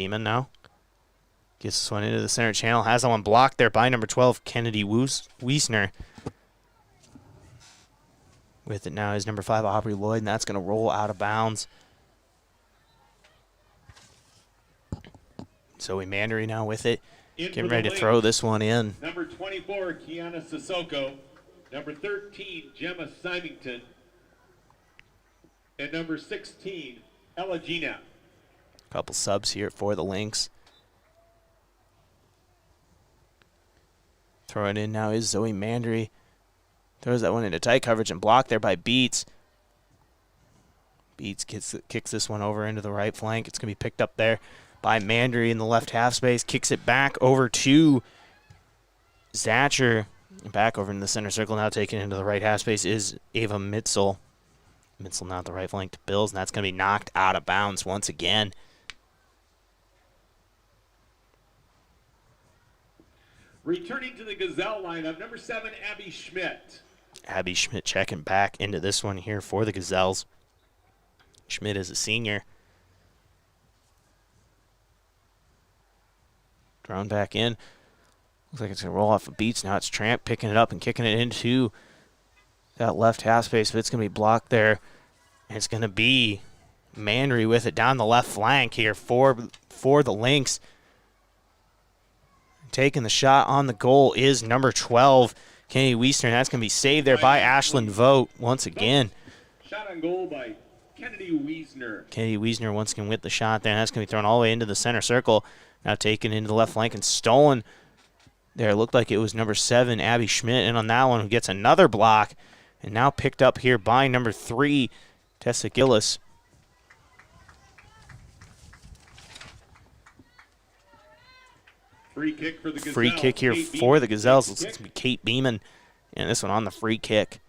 Beeman now. Gets this one into the center channel. Has that one blocked there by number 12, Kennedy Wiesner. With it now is number 5, Aubrey Lloyd, and that's going to roll out of bounds. Zoe Mandery now with it. Getting ready to throw this one in. Number 24, Kiana Sissoko. Number 13, Gemma Symington. And number 16, Ella Gina. Couple subs here for the Lynx. Throwing in now is Zoe Mandery. Throws that one into tight coverage and blocked there by Beats. Beats kicks this one over into the right flank. It's going to be picked up there by Mandery in the left half space. Kicks it back over to Zatcher. Back over in the center circle now, taken into the right half space is Ava Mitzel. Mitzel now at the right flank to Bills, and that's going to be knocked out of bounds once again. Returning to the Gazelle lineup, number 7, Abby Schmidt. Abby Schmidt checking back into this one here for the Gazelles. Schmidt is a senior. Thrown back in. Looks like it's going to roll off of Beats. Now it's Tramp picking it up and kicking it into that left half space, but it's going to be blocked there. And it's going to be Mandery with it down the left flank here for the Lynx. Taking the shot on the goal is number 12, Kennedy Wiesner. And that's going to be saved there by Ashlyn Vogt once again. Shot on goal by Kennedy Wiesner. Kennedy Wiesner once again with the shot there. And that's going to be thrown all the way into the center circle. Now taken into the left flank and stolen there. It looked like it was number 7, Abby Schmidt. And on that one, who gets another block. And now picked up here by number 3, Tessa Gillis. Free kick for the Gazelles. Free kick here for the Gazelles. Looks like it's going to be Kate Beeman. And this one on the free kick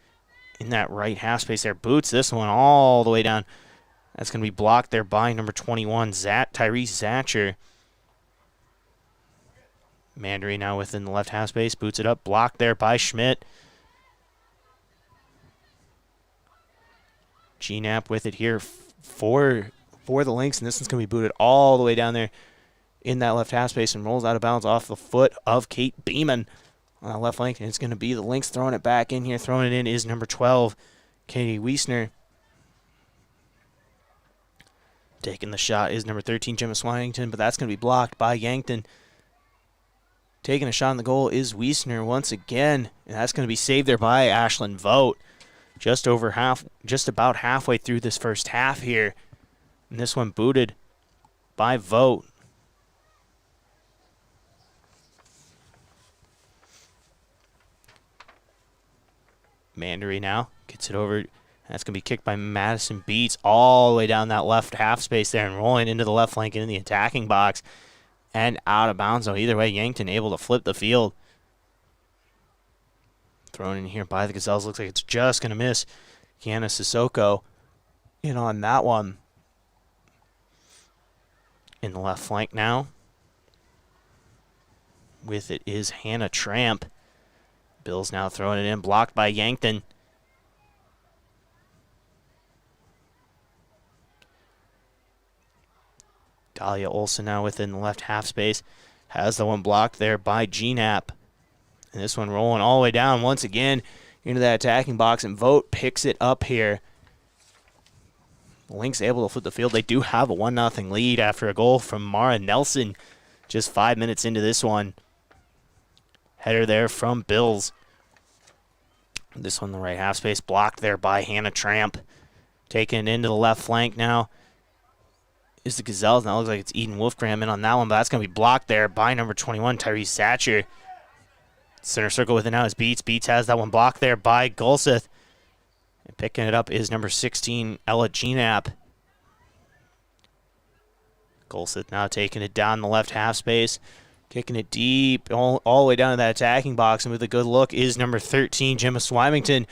in that right half space there. Boots this one all the way down. That's going to be blocked there by number 21, Tyrese Zatcher. Mandery now within the left half space. Boots it up. Blocked there by Schmidt. G-Nap with it here for the Lynx. And this one's going to be booted all the way down there in that left half space and rolls out of bounds off the foot of Kate Beeman on the left flank. And it's going to be the Lynx throwing it back in here. Throwing it in is number 12, Katie Wiesner. Taking the shot is number 13, Gemma Swinington, but that's going to be blocked by Yankton. Taking a shot on the goal is Wiesner once again, and that's going to be saved there by Ashlyn Vogt. Just about halfway through this first half here. And this one booted by Vogt. Mandery now gets it over. That's going to be kicked by Madison Beats all the way down that left half space there and rolling into the left flank into the attacking box and out of bounds. So either way, Yankton able to flip the field. Thrown in here by the Gazelles. Looks like it's just going to miss Kiana Sissoko in on that one. In the left flank now. With it is Hannah Tramp. Bill's now throwing it in, blocked by Yankton. Dahlia Olsen now within the left half space. Has the one blocked there by G-Nap. And this one rolling all the way down once again into that attacking box, and Vogt picks it up here. The Lynx able to flip the field. They do have a 1-0 lead after a goal from Mara Nelson just 5 minutes into this one. Header there from Bills. This one in the right half space, blocked there by Hannah Tramp. Taken into the left flank now is the Gazelles. Now it looks like it's Eden Wolfgram in on that one, but that's going to be blocked there by number 21, Tyrese Satcher. Center circle with it now is Beats. Beats has that one blocked there by Gulseth. And picking it up is number 16, Ella G-Nap. Gulseth now taking it down the left half space. Kicking it deep all the way down to that attacking box. And with a good look is number 13, Gemma Swimington.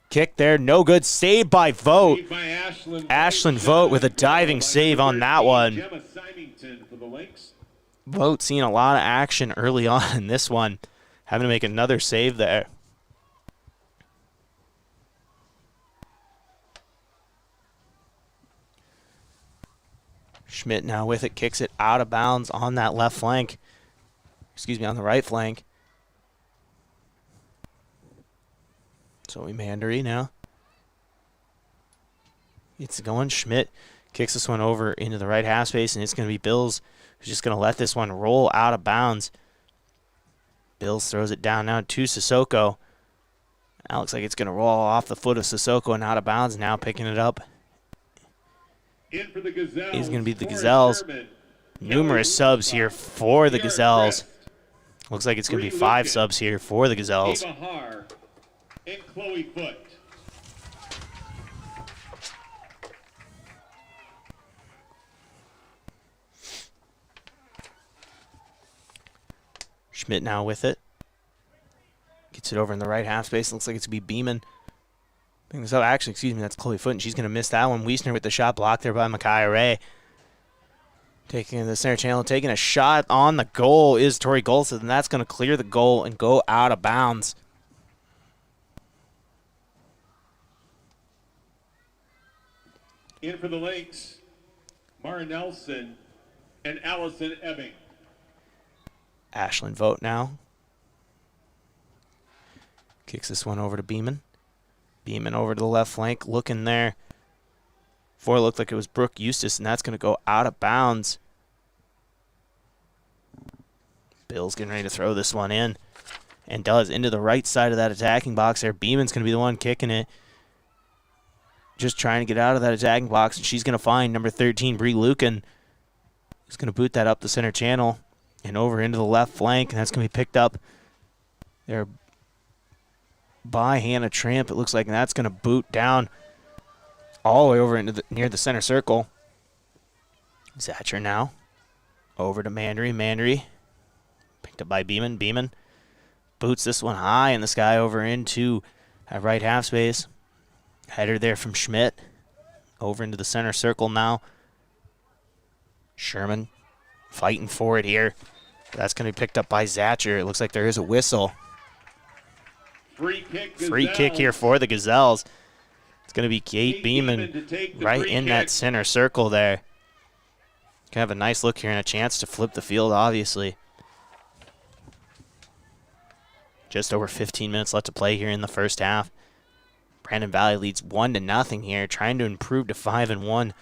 Kick there, no good. Saved by Vogt. Ashlyn Vogt with a diving save on that one. Vogt seeing a lot of action early on in this one. Having to make another save there. Schmidt now with it, kicks it out of bounds on that left flank. Excuse me, on the right flank. So Mandery now. It's going. Schmidt kicks this one over into the right half space, and it's going to be Bills who's just going to let this one roll out of bounds. Bills throws it down now to Sissoko. Now looks like it's going to roll off the foot of Sissoko and out of bounds. Now picking it up In for the Gazelles, is going to be the Forrest Gazelles. Sherman, Numerous Kelly subs here for the Pierre Gazelles. Crest, Looks like it's going to be Bree 5 Lucan, subs here for the Gazelles. Ava Har, and Chloe Foote. Schmidt now with it. Gets it over in the right half space. Looks like it's going to be Beeman. So actually, excuse me, that's Chloe Foote, and she's going to miss that one. Wiesner with the shot blocked there by Micaiah Ray. Taking in the center channel, taking a shot on the goal is Tori Golseth, and that's going to clear the goal and go out of bounds. In for the Lynx, Mara Nelson and Allison Ebbing. Ashlyn Vogt now. Kicks this one over to Beeman. Beeman over to the left flank, looking there. Before it looked like it was Brooke Eustace, and that's going to go out of bounds. Bill's getting ready to throw this one in, and does, into the right side of that attacking box there. Beeman's going to be the one kicking it. Just trying to get out of that attacking box, and she's going to find number 13, Bree Lucan. Who's going to boot that up the center channel and over into the left flank, and that's going to be picked up there by Hannah Tramp, it looks like, and that's going to boot down all the way over into near the center circle. Zatcher now over to Mandery. Mandery picked up by Beeman. Beeman boots this one high in the sky over into right half space. Header there from Schmidt over into the center circle now. Sherman fighting for it here. That's going to be picked up by Zatcher. It looks like there is a whistle. Free kick here for the Gazelles. It's going to be Kate Beeman right in that center circle there. Can have a nice look here and a chance to flip the field, obviously. Just over 15 minutes left to play here in the first half. Brandon Valley leads 1-0 here, trying to improve to 5-1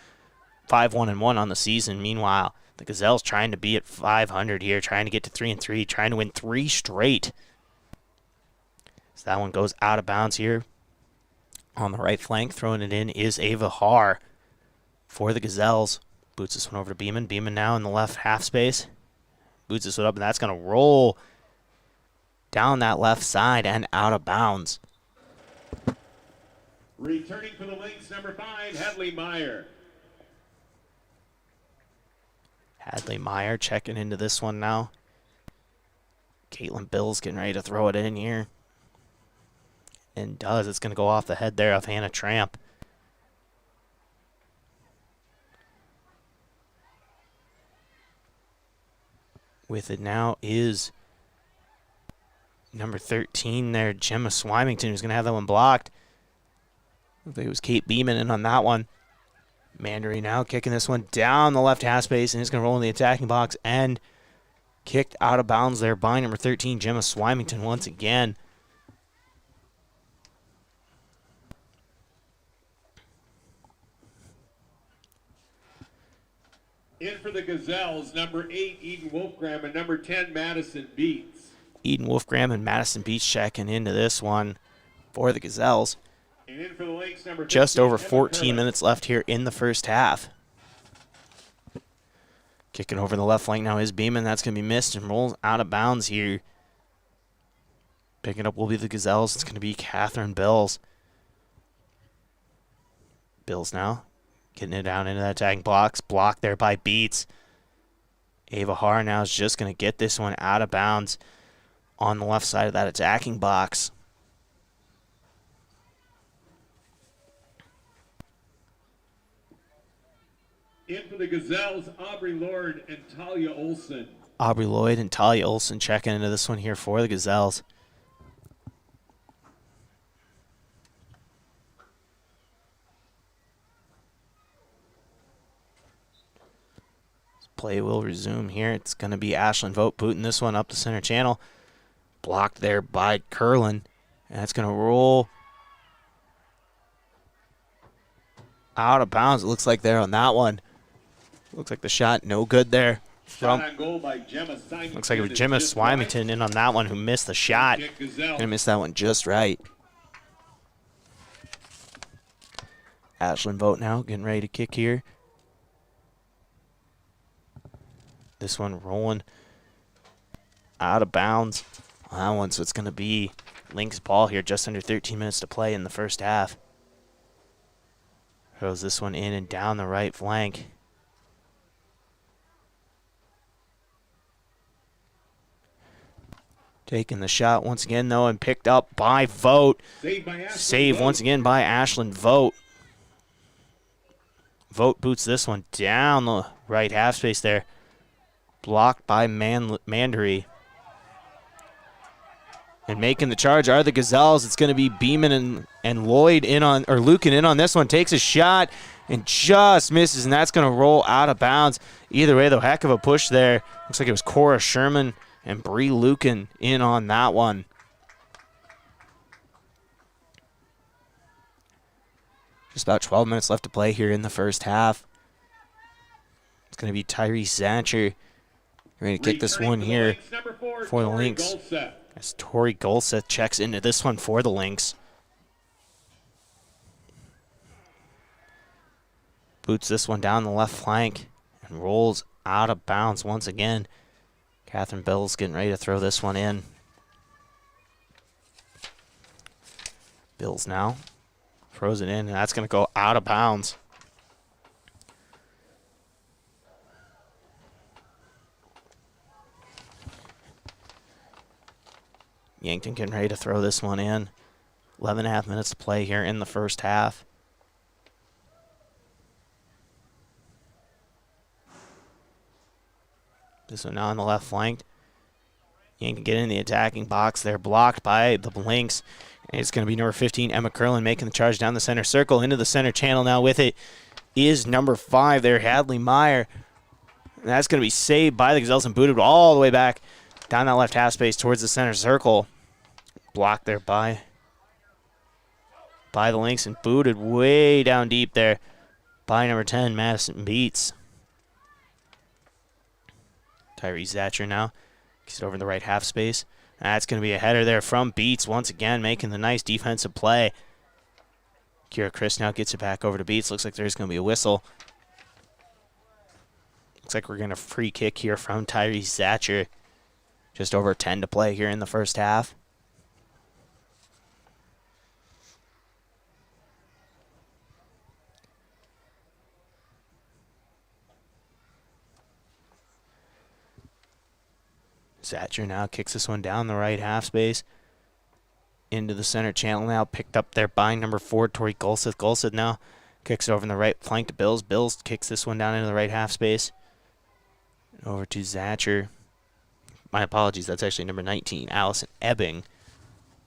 on the season. Meanwhile, the Gazelles trying to be at 500 here, trying to get to 3-3, trying to win 3 straight. So that one goes out of bounds here. On the right flank, throwing it in is Ava Har for the Gazelles. Boots this one over to Beeman. Beeman now in the left half space. Boots this one up, and that's going to roll down that left side and out of bounds. Returning for the Lynx, number 5, Hadley Meyer. Hadley Meyer checking into this one now. Caitlin Bills getting ready to throw it in here. And does. It's going to go off the head there of Hannah Tramp. With it now is number 13 there, Gemma Swymington, who's going to have that one blocked. Looks like it was Kate Beeman in on that one. Mandery now kicking this one down the left half space, and it's going to roll in the attacking box and kicked out of bounds there by number 13, Gemma Swymington once again. In for the Gazelles, number 8, Eden Wolfgram, and number 10, Madison Beats. Eden Wolfgram and Madison Beats checking into this one for the Gazelles. And in for the Lynx, number 15, Just over Emma 14 Curtis. minutes left here in the first half. Kicking over the left flank now is Beeman. That's going to be missed and rolls out of bounds here. Picking up will be the Gazelles. It's going to be Catherine Bills. Bills now getting it down into that attacking box. Blocked there by Beats. Ava Har now is just going to get this one out of bounds on the left side of that attacking box. In for the Gazelles, Aubrey Lord and Talia Olson. Aubrey Lloyd and Talia Olson checking into this one here for the Gazelles. Play will resume here. It's going to be Ashlyn Vogt booting this one up the center channel. Blocked there by Curlin. And that's going to roll out of bounds. It looks like there on that one. Looks like the shot no good there. Shot on goal by Gemma Symington. Looks like it was Gemma Swymington in on that one who missed the shot. Gonna miss that one just right. Ashlyn Vogt now getting ready to kick here. This one rolling out of bounds on that one, so it's going to be Lynx ball here, just under 13 minutes to play in the first half. Throws this one in and down the right flank. Taking the shot once again, though, and picked up by Vogt. Save once again by Ashlyn Vogt. Vogt boots this one down the right half space there. Blocked by Mandery. And making the charge are the Gazelles. It's going to be Beeman and Lloyd in on, or Lucan in on this one. Takes a shot and just misses, and that's going to roll out of bounds. Either way, though, heck of a push there. Looks like it was Cora Sherman and Bree Lucan in on that one. Just about 12 minutes left to play here in the first half. It's going to be Tyrese Zatcher ready to kick this one here for the Lynx. As Tori Golseth checks into this one for the Lynx. Boots this one down the left flank and rolls out of bounds once again. Catherine Bill's getting ready to throw this one in. Bills now throws it in, and that's going to go out of bounds. Yankton getting ready to throw this one in. 11.5 minutes to play here in the first half. This one now on the left flank. Yankton get in the attacking box. They're blocked by the Lynx. And it's going to be number 15, Emma Curlin, making the charge down the center circle. Into the center channel now with it is number 5 there, Hadley Meyer. And that's going to be saved by the Gazelles and booted all the way back down that left half space towards the center circle. Blocked there by the Lynx and booted way down deep there by number 10, Madison Beats. Tyrese Zatcher now gets it over in the right half space. That's going to be a header there from Beats once again, making the nice defensive play. Kira Chris now gets it back over to Beats. Looks like there's going to be a whistle. Looks like we're going to free kick here from Tyrese Zatcher. Just over 10 to play here in the first half. Zatcher now kicks this one down the right half space. Into the center channel now. Picked up there by number 4, Tori Golseth. Golseth now kicks it over in the right flank to Bills. Bills kicks this one down into the right half space. Over to Zatcher. My apologies, that's actually number 19, Allison Ebbing.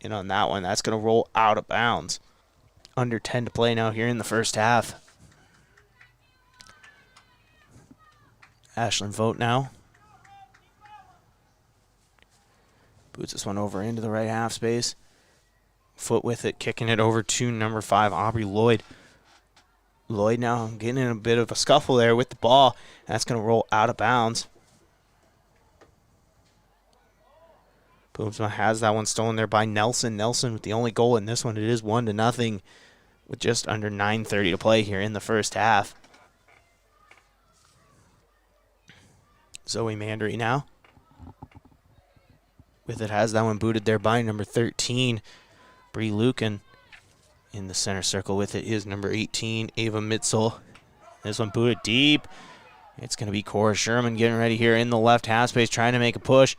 In on that one. That's going to roll out of bounds. Under 10 to play now here in the first half. Ashlyn Vogt now. Boots this one over into the right half space. Foot with it, kicking it over to number 5, Aubrey Lloyd. Lloyd now getting in a bit of a scuffle there with the ball. That's going to roll out of bounds. Boomsma has that one stolen there by Nelson. Nelson with the only goal in this one. It is 1-0 with just under 9:30 to play here in the first half. Zoe Mandery now. With it, has that one booted there by number 13, Bree Lucan. In the center circle with it is number 18, Ava Mitzel. This one booted deep. It's going to be Cora Sherman getting ready here in the left half space, trying to make a push.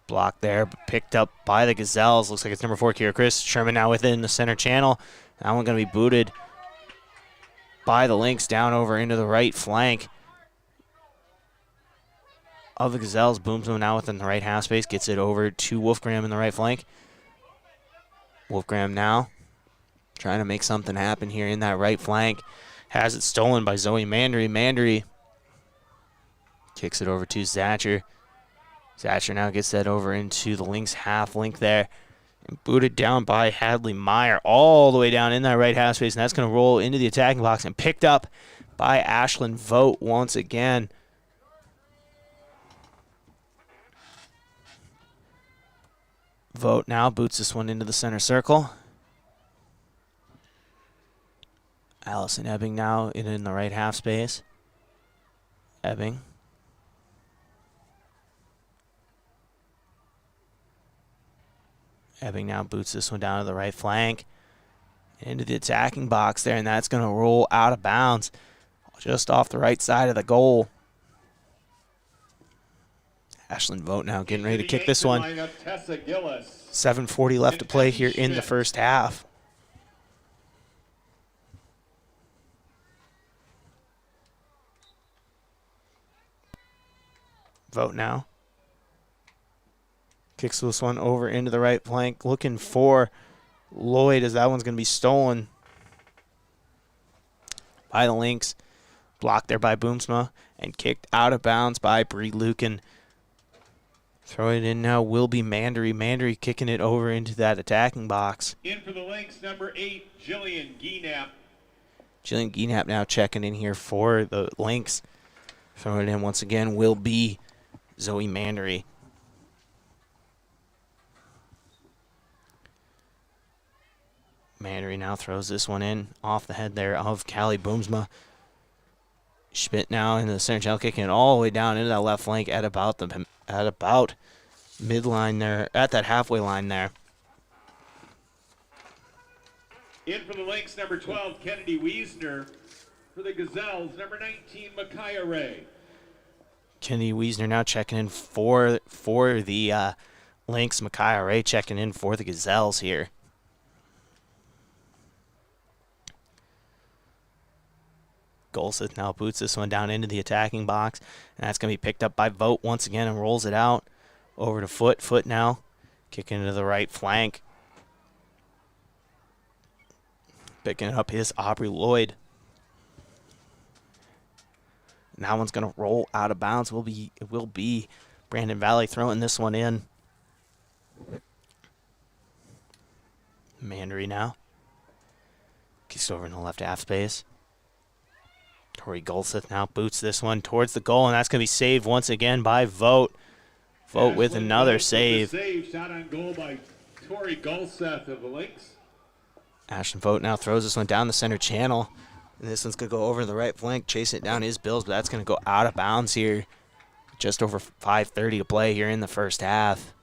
Blocked there, but picked up by the Gazelles. Looks like it's number 4, Kira Chris. Sherman now within the center channel. That one going to be booted by the Lynx down over into the right flank of the Gazelles. Boomsma now within the right half space. Gets it over to Wolfgram in the right flank. Wolfgram now trying to make something happen here in that right flank. Has it stolen by Zoe Mandery. Mandery Kicks it over to Zatcher. Zatcher now gets that over into the Lynx half link there. And booted down by Hadley Meyer all the way down in that right half space. And that's going to roll into the attacking box and picked up by Ashlyn Vogt once again. Vogt now boots this one into the center circle. Allison Ebbing now in the right half space. Ebbing. Ebbing now boots this one down to the right flank. Into the attacking box there, and that's going to roll out of bounds just off the right side of the goal. Ashlyn Vogt now getting ready to kick this one. 7:40 left to play here in the first half. Vogt now. Kicks this one over into the right flank, looking for Lloyd as that one's going to be stolen by the Lynx. Blocked there by Boomsma and kicked out of bounds by Bree Lucan. Throwing it in now will be Mandery. Mandery kicking it over into that attacking box. In for the Lynx, number 8, Jillian Gienap. Jillian Gienap now checking in here for the Lynx. Throwing it in once again will be Zoe Mandery. Mandery now throws this one in off the head there of Callie Boomsma. Schmidt now into the center channel, kicking it all the way down into that left flank at about midline there, at that halfway line there. In for the Lynx, number 12, Kennedy Wiesner. For the Gazelles, number 19, Micaiah Ray. Kennedy Wiesner now checking in for the Lynx. Micaiah Ray checking in for the Gazelles here. Golseth now boots this one down into the attacking box, and that's going to be picked up by Vogt once again and rolls it out over to Foot. Foot now kicking into the right flank. Picking it up is Aubrey Lloyd. And that one's going to roll out of bounds. It will be Brandon Valley throwing this one in. Mandery now. Kicks over in the left half space. Tori Golseth now boots this one towards the goal, and that's going to be saved once again by Vogt. Vogt with another save. Shot on goal by Tori Golseth of the Lynx. Ashton Vogt now throws this one down the center channel, and this one's going to go over the right flank. Chasing it down is Bills, but that's going to go out of bounds here. Just over 5:30 to play here in the first half.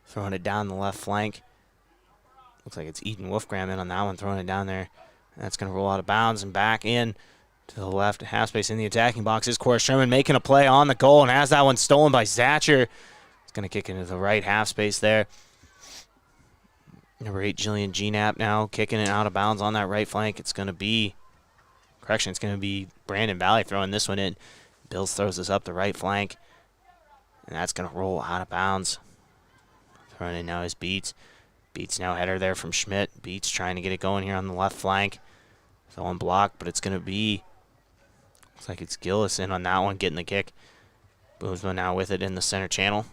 Throwing it down the left flank. Looks like it's Eden Wolfgram in on that one, throwing it down there. That's going to roll out of bounds and back in to the left half space in the attacking box. Is Cora Sherman making a play on the goal and has that one stolen by Zatcher. It's going to kick into the right half space there. Number 8, Jillian Gienap now kicking it out of bounds on that right flank. It's going to be Brandon Valley throwing this one in. Bills throws this up the right flank, and that's going to roll out of bounds. Throwing in now is Beats. Beats now header there from Schmidt. Beats trying to get it going here on the left flank. Throwing block, but it's going to be, looks like it's Gillis in on that one, getting the kick. Boomsma now with it in the center channel.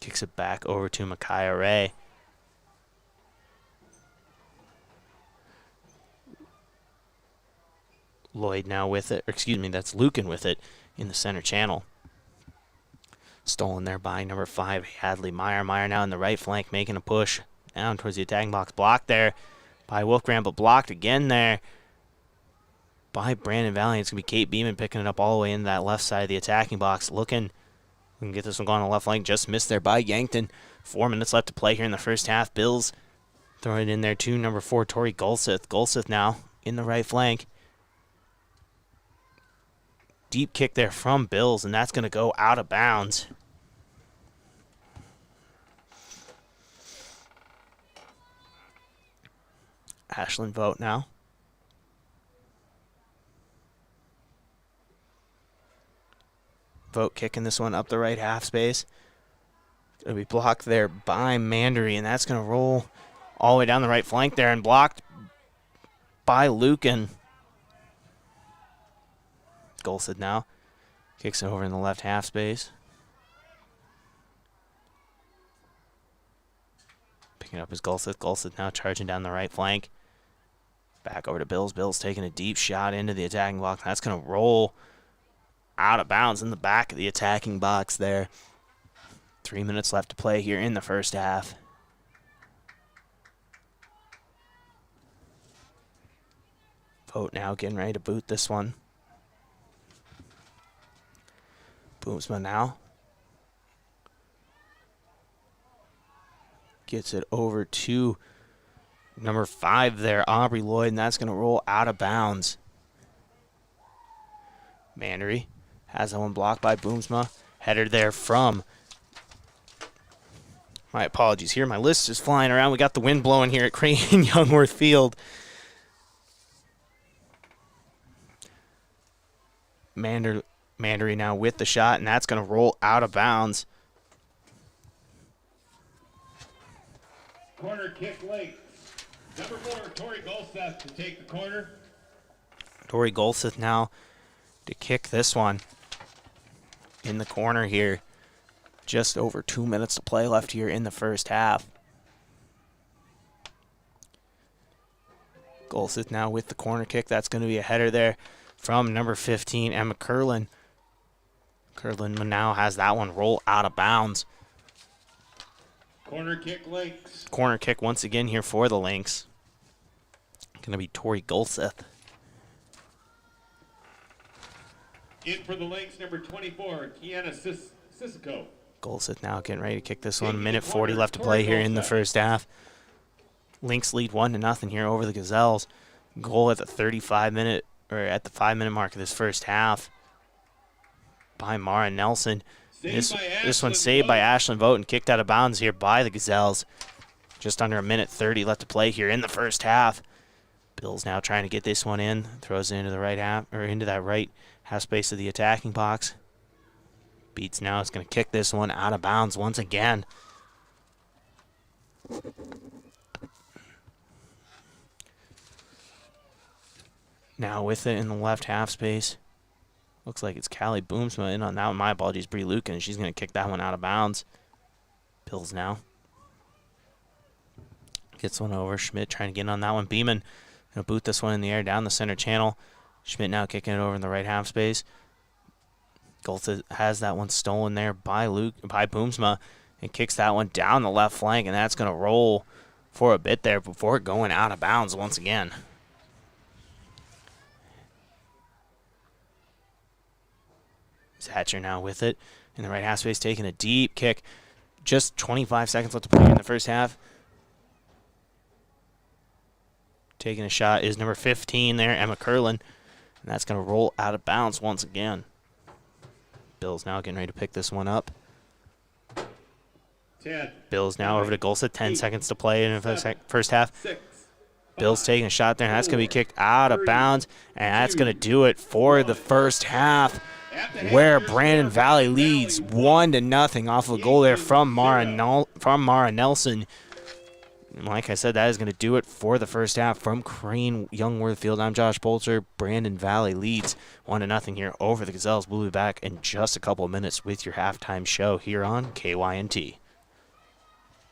Kicks it back over to Micaiah Ray. Lloyd now with it, or excuse me, that's Lucan with it in the center channel. Stolen there by number 5, Hadley Meyer. Meyer now in the right flank, making a push down towards the attacking box. Blocked there by Wolfgram, but blocked again there by Brandon Valley. It's going to be Kate Beeman picking it up all the way into that left side of the attacking box. Looking, we can get this one going on the left flank. Just missed there by Yankton. 4 minutes left to play here in the first half. Bills throwing it in there to number 4, Tori Golseth. Golseth now in the right flank. Deep kick there from Bills, and that's going to go out of bounds. Ashlyn Vogt now. Vogt kicking this one up the right half space. Going to be blocked there by Mandery, and that's going to roll all the way down the right flank there and blocked by Lucan. Golseth now. Kicks it over in the left half space. Picking up his Golseth. Golseth now charging down the right flank. Back over to Bills. Bills taking a deep shot into the attacking box. That's going to roll out of bounds in the back of the attacking box there. 3 minutes left to play here in the first half. Vogt now getting ready to boot this one. Boomsma now. Gets it over to number 5 there, Aubrey Lloyd, and that's going to roll out of bounds. Mandery has that one blocked by Boomsma. Header there from, my apologies here, my list is flying around. We got the wind blowing here at Crane-Youngworth Field. Mandery now with the shot, and that's going to roll out of bounds. Corner kick late. Number 4, Tori Golseth to take the corner. Tori Golseth now to kick this one in the corner here. Just over 2 minutes to play left here in the first half. Golseth now with the corner kick. That's going to be a header there from number 15, Emma Curlin. Curlin now has that one roll out of bounds. Corner kick Lynx. Corner kick once again here for the Lynx. Going to be Tori Golseth. In for the Lynx, number 24, Kiana Sissoko. Golseth now getting ready to kick this one. Minute 40 left to play here in the first half. Lynx lead 1-0 here over the Gazelles. Goal at the 35-minute or at the 5-minute mark of this first half by Mara Nelson. This one saved by Ashlyn Vogt and kicked out of bounds here by the Gazelles. Just under a minute 30 left to play here in the first half. Bills now trying to get this one in. Throws it into the right half, or into that right half space of the attacking box. Beats now is going to kick this one out of bounds once again. Now with it in the left half space. Looks like it's Callie Boomsma in on that one. My apologies, Bree Lucan. She's going to kick that one out of bounds. Bills now. Gets one over. Schmidt trying to get in on that one. Beeman going to boot this one in the air down the center channel. Schmidt now kicking it over in the right half space. Golseth has that one stolen there by Boomsma and kicks that one down the left flank, and that's going to roll for a bit there before going out of bounds once again. Hatcher now with it in the right half space, taking a deep kick. Just 25 seconds left to play in the first half. Taking a shot is number 15 there, Emma Curlin, and that's going to roll out of bounds once again. Bills now getting ready to pick this one up. 10. Bills now over to Golseth. 10 seconds to play in the first half. 6. Bills taking a shot there, and that's going to be kicked out of bounds, and that's going to do it for the first half, where Brandon Valley leads 1-0 off of a goal there from Mara Nelson. And like I said, that is going to do it for the first half from Crane-Youngworth Field. I'm Josh Bolter. Brandon Valley leads 1-0 here over the Gazelles. We'll be back in just a couple of minutes with your halftime show here on KYNT.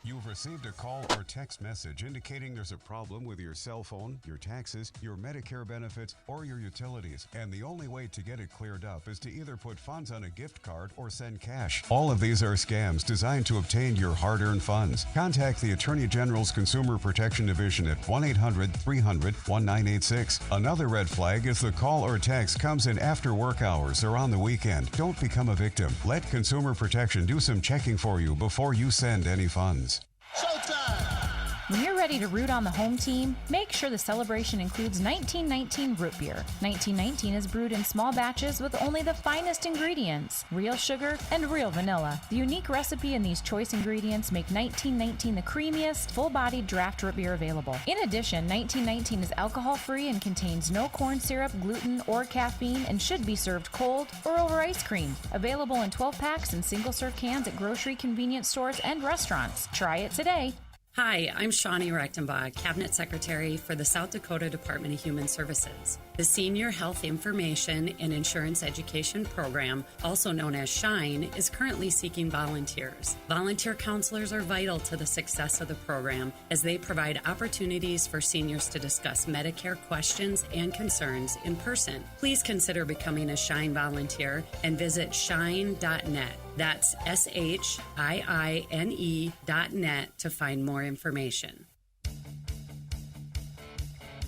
You've received a call or text message indicating there's a problem with your cell phone, your taxes, your Medicare benefits, or your utilities. And the only way to get it cleared up is to either put funds on a gift card or send cash. All of these are scams designed to obtain your hard-earned funds. Contact the Attorney General's Consumer Protection Division at 1-800-300-1986. Another red flag is the call or text comes in after work hours or on the weekend. Don't become a victim. Let Consumer Protection do some checking for you before you send any funds. Showtime! When you're ready to root on the home team, make sure the celebration includes 1919 root beer. 1919 is brewed in small batches with only the finest ingredients, real sugar and real vanilla. The unique recipe and these choice ingredients make 1919 the creamiest, full-bodied draft root beer available. In addition, 1919 is alcohol-free and contains no corn syrup, gluten, or caffeine and should be served cold or over ice cream. Available in 12 packs and single-serve cans at grocery, convenience stores, and restaurants. Try it today. Hi, I'm Shawnee Rechtenbach, Cabinet Secretary for the South Dakota Department of Human Services. The Senior Health Information and Insurance Education Program, also known as SHINE, is currently seeking volunteers. Volunteer counselors are vital to the success of the program as they provide opportunities for seniors to discuss Medicare questions and concerns in person. Please consider becoming a SHINE volunteer and visit shine.net. That's SHIINE.net to find more information.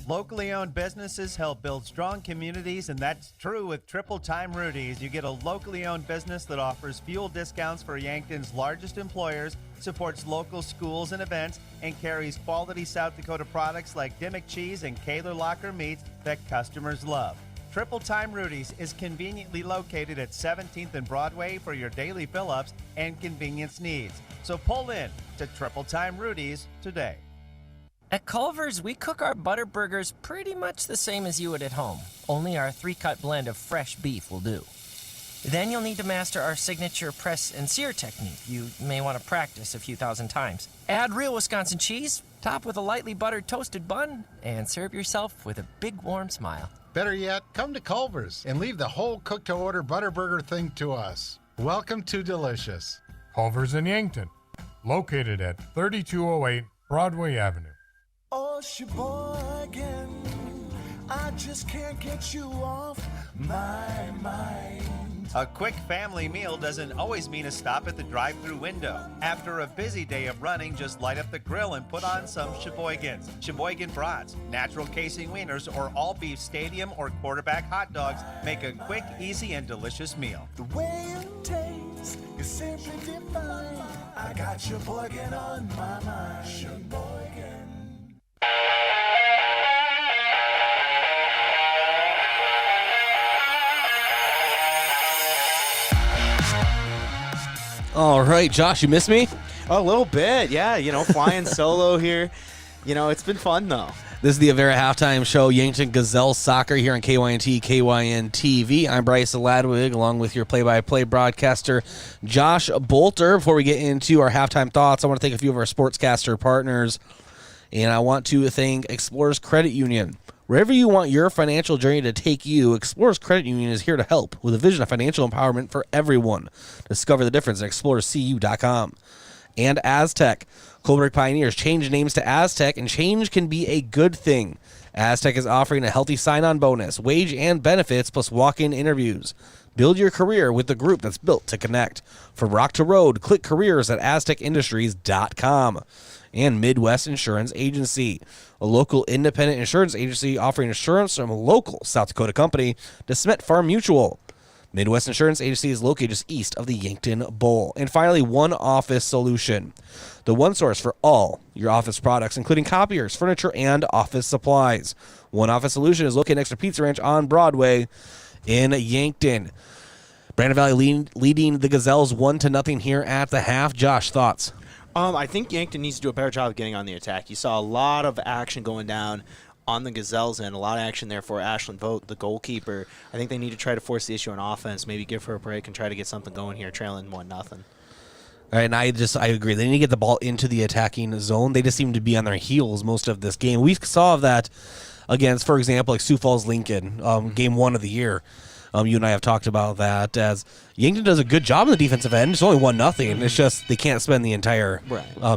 Locally owned businesses help build strong communities, and that's true with Triple Time Rudy's. You get a locally owned business that offers fuel discounts for Yankton's largest employers, supports local schools and events, and carries quality South Dakota products like Dimmock cheese and Kaler Locker meats that customers love. Triple Time Rudy's is conveniently located at 17th and Broadway for your daily fill-ups and convenience needs. So pull in to Triple Time Rudy's today. At Culver's, we cook our butter burgers pretty much the same as you would at home, only our 3-cut blend of fresh beef will do. Then you'll need to master our signature press and sear technique. You may want to practice a few thousand times. Add real Wisconsin cheese, top with a lightly buttered toasted bun, and serve yourself with a big warm smile. Better yet, come to Culver's and leave the whole cook-to-order butter burger thing to us. Welcome to Delicious. Culver's in Yankton, located at 3208 Broadway Avenue. Oh, Sheboygan, I just can't get you off my mind. A quick family meal doesn't always mean a stop at the drive-thru window. After a busy day of running, just light up the grill and put on some Sheboygans. Sheboygan brats, natural casing wieners, or all-beef stadium or quarterback hot dogs make a quick, easy, and delicious meal. The way it tastes is simply divine. I got Sheboygan on my mind. Sheboygan. All right, Josh, you miss me? A little bit, yeah. Flying solo here. It's been fun, though. This is the Avera Halftime Show, Yankton Gazelles Soccer here on KYNT, KYN TV. I'm Bryce Ladwig, along with your play-by-play broadcaster, Josh Bolter. Before we get into our halftime thoughts, I want to thank a few of our sportscaster partners, and I want to thank Explorers Credit Union. Wherever you want your financial journey to take you, Explorers Credit Union is here to help with a vision of financial empowerment for everyone. Discover the difference at explorerscu.com. And Aztec. Coldbreak Pioneers change names to Aztec, and change can be a good thing. Aztec is offering a healthy sign-on bonus, wage and benefits, plus walk-in interviews. Build your career with the group that's built to connect. From rock to road, click careers at aztecindustries.com. And Midwest Insurance Agency, a local independent insurance agency offering insurance from a local South Dakota company, DeSmet Farm Mutual. Midwest Insurance Agency is located just east of the Yankton Bowl. And finally, One Office Solution, the one source for all your office products, including copiers, furniture, and office supplies. One Office Solution is located next to Pizza Ranch on Broadway in Yankton. Brandon Valley leading the Gazelles 1-0 here at the half. Josh, thoughts? I think Yankton needs to do a better job of getting on the attack. You saw a lot of action going down on the Gazelles and a lot of action there for Ashlyn Vogt, the goalkeeper. I think they need to try to force the issue on offense, maybe give her a break and try to get something going here, trailing 1-0. All right, and I agree. They need to get the ball into the attacking zone. They just seem to be on their heels most of this game. We saw that against, for example, like Sioux Falls Lincoln, game 1 of the year. You and I have talked about that as Yankton does a good job on the defensive end. It's only 1-0. It's just they can't spend the entire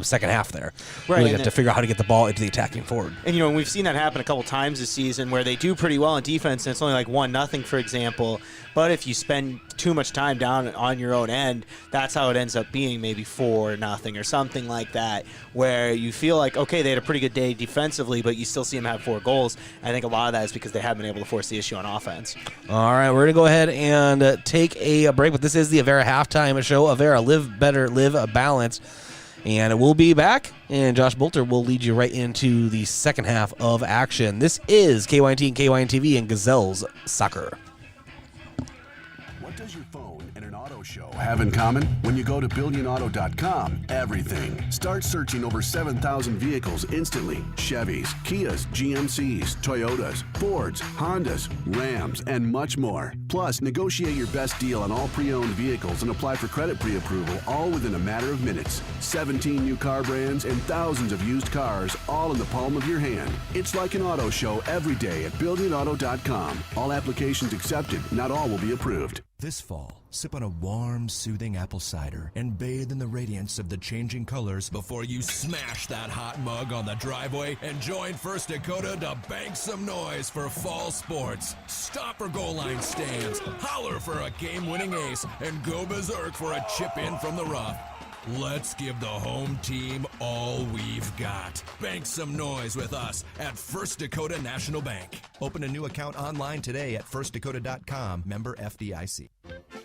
second half there. Right. Really have to figure out how to get the ball into the attacking forward. And, we've seen that happen a couple times this season where they do pretty well on defense, and it's only like 1-0, for example. But if you spend too much time down on your own end, that's how it ends up being maybe 4-0 or something like that, where you feel like, okay, they had a pretty good day defensively, but you still see them have 4 goals. I think a lot of that is because they haven't been able to force the issue on offense. All right, we're going to go ahead and take a break, but this is the Avera Halftime Show. Avera, live better, live balanced. And we'll be back, and Josh Bolter will lead you right into the second half of action. This is KYNT and KYN TV and Gazelles Soccer. What does your phone and an auto show have in common? When you go to buildup.com, everything. Start searching over 7,000 vehicles instantly. Chevys, Kias, GMCs, Toyotas, Fords, Hondas, Rams, and much more. Plus, negotiate your best deal on all pre-owned vehicles and apply for credit pre-approval all within a matter of minutes. 17 new car brands and thousands of used cars all in the palm of your hand. It's like an auto show every day at buildup.com. All applications accepted. Not all will be approved. This fall, sip on a warm, soothing apple cider and bathe in the radiance of the changing colors before you smash that hot mug on the driveway and join First Dakota to bank some noise for fall sports. Stop for goal line stands, holler for a game-winning ace, and go berserk for a chip in from the rough. Let's give the home team all we've got. Bank some noise with us at First Dakota National Bank. Open a new account online today at firstdakota.com, member FDIC.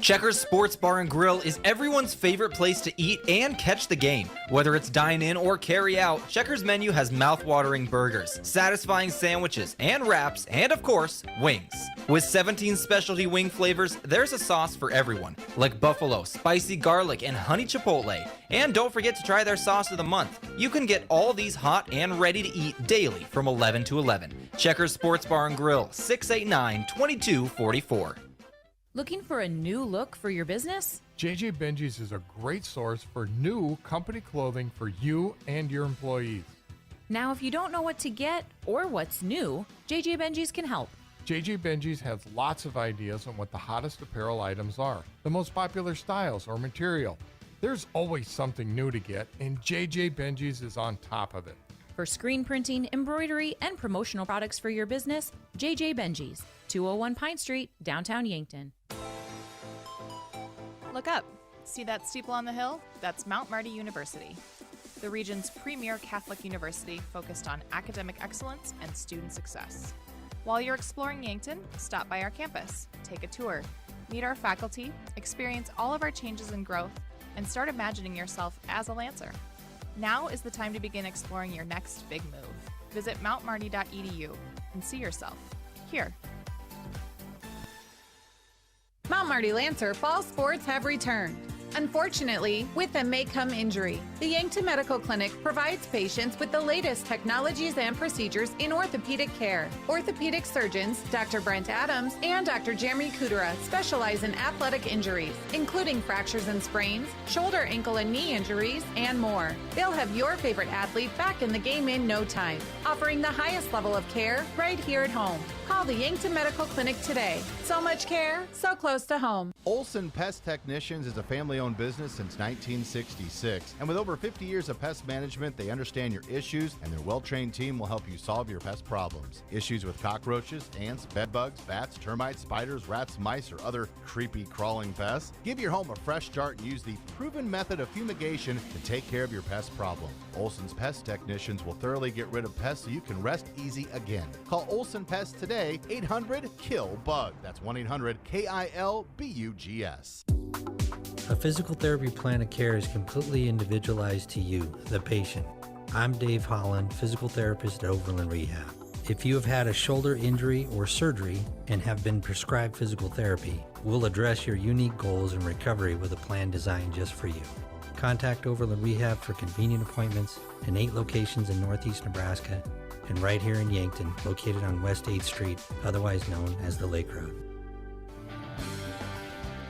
Checkers Sports Bar and Grill is everyone's favorite place to eat and catch the game. Whether it's dine in or carry out, Checkers menu has mouth-watering burgers, satisfying sandwiches and wraps, and of course, wings. With 17 specialty wing flavors, there's a sauce for everyone, like buffalo, spicy garlic, and honey chipotle. And don't forget to try their sauce of the month. You can get all these hot and ready to eat daily from 11 to 11. Checkers Sports Bar and Grill, 689-2244. Looking for a new look for your business? JJ Benji's is a great source for new company clothing for you and your employees. Now, if you don't know what to get or what's new, JJ Benji's can help. JJ Benji's has lots of ideas on what the hottest apparel items are, the most popular styles or material. There's always something new to get, and JJ Benji's is on top of it. For screen printing, embroidery, and promotional products for your business, JJ Benji's, 201 Pine Street, downtown Yankton. Look up. See that steeple on the hill? That's Mount Marty University, the region's premier Catholic university focused on academic excellence and student success. While you're exploring Yankton, stop by our campus, take a tour, meet our faculty, experience all of our changes and growth, and start imagining yourself as a Lancer. Now is the time to begin exploring your next big move. Visit mountmarty.edu and see yourself here. Mount Marty Lancer fall sports have returned. Unfortunately, with them may come injury. The Yankton Medical Clinic provides patients with the latest technologies and procedures in orthopedic care. Orthopedic surgeons Dr. Brent Adams and Dr. Jeremy Kudera specialize in athletic injuries, including fractures and sprains, shoulder, ankle, and knee injuries, and more. They'll have your favorite athlete back in the game in no time, offering the highest level of care right here at home. Call the Yankton Medical Clinic today. So much care, so close to home. Olson Pest Technicians is a family-owned business since 1966. And with over 50 years of pest management, they understand your issues, and their well-trained team will help you solve your pest problems. Issues with cockroaches, ants, bedbugs, bats, termites, spiders, rats, mice, or other creepy crawling pests? Give your home a fresh start and use the proven method of fumigation to take care of your pest problem. Olson's Pest Technicians will thoroughly get rid of pests so you can rest easy again. Call Olson Pest today, 800-KILL-BUG. That's 1-800-KILBUGS. A physical therapy plan of care is completely individualized to you, the patient. I'm Dave Holland, physical therapist at Overland Rehab. If you have had a shoulder injury or surgery and have been prescribed physical therapy, we'll address your unique goals and recovery with a plan designed just for you. Contact Overland Rehab for convenient appointments in 8 locations in Northeast Nebraska and right here in Yankton, located on West 8th Street, otherwise known as the Lake Road.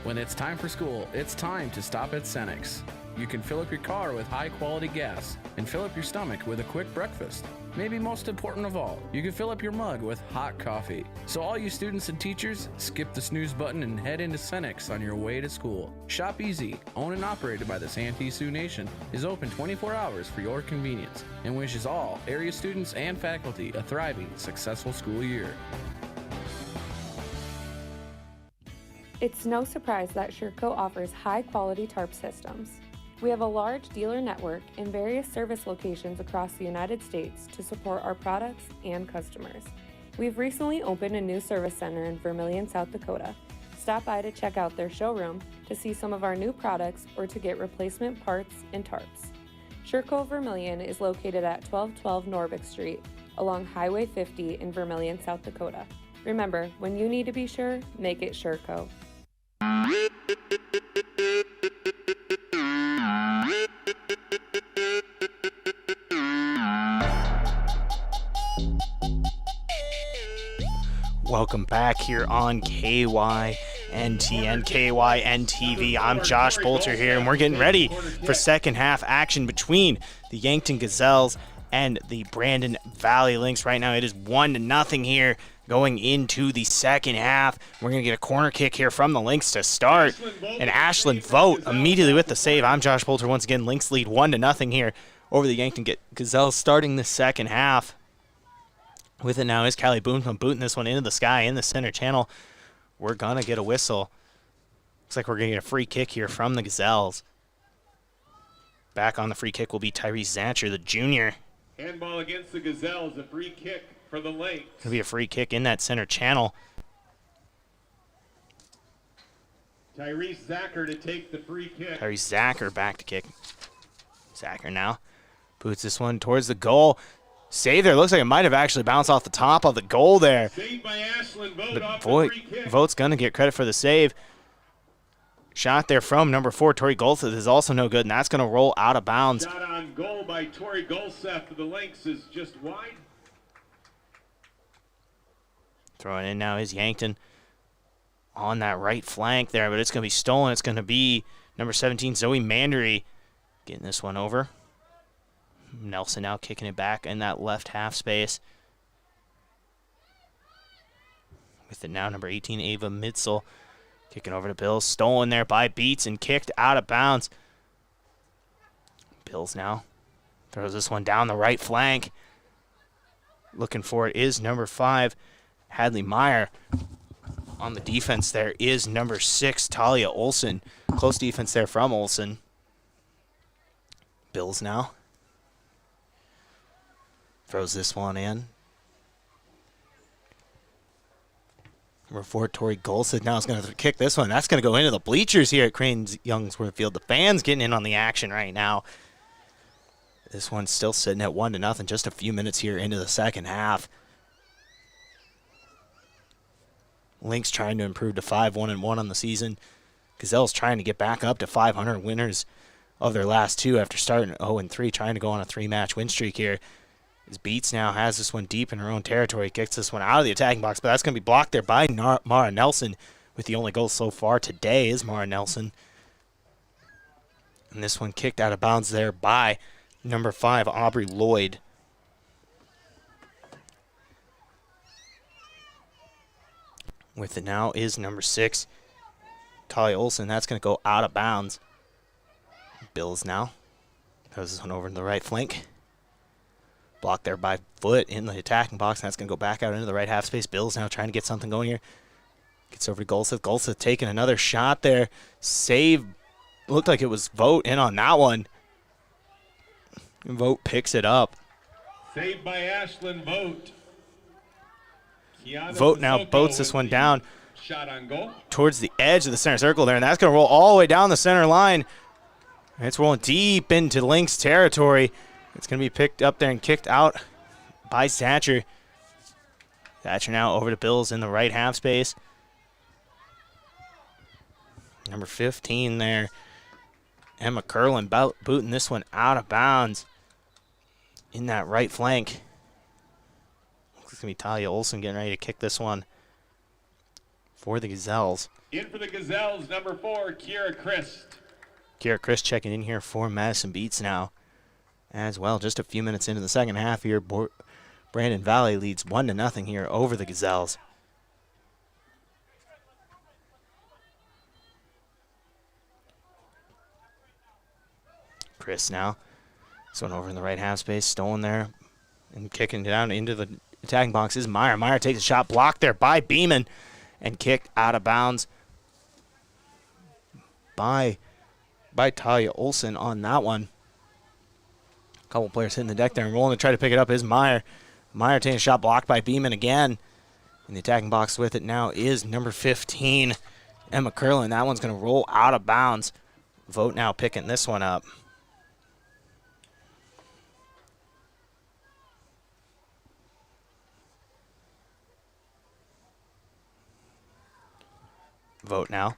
When it's time for school, it's time to stop at Cenex. You can fill up your car with high-quality gas and fill up your stomach with a quick breakfast. Maybe most important of all, you can fill up your mug with hot coffee. So all you students and teachers, skip the snooze button and head into Cenex on your way to school. Shop Easy, owned and operated by the Santee Sioux Nation, is open 24 hours for your convenience and wishes all area students and faculty a thriving, successful school year. It's no surprise that Sherco offers high-quality tarp systems. We have a large dealer network in various service locations across the United States to support our products and customers. We've recently opened a new service center in Vermillion, South Dakota. Stop by to check out their showroom to see some of our new products or to get replacement parts and tarps. Sherco Vermillion is located at 1212 Norbeck Street along Highway 50 in Vermillion, South Dakota. Remember, when you need to be sure, make it Sherco. Welcome back here on KYNT and KYNTV. I'm Josh Bolter here, and we're getting ready for second half action between the Yankton Gazelles and the Brandon Valley Lynx. Right now it is 1-0 here going into the second half. We're going to get a corner kick here from the Lynx to start, and Ashlyn Vogt immediately with the save. I'm Josh Bolter once again. Lynx lead 1-0 here over the Yankton Gazelles starting the second half. With it now is Callie Boonham booting this one into the sky in the center channel. We're going to get a whistle. Looks like we're going to get a free kick here from the Gazelles. Back on the free kick will be Tyrese Zancher, the junior. Handball against the Gazelles, a free kick for the Lynx. It'll be a free kick in that center channel. Tyrese Zacher to take the free kick. Tyrese Zacher back to kick. Zacher now boots this one towards the goal. Save there. Looks like it might have actually bounced off the top of the goal there. Saved by Ashlyn Vogt But off the free kick. Vogt's going to get credit for the save. Shot there from number 4, Tori Golseth, is also no good, and that's going to roll out of bounds. Shot on goal by Tori Golseth for the Lynx is just wide. Throwing in now is Yankton on that right flank there, but it's going to be stolen. It's going to be number 17, Zoe Mandery, getting this one over. Nelson now kicking it back in that left half space. With it now, number 18, Ava Mitzel, kicking over to Bills. Stolen there by Beats and kicked out of bounds. Bills now throws this one down the right flank. Looking for it is number 5, Hadley Meyer. On the defense there is number 6, Talia Olson. Close defense there from Olson. Bills now throws this one in. Number 4, Tori Golseth now is going to kick this one. That's going to go into the bleachers here at Crane-Youngworth Field. The fans getting in on the action right now. This one's still sitting at 1-0, just a few minutes here into the second half. Lynx trying to improve to 5-1-1 on the season. Gazelles trying to get back up to 500 winners of their last 2 after starting 0-3, trying to go on a 3-match win streak here. As Beats now has this one deep in her own territory, kicks this one out of the attacking box, but that's going to be blocked there by Mara Nelson, with the only goal so far today is Mara Nelson. And this one kicked out of bounds there by number 5, Aubrey Lloyd. With it now is number 6, Talia Olson. That's going to go out of bounds. Bills now throws this one over to the right flank. Blocked there by Foot in the attacking box, and that's going to go back out into the right half space. Bills now trying to get something going here. Gets over to Golseth. Golseth taking another shot there. Save. Looked like it was Vogt in on that one. Vogt picks it up. Saved by Ashlyn Vogt. Vogt now boats this one down shot on goal towards the edge of the center circle there, and that's going to roll all the way down the center line. And it's rolling deep into Lynx territory. It's going to be picked up there and kicked out by Thatcher. Thatcher now over to Bills in the right half space. Number 15 there, Emma Curlin booting this one out of bounds in that right flank. Looks going to be Talia Olson getting ready to kick this one for the Gazelles. In for the Gazelles, number 4, Kiera Christ. Kiera Christ checking in here for Madison Beats now. As well, just a few minutes into the second half here, Brandon Valley leads 1-0 here over the Gazelles. Chris now, this one over in the right half space, stolen there, and kicking down into the attacking box is Meyer. Meyer takes a shot, blocked there by Beeman, and kicked out of bounds by Talia Olson on that one. Couple players hitting the deck there and rolling to try to pick it up is Meyer. Meyer taking a shot, blocked by Beeman again. In the attacking box with it now is number 15, Emma Curlin. That one's going to roll out of bounds. Vogt now picking this one up. Vogt now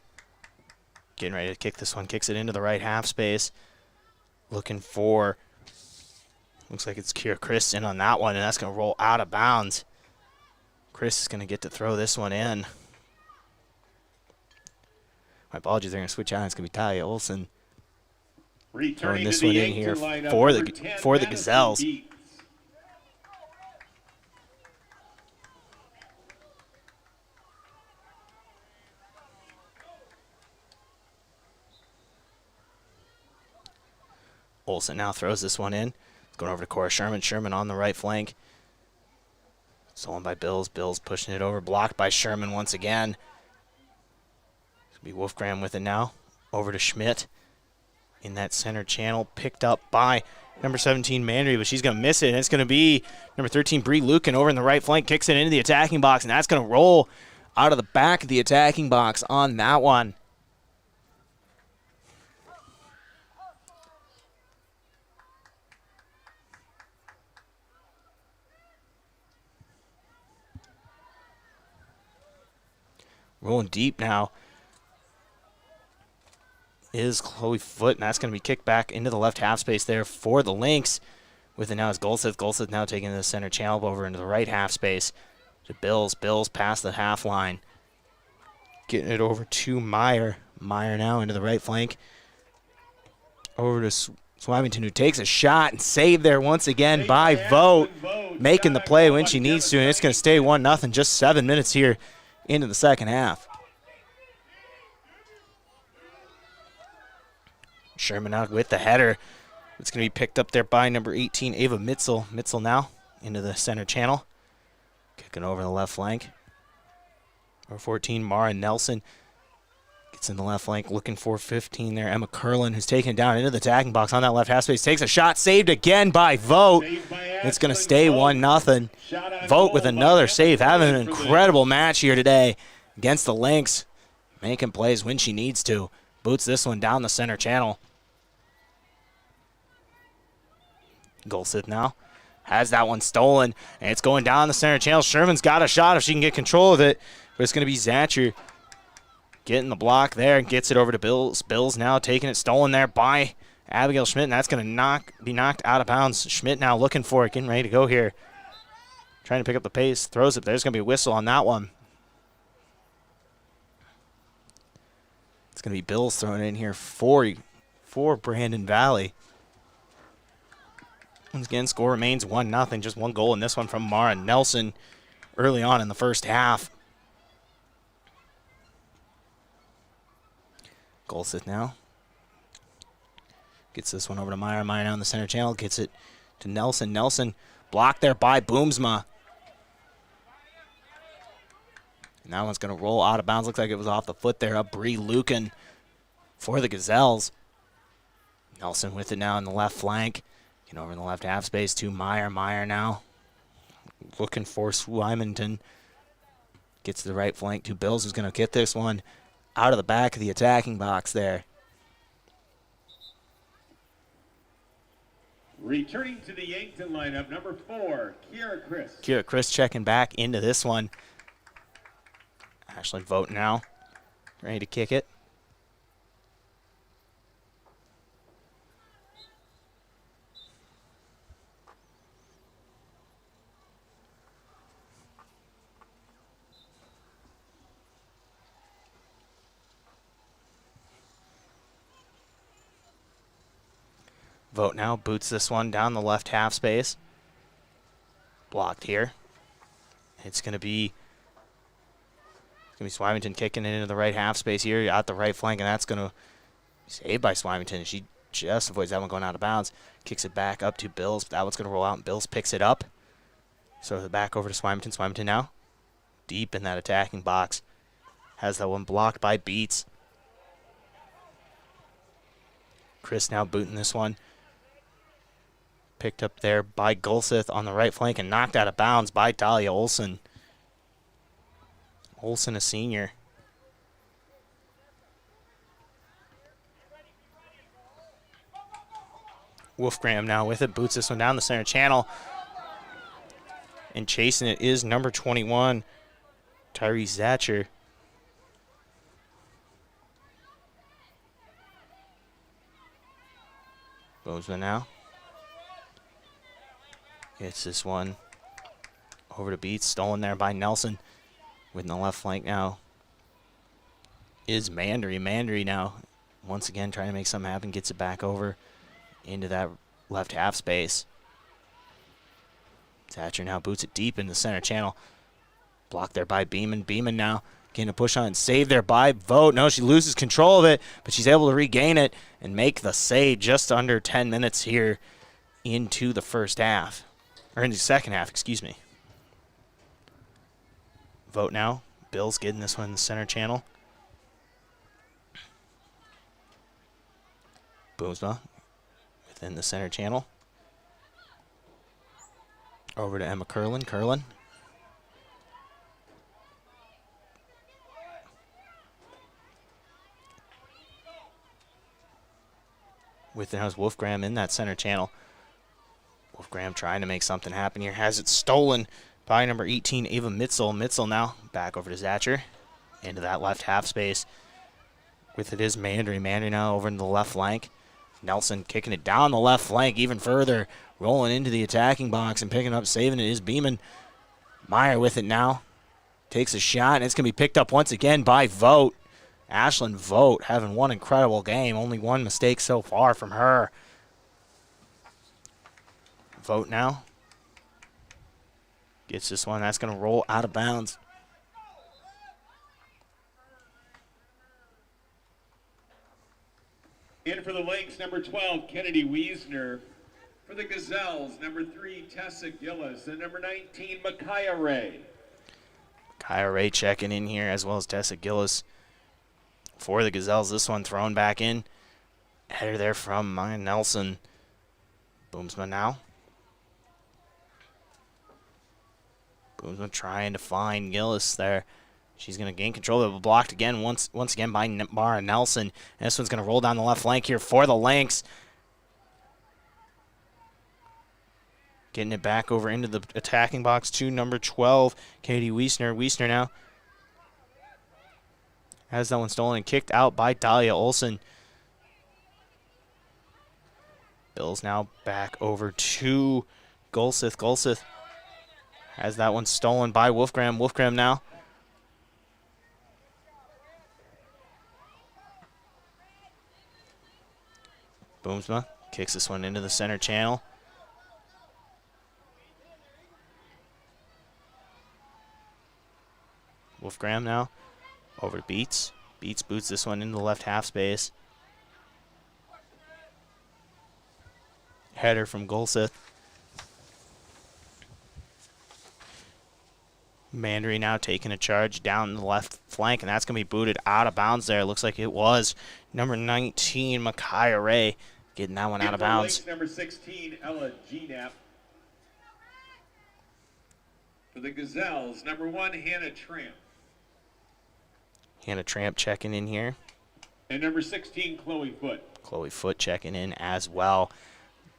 getting ready to kick this one. Kicks it into the right half space. Looking for... Looks like it's Kiera Chris in on that one, and that's going to roll out of bounds. Chris is going to get to throw this one in. My apologies, they're going to switch out. It's going to be Talia Olson throwing this one in here for the Gazelles. Olson now throws this one in. Going over to Cora Sherman. Sherman on the right flank. Stolen by Bills. Bills pushing it over. Blocked by Sherman once again. It's going to be Wolfgram with it now. Over to Schmidt in that center channel. Picked up by number 17, Mandry, but she's going to miss it. And it's going to be number 13, Bree Lucan over in the right flank. Kicks it into the attacking box, and that's going to roll out of the back of the attacking box on that one. Rolling deep now is Chloe Foote, and that's going to be kicked back into the left half space there for the Lynx. With it now is Golseth. Golseth now taking the center channel over into the right half space to Bills. Bills past the half line. Getting it over to Meyer. Meyer now into the right flank. Over to Swamington, who takes a shot and saved there once again by Vogt. Making the play when she needs to, and it's going to stay 1-0. Just 7 minutes here into the second half. Sherman out with the header. It's going to be picked up there by number 18, Ava Mitzel. Mitzel now into the center channel. Kicking over the left flank. Number 14, Mara Nelson. Gets in the left flank looking for 15 there. Emma Curlin, who's taken it down into the attacking box on that left half space. Takes a shot. Saved again by Vogt. It's going to stay 1-0. Vogt with another save. Having an incredible match here today against the Lynx. Making plays when she needs to. Boots this one down the center channel. Golseth now has that one stolen, and it's going down the center channel. Sherman's got a shot if she can get control of it, but it's going to be Zatcher getting the block there and gets it over to Bills. Bills now taking it stolen there by Abigail Schmidt, and that's going to be knocked out of bounds. Schmidt now looking for it, getting ready to go here. Trying to pick up the pace, throws it. There's going to be a whistle on that one. It's going to be Bills throwing it in here for Brandon Valley. Once again, score remains 1-0. Just one goal in this one from Mara Nelson early on in the first half. Golseth now gets this one over to Meyer. Meyer now in the center channel. Gets it to Nelson. Nelson blocked there by Boomsma. And that one's going to roll out of bounds. Looks like it was off the foot there. Up Bree Lucan for the Gazelles. Nelson with it now in the left flank. Getting over in the left half space to Meyer. Meyer now looking for Swymington. Gets to the right flank to Bills, who's going to get this one out of the back of the attacking box there. Returning to the Yankton lineup, number 4, Kiera Chris. Kiera Chris checking back into this one. Ashley Vogt now, ready to kick it. Vogt now boots this one down the left half space. Blocked here. It's going to be Swymington kicking it into the right half space here, out the right flank, and that's going to be saved by Swymington. She just avoids that one going out of bounds. Kicks it back up to Bills. That one's going to roll out, and Bills picks it up. So back over to Swymington. Swymington now deep in that attacking box. Has that one blocked by Beats. Chris now booting this one. Picked up there by Golseth on the right flank and knocked out of bounds by Talia Olson. Olson, a senior. Wolfgram now with it. Boots this one down the center channel. And chasing it is number 21, Tyrese Zatcher. Bozeman now. Gets this one Over to Beats, stolen there by Nelson. With the left flank now is Mandry. Mandry now, once again, trying to make something happen. Gets it back over into that left half space. Thatcher now boots it deep in the center channel. Blocked there by Beeman. Beeman now getting a push on and save there by Vogt. No, she loses control of it, but she's able to regain it and make the save just under 10 minutes here into the first half. Or into the second half, excuse me. Vogt now. Bill's getting this one in the center channel. Boomsma within the center channel. Over to Emma Curlin. Curlin. With the house Wolfgram in that center channel. Wolfgram trying to make something happen here. Has it stolen by number 18, Ava Mitzel. Mitzel now back over to Zatcher. Into that left half space. With it is Mandry. Mandry now over in the left flank. Nelson kicking it down the left flank even further. Rolling into the attacking box and picking up, saving it is Beeman. Meyer with it now. Takes a shot, and it's going to be picked up once again by Vogt. Ashlyn Vogt having one incredible game. Only one mistake so far from her. Vogt now. Gets this one. That's going to roll out of bounds. In for the Lynx, number 12, Kennedy Wiesner. For the Gazelles, number 3, Tessa Gillis. And number 19, Micaiah Ray. Micaiah Ray checking in here, as well as Tessa Gillis. For the Gazelles, this one thrown back in. Header there from Maya Nelson. Boomsma now. Boomsma trying to find Gillis there. She's going to gain control of it, blocked again, once again by Mara Nelson. And this one's going to roll down the left flank here for the Lynx. Getting it back over into the attacking box to number 12, Katie Wiesner. Wiesner now has that one stolen and kicked out by Dahlia Olson. Bills now back over to Golseth. Golseth has that one stolen by Wolfgram. Wolfgram now. Boomsma kicks this one into the center channel. Wolfgram now over to Beats. Beats boots this one into the left half space. Header from Golseth. Mandry now taking a charge down the left flank, and that's going to be booted out of bounds there. Looks like it was number 19, Micaiah Ray, getting that one out of bounds. Lynx, number 16, Ella Gnap. For the Gazelles, number 1, Hannah Tramp. Hannah Tramp checking in here. And number 16, Chloe Foote. Chloe Foote checking in as well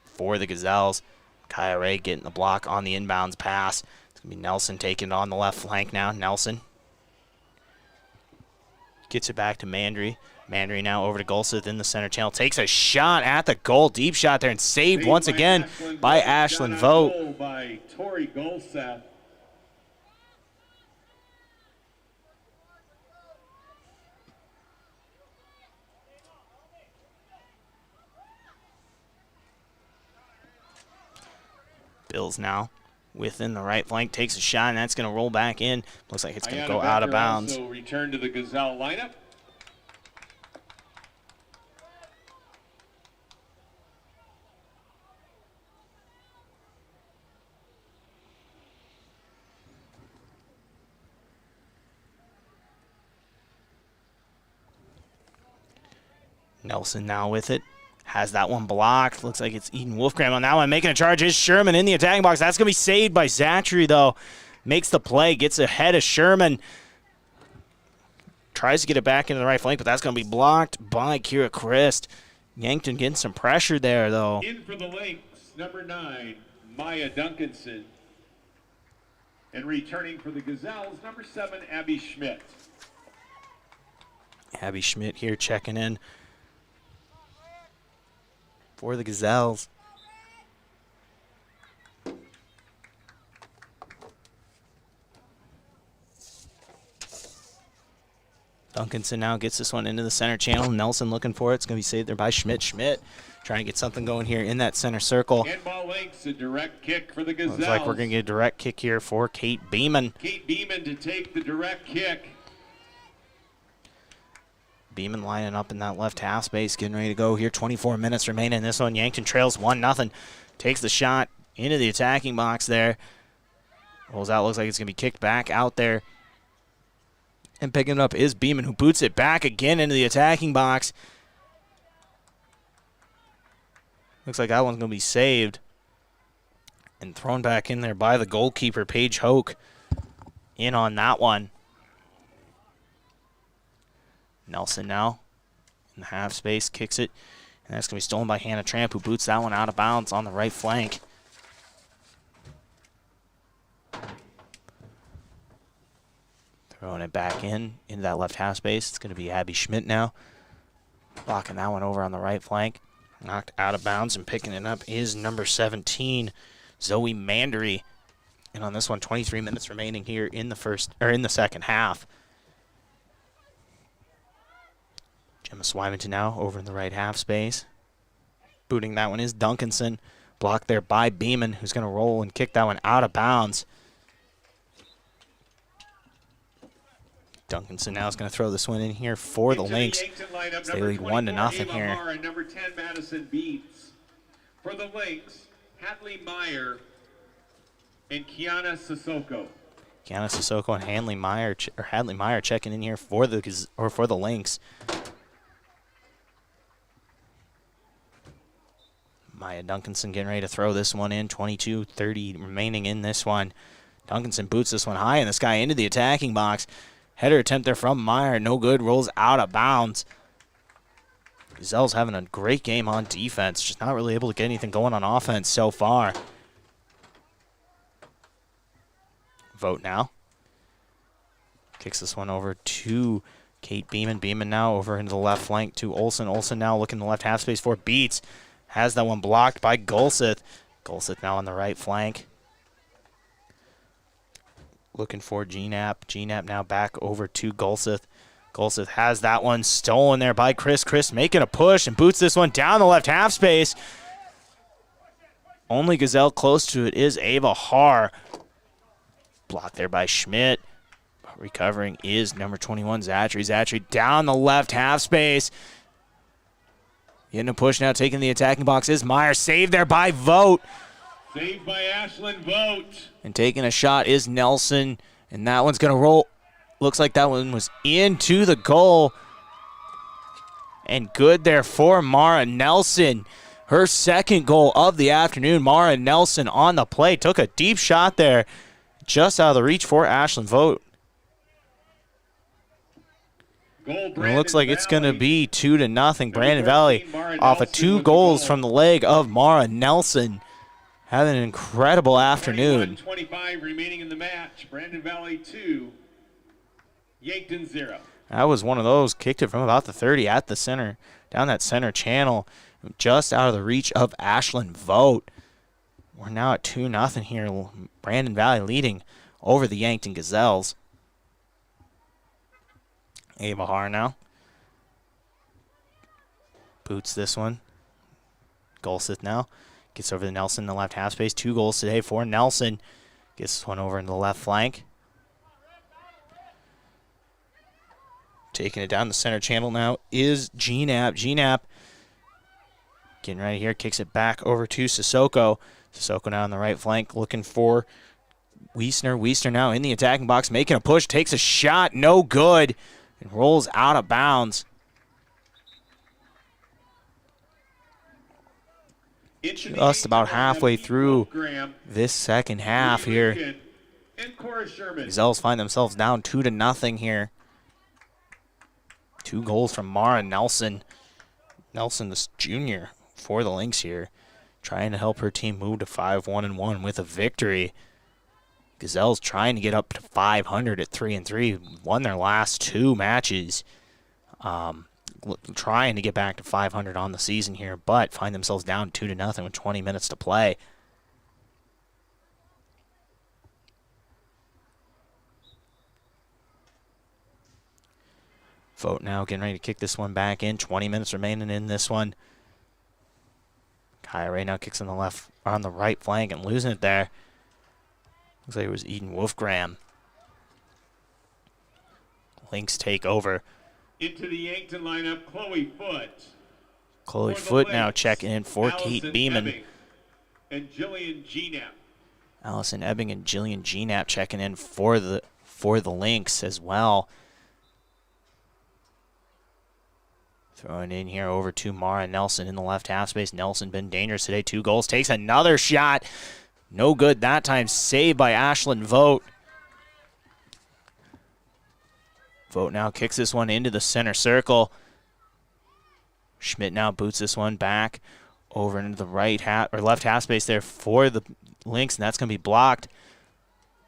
for the Gazelles. Micaiah Ray getting the block on the inbounds pass. It's going to be Nelson taking it on the left flank now. Nelson gets it back to Mandry. Mandry now over to Golseth in the center channel. Takes a shot at the goal. Deep shot there and saved once again by Ashlyn Vogt. By Tori Golseth. Bills now within the right flank, takes a shot, and that's going to roll back in. Looks like it's going to go out of bounds. Also return to the Gazelle lineup. Nelson now with it. Has that one blocked. Looks like it's Eden Wolfgram on that one. Making a charge is Sherman in the attacking box. That's going to be saved by Zachary, though. Makes the play. Gets ahead of Sherman. Tries to get it back into the right flank, but that's going to be blocked by Kira Christ. Yankton getting some pressure there, though. In for the Lynx, number 9, Maya Duncanson. And returning for the Gazelles, number 7, Abby Schmidt. Abby Schmidt here checking in for the Gazelles. Duncanson now gets this one into the center channel. Nelson looking for it. It's going to be saved there by Schmidt. Schmidt trying to get something going here in that center circle. Handball Lynx, a direct kick for the Gazelles. Looks like we're going to get a direct kick here for Kate Beeman. Kate Beeman to take the direct kick. Beeman lining up in that left half space, getting ready to go here. 24 minutes remaining in this one. Yankton trails 1-0. Takes the shot into the attacking box there. Rolls out, looks like it's going to be kicked back out there. And picking it up is Beeman, who boots it back again into the attacking box. Looks like that one's going to be saved. And thrown back in there by the goalkeeper, Paige Hoke. In on that one. Nelson now in the half space, kicks it. And that's going to be stolen by Hannah Tramp, who boots that one out of bounds on the right flank. Throwing it back into that left half space. It's going to be Abby Schmidt now. Blocking that one over on the right flank. Knocked out of bounds, and picking it up is number 17, Zoe Mandery. And on this one, 23 minutes remaining here in the second half. Gemma Swymanton now over in the right half space. Booting that one is Duncanson. Blocked there by Beeman, who's going to roll and kick that one out of bounds. Duncanson now is going to throw this one in here for the Lynx. They lead 1-0 here. Number 10, Madison Beats. For the Lynx, Hadley Meyer and Kiana Sissoko. Kiana Sissoko and Hadley Meyer checking in here for the Lynx. Maya Duncanson getting ready to throw this one in. 22-30 remaining in this one. Duncanson boots this one high in the sky into the attacking box. Header attempt there from Meyer. No good. Rolls out of bounds. Gazelles having a great game on defense. Just not really able to get anything going on offense so far. Vote now. Kicks this one over to Kate Beeman. Beeman now over into the left flank to Olsen. Olsen now looking in the left half space for Beats. Has that one blocked by Gulseth. Gulseth now on the right flank. Looking for G-Nap. G-Nap now back over to Gulseth. Gulseth has that one stolen there by Chris. Chris making a push and boots this one down the left half space. Only Gazelle close to it is Ava Haar. Blocked there by Schmidt. Recovering is number 21, Zachary. Zachary down the left half space. Getting a push now, taking the attacking box is Meyer. Saved there by Vogt. Saved by Ashlyn Vogt. And taking a shot is Nelson. And that one's going to roll. Looks like that one was into the goal. And good there for Mara Nelson. Her second goal of the afternoon. Mara Nelson on the play. Took a deep shot there. Just out of the reach for Ashlyn Vogt. And it looks like it's going to be 2-0. Brandon Valley off of 2 goals from the leg of Mara Nelson. Having an incredible afternoon. 25 remaining in the match. Brandon Valley 2, Yankton 0. That was one of those. Kicked it from about the 30 at the center. Down that center channel. Just out of the reach of Ashlyn Vogt. We're now at 2-0 here. Brandon Valley leading over the Yankton Gazelles. Ava Haar now. Boots this one. Gulseth now. Gets over to Nelson in the left half space. 2 goals today for Nelson. Gets this one over in the left flank. Taking it down the center channel now is G-Nap. G-Nap getting right here. Kicks it back over to Sissoko. Sissoko now on the right flank looking for Wiesner. Wiesner now in the attacking box making a push. Takes a shot. No good. And rolls out of bounds. Just about halfway through this second half here. Gazelles find themselves down 2-0 here. 2 goals from Mara Nelson. Nelson, this junior for the Lynx here, trying to help her team move to 5-1-1 with a victory. Gazelles trying to get up to 500 at 3-3. Won their last 2 matches. Trying to get back to 500 on the season here, but find themselves down 2-0 with 20 minutes to play. Vogt now getting ready to kick this one back in. 20 minutes remaining in this one. Kyrie now kicks on the right flank and losing it there. Looks like it was Eden Wolfgram. Lynx take over. Into the Yankton lineup, Chloe Foote. Chloe For the Foote now Lynx, checking in for Kate Allison Beeman. Ebbing and Jillian Gnap. Allison Ebbing and Jillian Gnap checking in for the Lynx as well. Throwing in here over to Mara Nelson in the left half space. Nelson been dangerous today. 2 goals. Takes another shot. No good that time. Saved by Ashlyn Vogt. Vogt now kicks this one into the center circle. Schmidt now boots this one back over into the left half space there for the Lynx, and that's going to be blocked.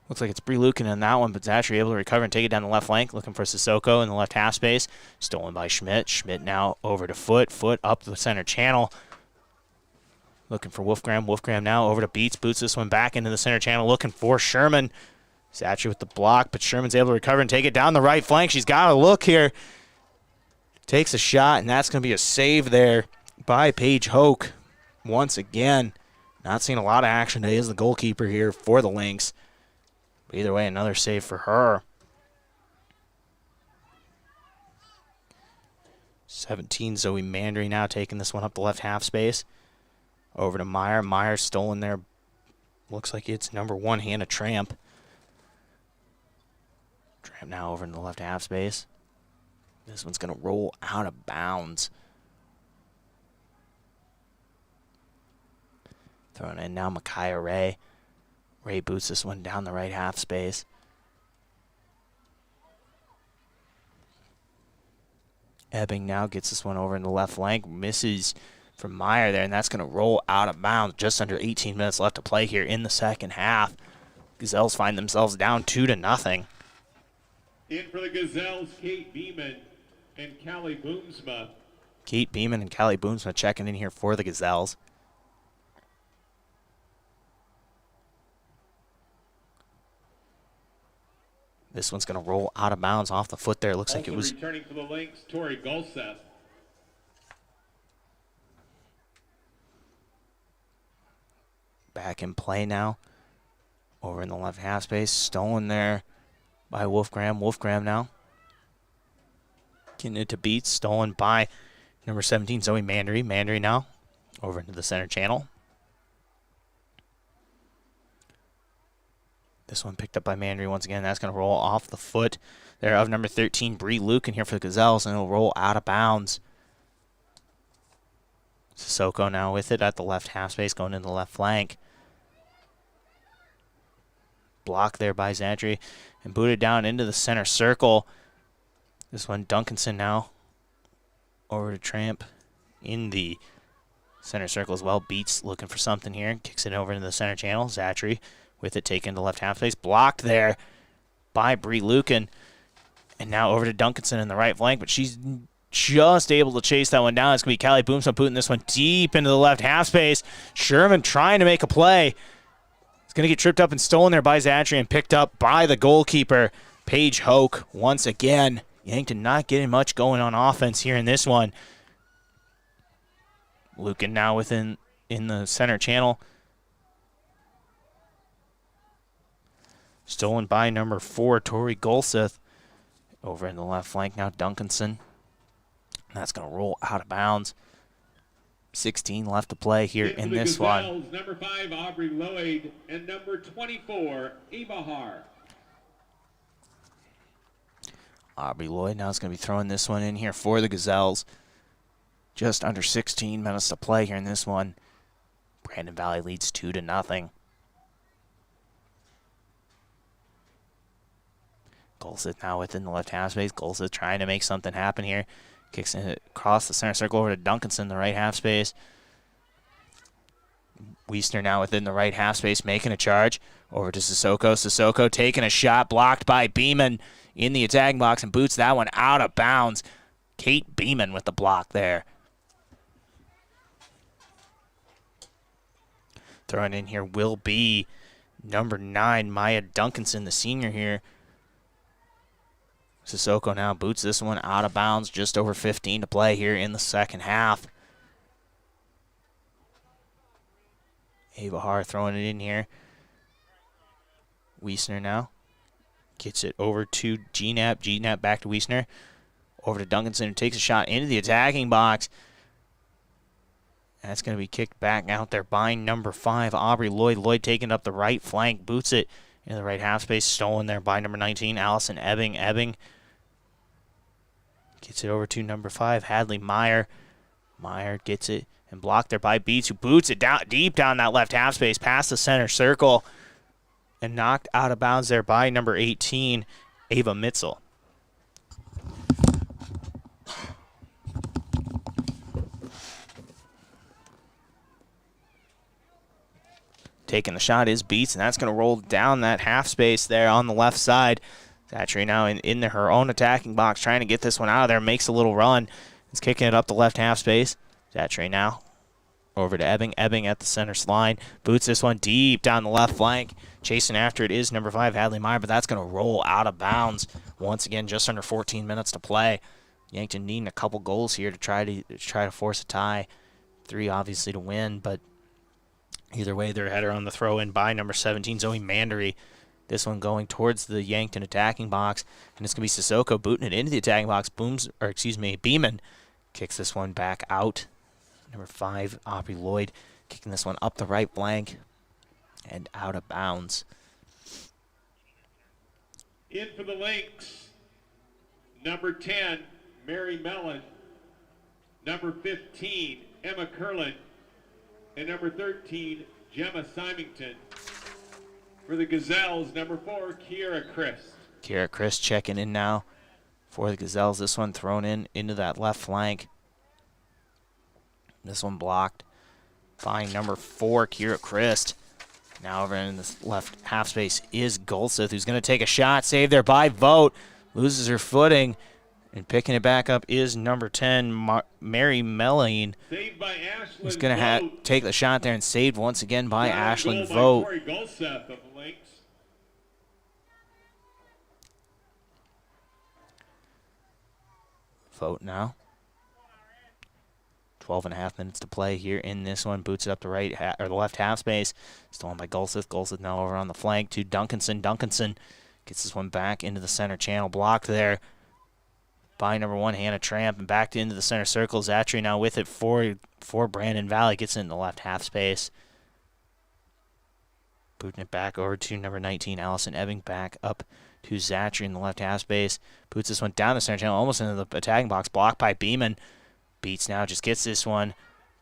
Looks like it's Bree Lucan in that one, but Zachary able to recover and take it down the left flank, looking for Sissoko in the left half space. Stolen by Schmidt. Schmidt now over to Foote. Foote up the center channel. Looking for Wolfgram. Wolfgram now over to Beats. Boots this one back into the center channel, looking for Sherman. Zachary with the block, but Sherman's able to recover and take it down the right flank. She's got to look here. Takes a shot, and that's going to be a save there by Paige Hoke. Once again, not seeing a lot of action today as the goalkeeper here for the Lynx. But either way, another save for her. 17, Zoe Mandry now taking this one up the left half space. Over to Meyer. Meyer stolen there. Looks like it's number 1, Hannah Tramp. Tramp now over in the left half space. This one's going to roll out of bounds. Throwing in now Micaiah Ray. Ray boots this one down the right half space. Ebbing now gets this one over in the left flank. Misses from Meyer there, and that's going to roll out of bounds. Just under 18 minutes left to play here in the second half. Gazelles find themselves down 2-0. In for the Gazelles, Kate Beeman and Callie Boomsma. Kate Beeman and Callie Boomsma checking in here for the Gazelles. This one's going to roll out of bounds off the foot there. Looks like it was returning for the Lynx, Tori Gulseth. back in play now. Over in the left half space. Stolen there by Wolfgram. Wolfgram now getting it to Beats. Stolen by number 17, Zoe Mandry. Mandry now over into the center channel. This one picked up by Mandry once again. That's going to roll off the foot there of number 13, Bree Lucan here for the Gazelles, and it'll roll out of bounds. Sissoko now with it at the left half space, going into the left flank. Blocked there by Zandri and booted down into the center circle. This one, Duncanson now over to Tramp in the center circle as well. Beats looking for something here. Kicks it over into the center channel. Zatri with it taken to left half space. Blocked there by Bree Lucan. And now over to Duncanson in the right flank, but she's just able to chase that one down. It's going to be Callie Boomsma putting this one deep into the left half space. Sherman trying to make a play. It's going to get tripped up and stolen there by Zatri and picked up by the goalkeeper, Paige Hoke, once again. Yankton not getting much going on offense here in this one. Lucan now within in the center channel. Stolen by number 4, Tori Golseth. Over in the left flank now, Duncanson. That's going to roll out of bounds. 16 left to play here in this one. Number 5, Aubrey Lloyd, and number 24, Ibahar. Aubrey Lloyd now is going to be throwing this one in here for the Gazelles. Just under 16 minutes to play here in this one. Brandon Valley leads 2-0. Golseth now within the left half space. Golseth trying to make something happen here. Kicks it across the center circle over to Duncanson in the right half space. Wiesner now within the right half space making a charge. Over to Sissoko. Sissoko taking a shot blocked by Beeman in the attacking box and boots that one out of bounds. Kate Beeman with the block there. Throwing in here will be number 9, Maya Duncanson, the senior here. Sissoko now boots this one out of bounds. Just over 15 to play here in the second half. Ava Haar throwing it in here. Wiesner now gets it over to G-Nap. G-Nap back to Wiesner. Over to Duncanson, who takes a shot into the attacking box. That's going to be kicked back out there by number 5, Aubrey Lloyd. Lloyd taking up the right flank, boots it into the right half space. Stolen there by number 19, Allison Ebbing. Ebbing gets it over to number 5, Hadley Meyer. Meyer gets it and blocked there by Beats, who boots it down deep down that left half space past the center circle and knocked out of bounds there by number 18, Ava Mitzel. Taking the shot is Beats, and that's going to roll down that half space there on the left side. Zachary now in her own attacking box, trying to get this one out of there. Makes a little run. It's kicking it up the left half space. Zachary now over to Ebbing. Ebbing at the center line. Boots this one deep down the left flank. Chasing after it is number 5, Hadley Meyer, but that's going to roll out of bounds. Once again, just under 14 minutes to play. Yankton needing a couple goals here to try to force a tie. 3 obviously to win, but either way, they're header on the throw-in by number 17, Zoe Mandery. This one going towards the Yankton attacking box, and it's going to be Sissoko booting it into the attacking box. Beeman kicks this one back out. Number 5, Aubrey Lloyd, kicking this one up the right flank and out of bounds. In for the Lynx, number 10, Mary Mellon. Number 15, Emma Curlin. And number 13, Gemma Symington. For the Gazelles, number 4, Kiera Christ. Kiera Christ checking in now for the Gazelles. This one thrown into that left flank. This one blocked by number 4, Kiera Christ. Now over in the left half space is Golseth, who's going to take a shot. Saved there by Vogt. Loses her footing. And picking it back up is number 10, Mary Melline. Saved by Ashlyn who's going to take the shot there and saved once again by Ashlyn Vogt. Corey Golseth of the Lynx. Vogt now. 12.5 minutes to play here in this one. Boots it up the the left half space. Stolen by Golseth. Golseth now over on the flank to Duncanson. Duncanson gets this one back into the center channel. Blocked there by number 1, Hannah Tramp, and backed into the center circle. Zatry now with it for Brandon Valley. Gets it in the left half space. Booting it back over to number 19, Allison Ebbing. Back up to Zatry in the left half space. Boots this one down the center channel, almost into the attacking box. Blocked by Beeman. Beats now, just gets this one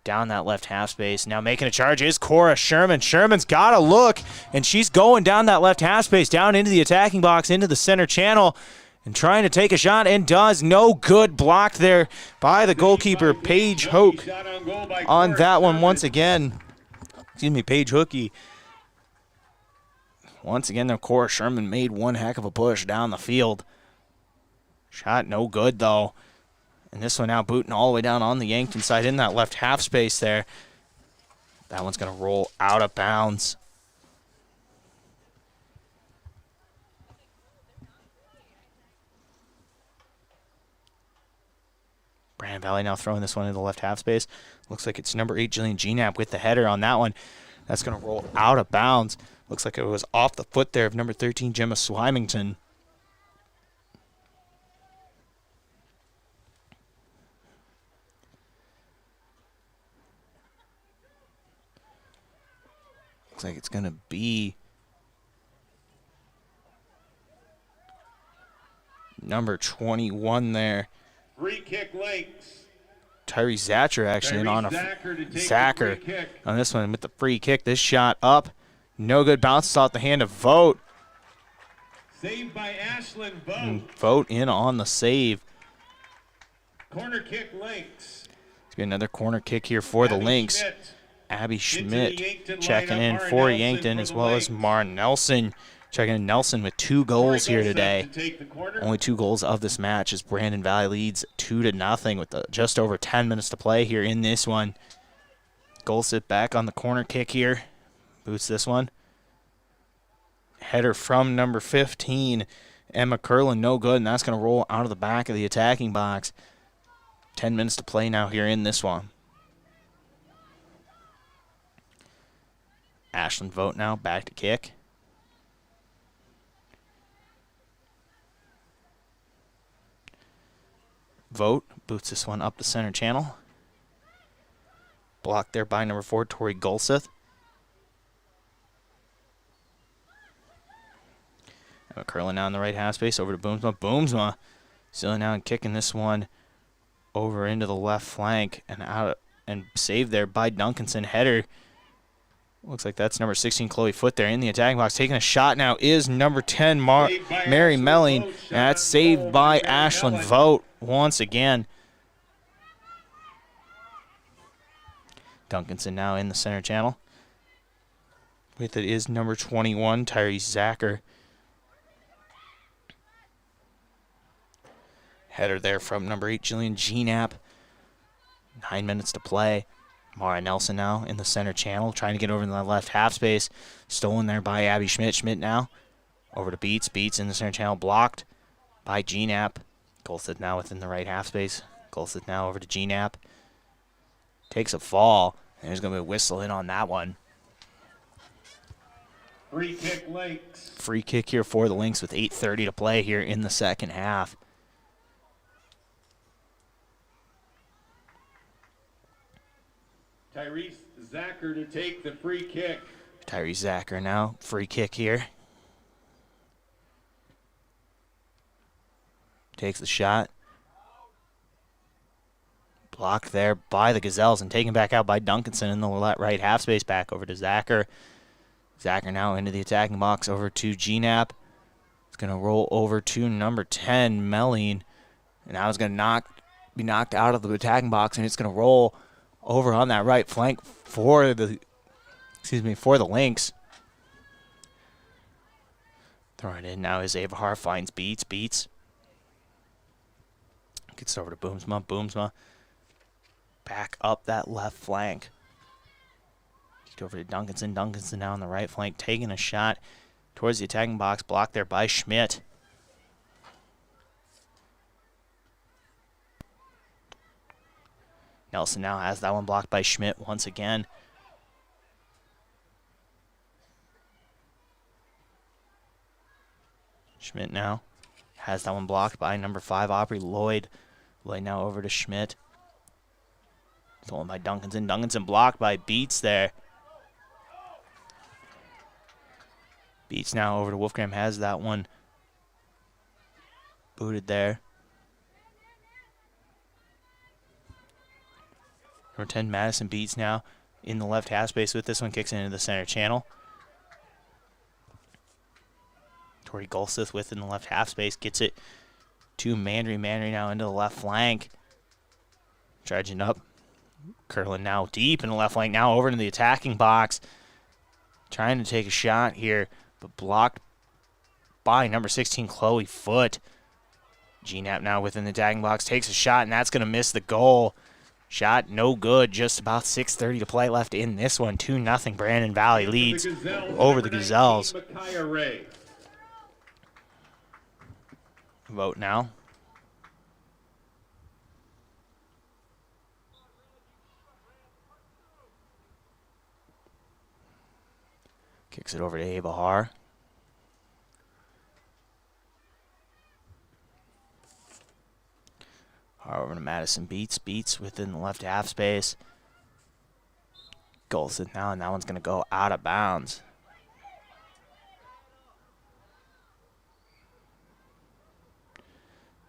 down that left half space. Now making a charge is Cora Sherman. Sherman's got a look, and she's going down that left half space, down into the attacking box, into the center channel, and trying to take a shot, and does. No good. Blocked there by the goalkeeper, Paige Hoke, on that one once again. Excuse me, Paige Hookie. Once again, though, Cora Sherman made one heck of a push down the field. Shot no good, though. And this one now booting all the way down on the Yankton side in that left half space there. That one's going to roll out of bounds. Brandon Valley now throwing this one in the left half space. Looks like it's number 8, Jillian Gnap with the header on that one. That's going to roll out of bounds. Looks like it was off the foot there of number 13, Gemma Swymington. Looks like it's going to be number 21 there. Free kick Lynx. Tyree Zacher actually in on a Zacher on this one with the free kick. This shot up. No good. Bounces off the hand of Vogt. Saved by Ashlyn Vogt. Vogt in on the save. Corner kick Lynx. It's be another corner kick here for the Lynx. Abby Schmidt checking in for Yankton, as well as Mar Nelson. Checking in Nelson with 2 goals here today. Only 2 goals of this match as Brandon Valley leads 2-0 with just over 10 minutes to play here in this one. Goal sit back on the corner kick here. Boots this one. Header from number 15 Emma Curlin, no good, and that's going to roll out of the back of the attacking box. 10 minutes to play now here in this one. Ashlyn Vogt now back to kick. Vogt boots this one up the center channel. Blocked there by number 4, Tori Gulseth. Curling now in the right half space over to Boomsma. Boomsma still now and kicking this one over into the left flank and out and saved there by Duncanson. Header. Looks like that's number 16, Chloe Foote there in the attacking box. Taking a shot now is number 10, Mary Melling. And that's saved by Ashlyn Vogt once again. Duncanson now in the center channel. With it is number 21, Tyrese Zacher. Header there from number 8, Jillian Gnap. 9 minutes to play. Mara Nelson now in the center channel, trying to get over in the left half space. Stolen there by Abby Schmidt. Schmidt now over to Beats. Beats in the center channel, blocked by Gnap. Golseth now within the right half space. Golseth now over to Gnap. Takes a fall, and there's going to be a whistle in on that one. Free kick Lynx. Free kick here for the Lynx with 8:30 to play here in the second half. Tyrese Zacher to take the free kick. Tyrese Zacher now, free kick here. Takes the shot. Blocked there by the Gazelles and taken back out by Duncanson in the right half space. Back over to Zacher. Zacher now into the attacking box over to Gnap. It's going to roll over to number 10, Melling. And now it's going to be knocked out of the attacking box, and it's going to roll over on that right flank for the Lynx. Throwing it in now is Ava Har, finds Beats. Beats gets over to Boomsma. Boomsma back up that left flank. Kicked over to Duncanson. Duncanson now on the right flank, taking a shot towards the attacking box, blocked there by Schmidt. Nelson now has that one blocked by Schmidt once again. Schmidt now has that one blocked by number 5, Aubrey Lloyd. Lloyd now over to Schmidt. Stolen by Duncanson. Duncanson blocked by Beats there. Beats now over to Wolfgram, has that one booted there. Number 10, Madison Beats now in the left half space with this one, kicks into the center channel. Tori Gulseth within the left half space, gets it to Mandry. Mandry now into the left flank. Charging up. Curlin now deep in the left flank, now over into the attacking box. Trying to take a shot here, but blocked by number 16, Chloe Foote. Gnap now within the attacking box, takes a shot, and that's going to miss the goal. Shot no good, just about 6:30 to play left in this one. 2-0 Brandon Valley leads over the Gazelles. Vote now. Kicks it over to Ava Har. Over to Madison Beats. Beats within the left half space. Golseth now, and that one's going to go out of bounds.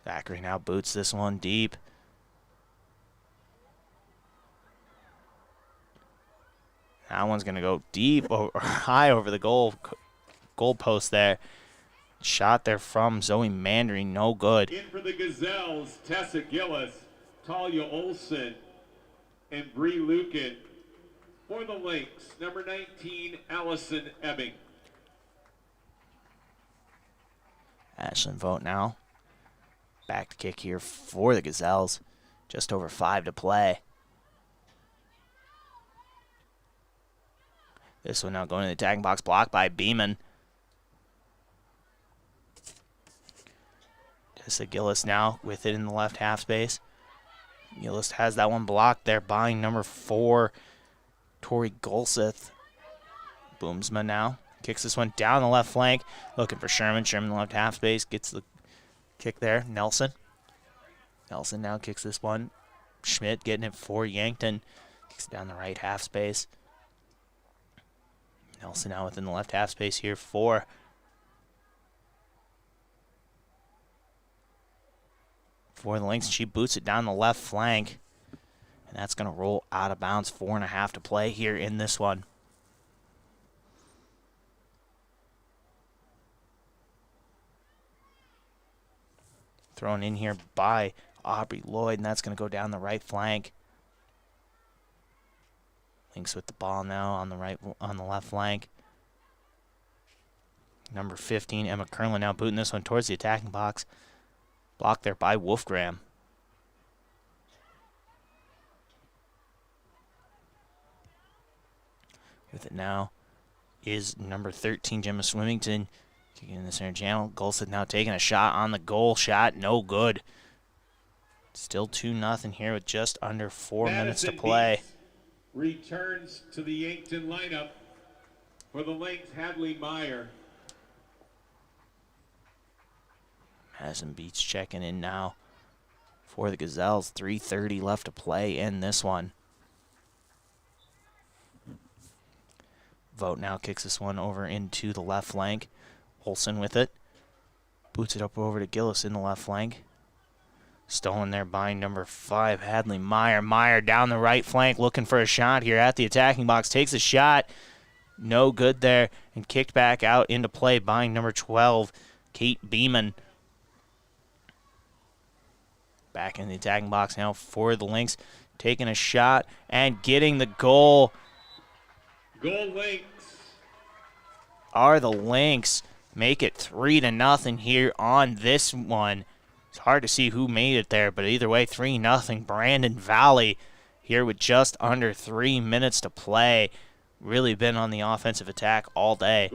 Thackeray now boots this one deep. That one's going to go deep or high over the goal post there. Shot there from Zoe Mandry, no good. In for the Gazelles, Tessa Gillis, Talia Olson, and Bree Lucan. For the Lynx, number 19, Allison Ebbing. Ashlyn Vogt now. Back to kick here for the Gazelles. Just over 5 to play. This one now going to the attacking box, blocked by Beeman. Tessa Gillis now with it in the left half space. Gillis has that one blocked there by number 4, Tori Golseth. Boomsma now kicks this one down the left flank, looking for Sherman. Sherman in the left half space gets the kick there. Nelson now kicks this one. Schmidt getting it for Yankton. Kicks it down the right half space. Nelson now within the left half space here for the Lynx. She boots it down the left flank. And that's going to roll out of bounds. 4.5 to play here in this one. Thrown in here by Aubrey Lloyd, and that's going to go down the right flank. Lynx with the ball now on the left flank. Number 15, Emma Kerlin now booting this one towards the attacking box. Blocked there by Wolfgram. With it now is number 13, Gemma Swimmington. Kicking in the center channel. Golseth now taking a shot on the goal. Shot no good. Still 2-0 here with just under 4 minutes to play. Returns to the Yankton lineup for the Lynx, Hadley Meyer. Madison Beach checking in now for the Gazelles. 3:30 left to play in this one. Vogt now kicks this one over into the left flank. Olsen with it. Boots it up over to Gillis in the left flank. Stolen there by number 5, Hadley Meyer. Meyer down the right flank looking for a shot here at the attacking box. Takes a shot. No good there. And kicked back out into play by number 12, Kate Beeman. Back in the attacking box now for the Lynx. Taking a shot and getting the goal. Goal Lynx. Are the Lynx make it 3-0 here on this one. It's hard to see who made it there, but either way, 3-0. Brandon Valley here with just under 3 minutes to play. Really been on the offensive attack all day.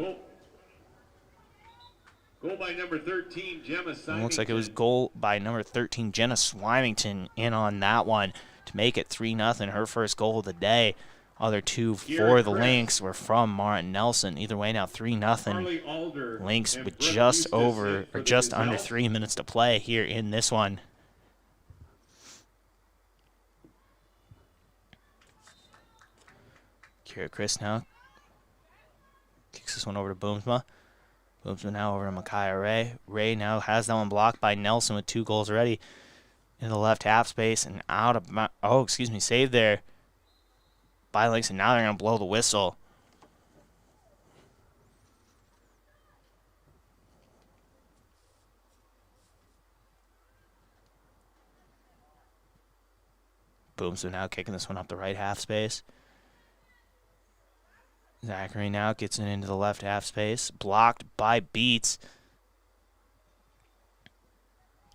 Goal by number 13, Gemma Symington. Looks like it was goal by number 13, Jenna Swymington, in on that one to make it 3-0. Her first goal of the day. Other two for the Lynx were from Martin Nelson. Either way, now 3-0. Lynx with just under 3 minutes to play here in this one. Kira Chris now kicks this one over to Boomsma. Boomsma now over to Micaiah Ray. Ray now has that one blocked by Nelson with 2 goals already. In the left half space and out of saved there by Lynx, and now they're going to blow the whistle. Boomsma now kicking this one up the right half space. Zachary now gets it into the left half space. Blocked by Beats.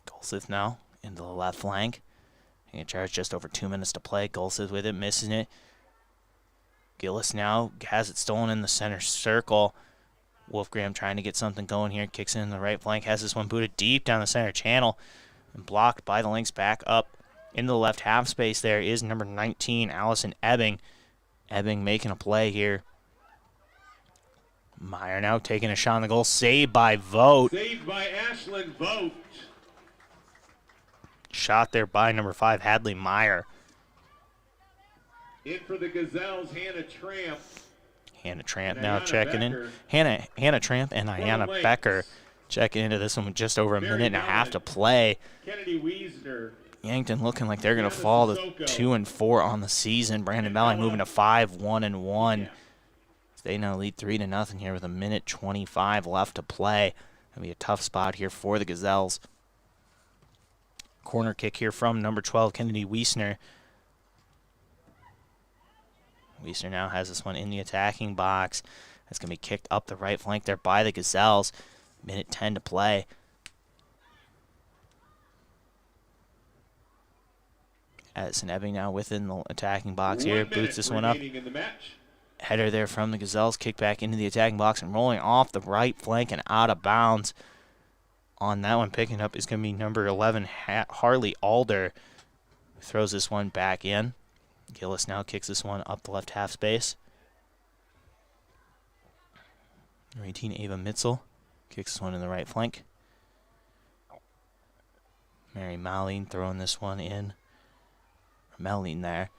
Golseth now into the left flank. And charge just over 2 minutes to play. Golseth with it, missing it. Gillis now has it stolen in the center circle. Wolfgram trying to get something going here. Kicks it in the right flank. Has this one booted deep down the center channel. And blocked by the Lynx. Back up into the left half space there is number 19, Allison Ebbing. Ebbing making a play here. Meyer now taking a shot on the goal. Saved by Vogt. Saved by Ashlyn Vogt. Shot there by number 5, Hadley Meyer. In for the Gazelles, Hannah Tramp. Hannah Tramp now checking in. Hannah Tramp and Ayanna Becker checking into this one with just over a minute and a half to play. Kennedy Wiesner. Yankton looking like they're going to fall to 2-4 on the season. Brandon Valley moving to 5-1-1. They now lead 3-0 here with a minute 25 left to play. Going to be a tough spot here for the Gazelles. Corner kick here from number 12, Kennedy Wiesner. Wiesner now has this one in the attacking box. That's going to be kicked up the right flank there by the Gazelles. Minute 10 to play. Addison Ebbing now within the attacking box here. Boots this one up. Header there from the Gazelles. Kick back into the attacking box and rolling off the right flank and out of bounds. on that one. Picking up is going to be number 11, Harley Alder, who throws this one back in. Gillis now kicks this one up the left half space. Number 18, Ava Mitzel, kicks this one in the right flank. Mary Malline throwing this one in. Malline there.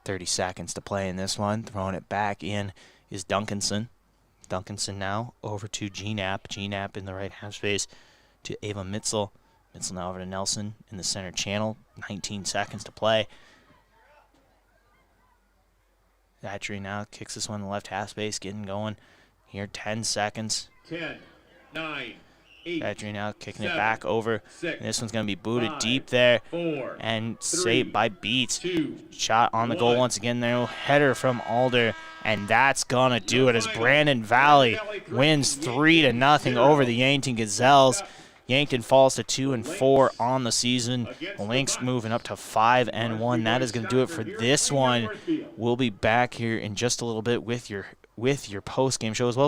30 seconds to play in this one. Throwing it back in is Duncanson. Duncanson now over to G-Nap. G-Nap in the right half space to Ava Mitzel. Mitzel now over to Nelson in the center channel. 19 seconds to play. Thatchery now kicks this one in the left half space, getting going here. 10 seconds. 10, 9, 8. Thatchery now kicking 7, it back over. 6, and this one's going to be booted 5, deep there. 4, and 3, saved by Beats. 2, Shot on the goal 1. once again there. Header from Alder. And that's going to do it as Brandon Valley wins 3-0 over the Yankton Gazelles. Yankton falls to 2-4 on the season. The Lynx moving up to 5-1. That is going to do it for this one. We'll be back here in just a little bit with your post-game show as well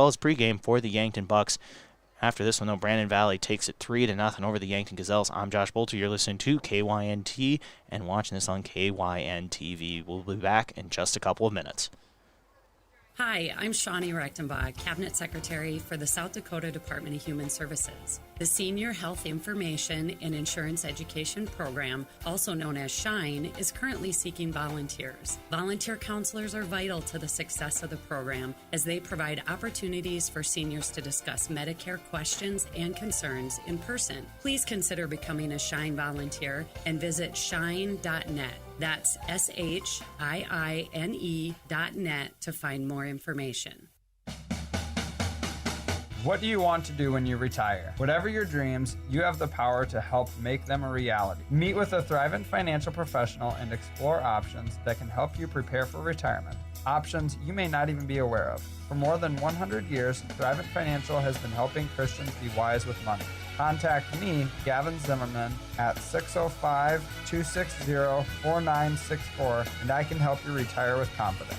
as pregame for the Yankton Bucks. After this one, though, Brandon Valley takes it 3-0 over the Yankton Gazelles. I'm Josh Bolter. You're listening to KYNT and watching this on KYN TV. We'll be back in just a couple of minutes. Hi, I'm Shawnee Rechtenbach, Cabinet Secretary for the South Dakota Department of Human Services. The Senior Health Information and Insurance Education Program, also known as SHINE, is currently seeking volunteers. Volunteer counselors are vital to the success of the program as they provide opportunities for seniors to discuss Medicare questions and concerns in person. Please consider becoming a SHINE volunteer and visit shine.net. That's SHIINE.net to find more information. What do you want to do when you retire? Whatever your dreams, you have the power to help make them a reality. Meet with a Thrivent financial professional and explore options that can help you prepare for retirement. Options you may not even be aware of. For more than 100 years, Thrivent Financial has been helping Christians be wise with money. Contact me, Gavin Zimmerman, at 605-260-4964, and I can help you retire with confidence.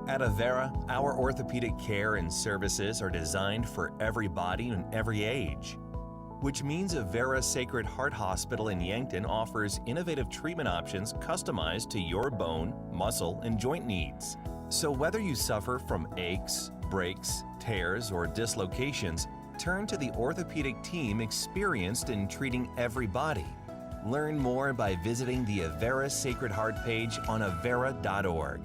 At Avera, our orthopedic care and services are designed for every body and every age, which means Avera Sacred Heart Hospital in Yankton offers innovative treatment options customized to your bone, muscle, and joint needs. So whether you suffer from aches, breaks, tears, or dislocations, turn to the orthopedic team experienced in treating every body. Learn more by visiting the Avera Sacred Heart page on avera.org.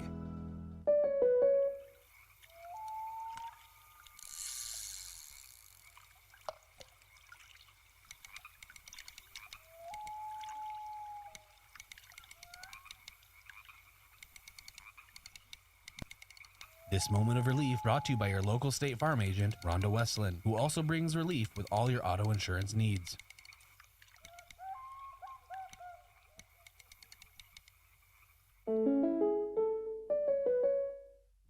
This moment of relief brought to you by your local State Farm agent, Rhonda Westland, who also brings relief with all your auto insurance needs.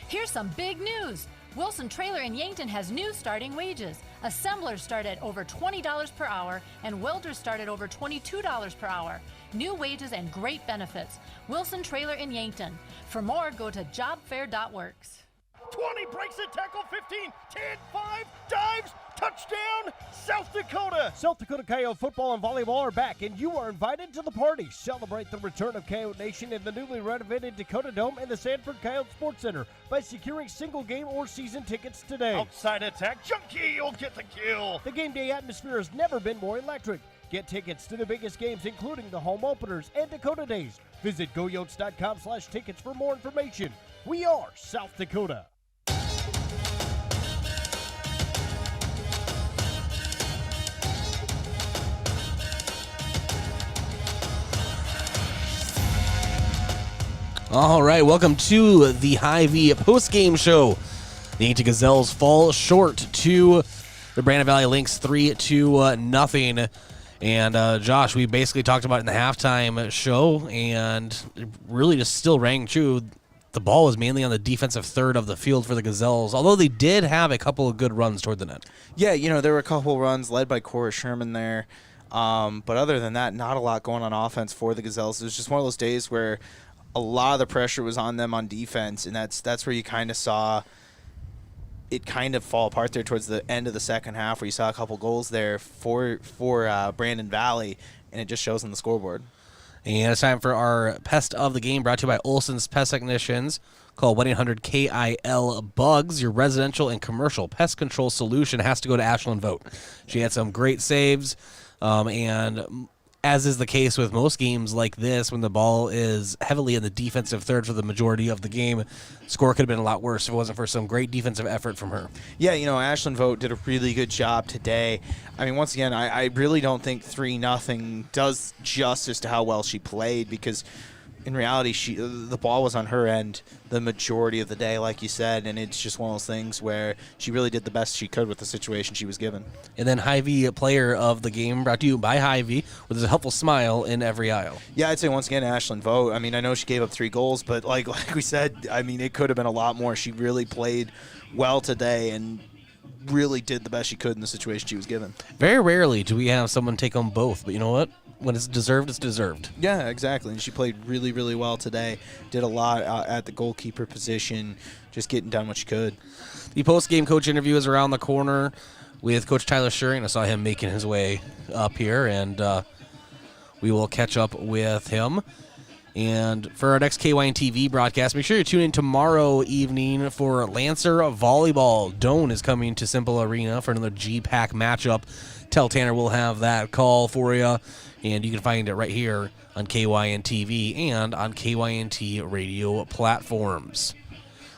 Here's some big news. Wilson Trailer in Yankton has new starting wages. Assemblers start at over $20 per hour and welders start at over $22 per hour. New wages and great benefits. Wilson Trailer in Yankton. For more, go to jobfair.works. 20, breaks it, tackle 15, 10, 5, dives, touchdown, South Dakota! South Dakota Coyote football and volleyball are back, and you are invited to the party. Celebrate the return of Coyote Nation in the newly renovated Dakota Dome and the Sanford Coyote Sports Center by securing single game or season tickets today. Outside attack, Junkie, you'll get the kill! The game day atmosphere has never been more electric. Get tickets to the biggest games, including the home openers and Dakota Days. Visit goyotes.com/tickets for more information. We are South Dakota. All right, welcome to the Hy-Vee post-game show. The Yankton Gazelles fall short to the Brandon Valley Lynx 3-0. And Josh, we basically talked about it in the halftime show, and it really just still rang true. The ball was mainly on the defensive third of the field for the Gazelles, although they did have a couple of good runs toward the net. Yeah, there were a couple runs led by Cora Sherman there. But other than that, not a lot going on offense for the Gazelles. It was just one of those days where a lot of the pressure was on them on defense, and that's where you kind of saw it kind of fall apart there towards the end of the second half, where you saw a couple goals there for Brandon Valley, and it just shows on the scoreboard. And it's time for our Pest of the Game, brought to you by Olson's Pest Technicians. Call 1-800-KIL-BUGS. Your residential and commercial pest control solution has to go to Ashlyn Vogt. She had some great saves, and as is the case with most games like this, when the ball is heavily in the defensive third for the majority of the game, score could have been a lot worse if it wasn't for some great defensive effort from her. Yeah, Ashlyn Vogt did a really good job today. I mean, once again, I really don't think 3-0 does justice to how well she played, because in reality, the ball was on her end the majority of the day, like you said, and it's just one of those things where she really did the best she could with the situation she was given. And then Hy-Vee player of the game, brought to you by Hy-Vee, with a helpful smile in every aisle. Yeah, I'd say once again, Ashlyn Vogt. I mean, I know she gave up 3 goals, but like we said, I mean, it could have been a lot more. She really played well today and really did the best she could in the situation she was given. Very rarely do we have someone take on both, but you know what? When it's deserved, it's deserved. Yeah, exactly. And she played really, really well today. Did a lot at the goalkeeper position, just getting done what she could. The post-game coach interview is around the corner with Coach Tyler Schuring. I saw him making his way up here, and we will catch up with him. And for our next KYN TV broadcast, make sure you tune in tomorrow evening for Lancer Volleyball. Doan is coming to Simple Arena for another G-Pack matchup. Tell Tanner we'll have that call for you. And you can find it right here on KYN TV and on KYNT radio platforms.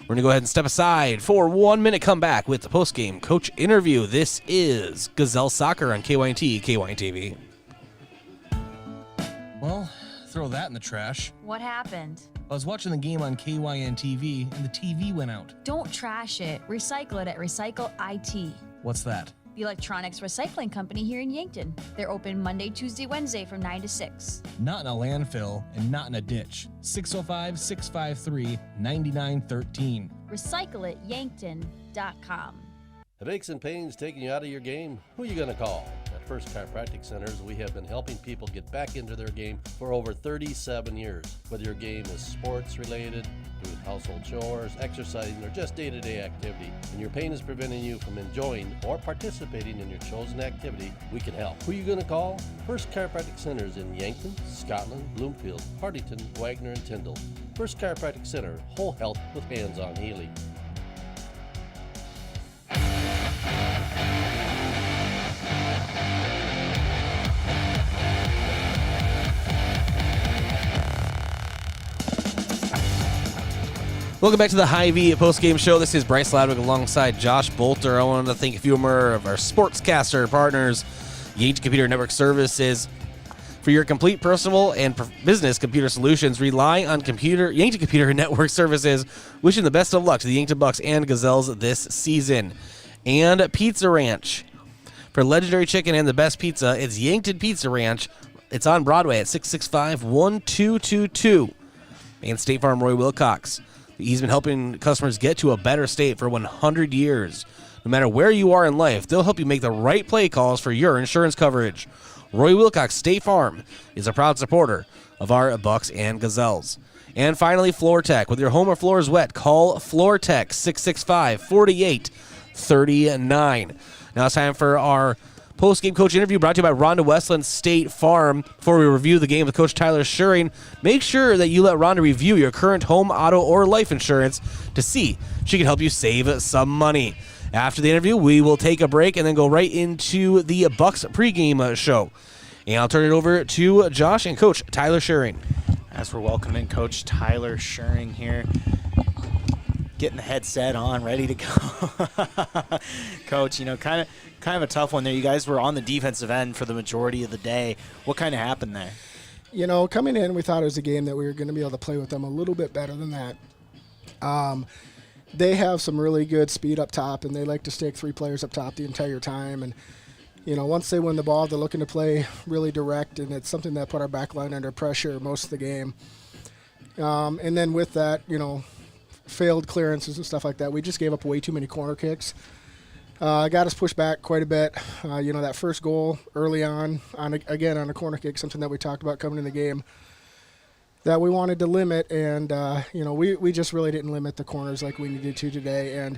We're going to go ahead and step aside for 1 minute, come back with the post-game coach interview. This is Gazelle Soccer on KYNT, KYN TV. Well, throw that in the trash. What happened? I was watching the game on KYN TV and the TV went out. Don't trash it. Recycle it at Recycle IT. What's that? The electronics recycling company here in Yankton. They're open Monday, Tuesday, Wednesday from 9 to 6. Not in a landfill and not in a ditch. 605-653-9913. Recycle it, Yankton.com. Have aches and pains taking you out of your game? Who are you going to call? At First Chiropractic Centers, we have been helping people get back into their game for over 37 years. Whether your game is sports related, doing household chores, exercising, or just day-to-day activity, and your pain is preventing you from enjoying or participating in your chosen activity, we can help. Who are you going to call? First Chiropractic Centers in Yankton, Scotland, Bloomfield, Hartington, Wagner, and Tyndall. First Chiropractic Center, whole health with hands-on healing. Welcome back to the Hy-Vee post-game show. This is Bryce Ladwick alongside Josh Bolter. I wanted to thank a few more of our sportscaster partners, Yankton Computer Network Services. For your complete personal and business computer solutions, rely on Yankton Computer Network Services. Wishing the best of luck to the Yankton Bucks and Gazelles this season. And Pizza Ranch. For legendary chicken and the best pizza, it's Yankton Pizza Ranch. It's on Broadway at 665-1222. And State Farm Roy Wilcox. He's been helping customers get to a better state for 100 years. No matter where you are in life, they'll help you make the right play calls for your insurance coverage. Roy Wilcox State Farm is a proud supporter of our Bucks and Gazelles. And finally, Floor Tech. With your home or floors wet, call Floor Tech 665-4839. Now it's time for our post-game coach interview brought to you by Rhonda Westland State Farm. Before we review the game with Coach Tyler Schuring, make sure that you let Rhonda review your current home, auto, or life insurance to see if she can help you save some money. After the interview, we will take a break and then go right into the Bucks pregame show. And I'll turn it over to Josh and Coach Tyler Schuring. As we're welcoming Coach Tyler Schuring here, getting the headset on, ready to go. Coach, kind of a tough one there. You guys were on the defensive end for the majority of the day. What kind of happened there? Coming in, we thought it was a game that we were going to be able to play with them a little bit better than that. They have some really good speed up top, and they like to stick 3 players up top the entire time. And, once they win the ball, they're looking to play really direct, and it's something that put our back line under pressure most of the game. And then with that, failed clearances and stuff like that, we just gave up way too many corner kicks. Got us pushed back quite a bit. That first goal early on a corner kick, something that we talked about coming in the game, that we wanted to limit, and we just really didn't limit the corners like we needed to today. And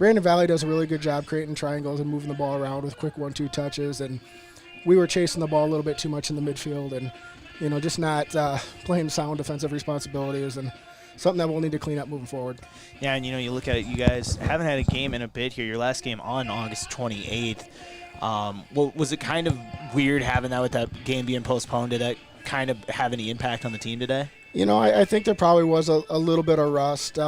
Brandon Valley does a really good job creating triangles and moving the ball around with quick 1-2 touches, and we were chasing the ball a little bit too much in the midfield and, just not playing sound defensive responsibilities, and something that we'll need to clean up moving forward. Yeah, and you look at it, you guys haven't had a game in a bit here. Your last game on August 28th. Well, was it kind of weird having that with that game being postponed? Did that kind of have any impact on the team today? I think there probably was a little bit of rust.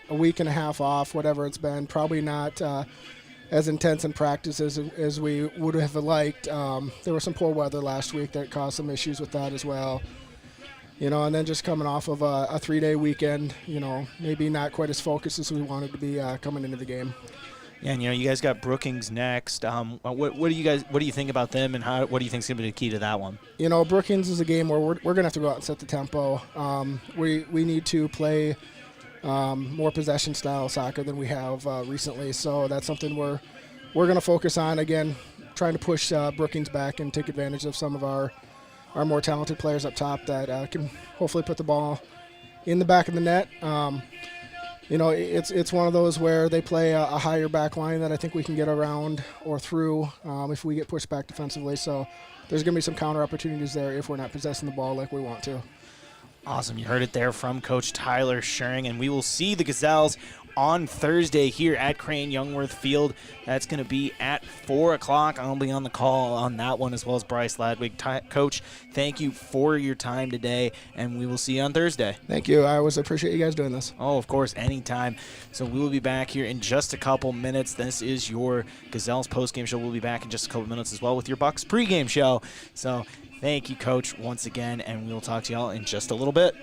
A week and a half off, whatever it's been, probably not as intense in practice as we would have liked. There was some poor weather last week that caused some issues with that as well. And then just coming off of a 3-day weekend, maybe not quite as focused as we wanted to be coming into the game. Yeah, and you guys got Brookings next. What do you think about them, and what do you think is going to be the key to that one? Brookings is a game where we're going to have to go out and set the tempo. We need to play more possession style soccer than we have recently, so that's something we're going to focus on. Again, trying to push Brookings back and take advantage of some of our more talented players up top that can hopefully put the ball in the back of the net. It's one of those where they play a higher back line that I think we can get around or through if we get pushed back defensively. So there's going to be some counter opportunities there if we're not possessing the ball like we want to. Awesome. You heard it there from Coach Tyler Schering, and we will see the Gazelles on Thursday here at Crane-Youngworth Field. That's going to be at 4 o'clock. I'll be on the call on that one, as well as Bryce Ladwig. Coach, thank you for your time today, and we will see you on Thursday. Thank you. I always appreciate you guys doing this. Oh, of course, anytime. So we will be back here in just a couple minutes. This is your Gazelles postgame show. We'll be back in just a couple minutes as well with your Bucks pregame show. So thank you, Coach, once again, and we will talk to y'all in just a little bit.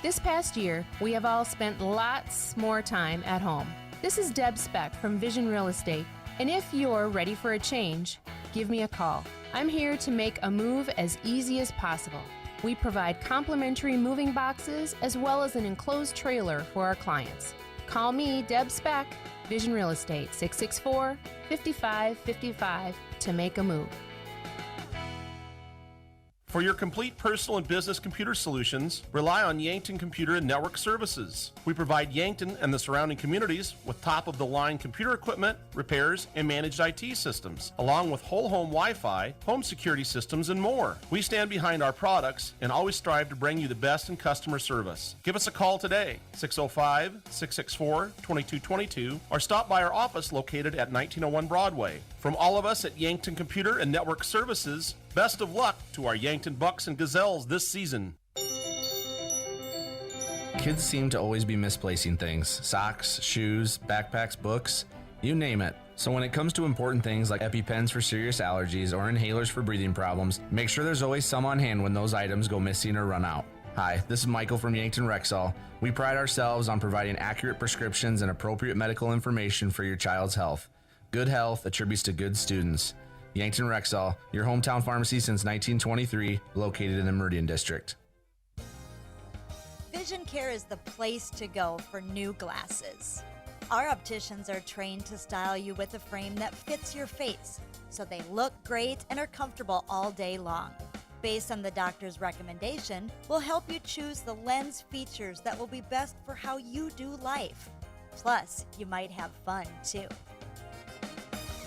This past year, we have all spent lots more time at home. This is Deb Speck from Vision Real Estate, and if you're ready for a change, give me a call. I'm here to make a move as easy as possible. We provide complimentary moving boxes as well as an enclosed trailer for our clients. Call me, Deb Speck, Vision Real Estate, 664-5555 to make a move. For your complete personal and business computer solutions, rely on Yankton Computer and Network Services. We provide Yankton and the surrounding communities with top-of-the-line computer equipment, repairs, and managed IT systems, along with whole home Wi-Fi, home security systems, and more. We stand behind our products and always strive to bring you the best in customer service. Give us a call today, 605-664-2222, or stop by our office located at 1901 Broadway. From all of us at Yankton Computer and Network Services, best of luck to our Yankton Bucks and Gazelles this season. Kids seem to always be misplacing things. Socks, shoes, backpacks, books, you name it. So when it comes to important things like EpiPens for serious allergies or inhalers for breathing problems, make sure there's always some on hand when those items go missing or run out. Hi, this is Michael from Yankton Rexall. We pride ourselves on providing accurate prescriptions and appropriate medical information for your child's health. Good health attributes to good students. Yankton Rexall, your hometown pharmacy since 1923, located in the Meridian District. Vision Care is the place to go for new glasses. Our opticians are trained to style you with a frame that fits your face, so they look great and are comfortable all day long. Based on the doctor's recommendation, we'll help you choose the lens features that will be best for how you do life. Plus, you might have fun too.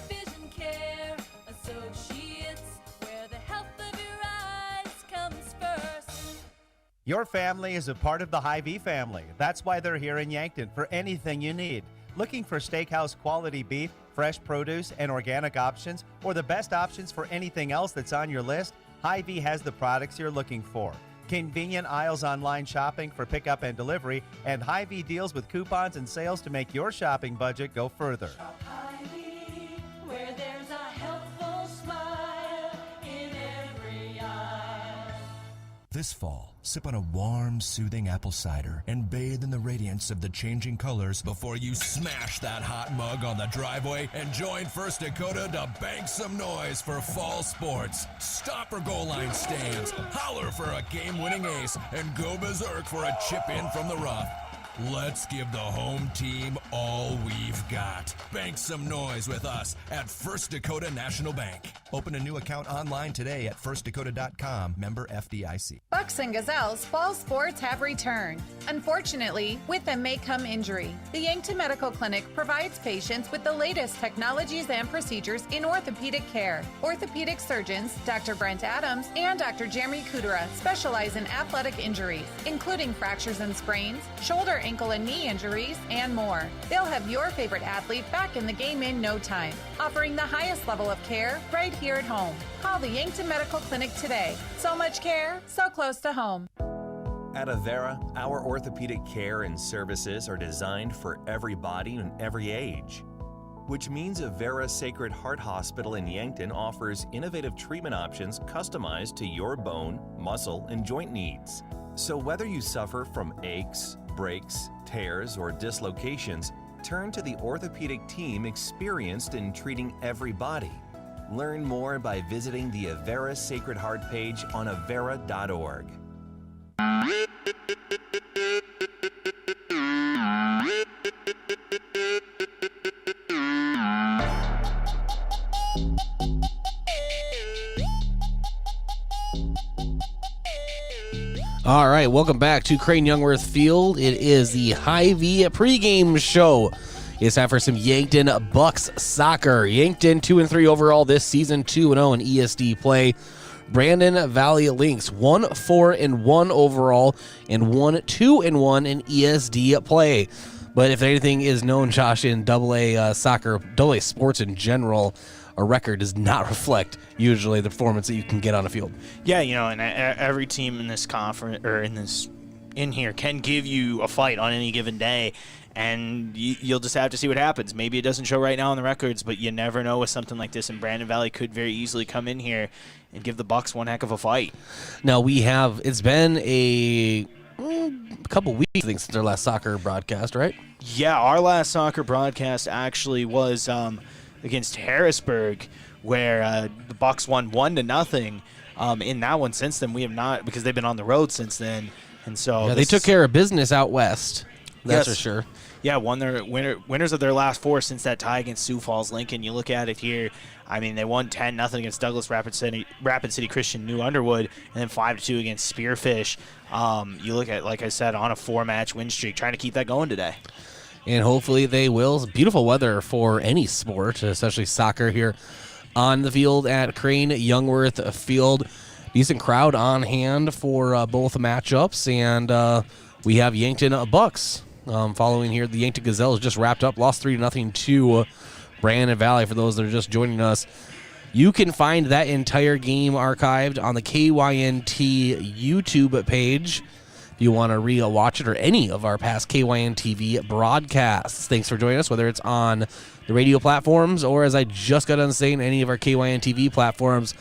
Vision Care Associates, where the health of your eyes comes first. Your family is a part of the Hy-Vee family. That's why they're here in Yankton for anything you need. Looking for steakhouse quality beef, fresh produce, and organic options, or the best options for anything else that's on your list? Hy-Vee has the products you're looking for. Convenient aisles online shopping for pickup and delivery, and Hy-Vee deals with coupons and sales to make your shopping budget go further. Where there's a helpful smile in every aisle. This fall, sip on a warm, soothing apple cider and bathe in the radiance of the changing colors before you smash that hot mug on the driveway and join First Dakota to bank some noise for fall sports. Stop for goal line stands, holler for a game-winning ace, and go berserk for a chip in from the rough. Let's give the home team all we've got. Bank some noise with us at First Dakota National Bank. Open a new account online today at firstdakota.com, member FDIC. Bucks and Gazelles fall sports have returned. Unfortunately, with them may come injury. The Yankton Medical Clinic provides patients with the latest technologies and procedures in orthopedic care. Orthopedic surgeons, Dr. Brent Adams and Dr. Jeremy Kudera, specialize in athletic injuries, including fractures and sprains, shoulder, ankle, and knee injuries, and more. They'll have your favorite athlete back in the game in no time, offering the highest level of care right here at home. Call the Yankton Medical Clinic today. So much care, so close to home. At Avera, our orthopedic care and services are designed for every body and every age, which means Avera Sacred Heart Hospital in Yankton offers innovative treatment options customized to your bone, muscle, and joint needs. So whether you suffer from aches, breaks, tears, or dislocations, turn to the orthopedic team experienced in treating every body. Learn more by visiting the Avera Sacred Heart page on avera.org. All right, welcome back to Crane-Youngworth Field. It is the Hy-Vee pregame show. It's time for some Yankton Bucks soccer. Yankton 2-3 overall this season, 2-0 in ESD play. Brandon Valley Lynx 1-4-1 overall and 1-2-1 in ESD play. But if anything is known, Josh, in AA soccer, AA sports in general, a record does not reflect usually the performance that you can get on a field. Yeah, and every team in this conference or in here can give you a fight on any given day, and you'll just have to see what happens. Maybe it doesn't show right now on the records, but you never know with something like this. And Brandon Valley could very easily come in here and give the Bucks one heck of a fight. Now it's been a couple weeks, I think, since our last soccer broadcast, right? Yeah, our last soccer broadcast actually was against Harrisburg, where the Bucks won 1-0. In that one, since then we have not, because they've been on the road since then, and so they took care of business out west. That's for sure. Yeah, won their winners of their last 4 since that tie against Sioux Falls Lincoln. You look at it here. I mean, they won 10-0 against Douglas Rapid City Christian New Underwood, and then 5-2 against Spearfish. You look at, like I said, on a 4-match win streak, trying to keep that going today. And hopefully they will. It's beautiful weather for any sport, especially soccer here on the field at Crane-Youngworth Field. Decent crowd on hand for both matchups, and we have Yankton Bucks following here. The Yankton Gazelles just wrapped up, lost 3-0 to Brandon Valley. For those that are just joining us, you can find that entire game archived on the KYNT YouTube page if you want to re-watch it, or any of our past KYN TV broadcasts. Thanks for joining us, whether it's on the radio platforms or, as I just got done saying, any of our KYN TV platforms.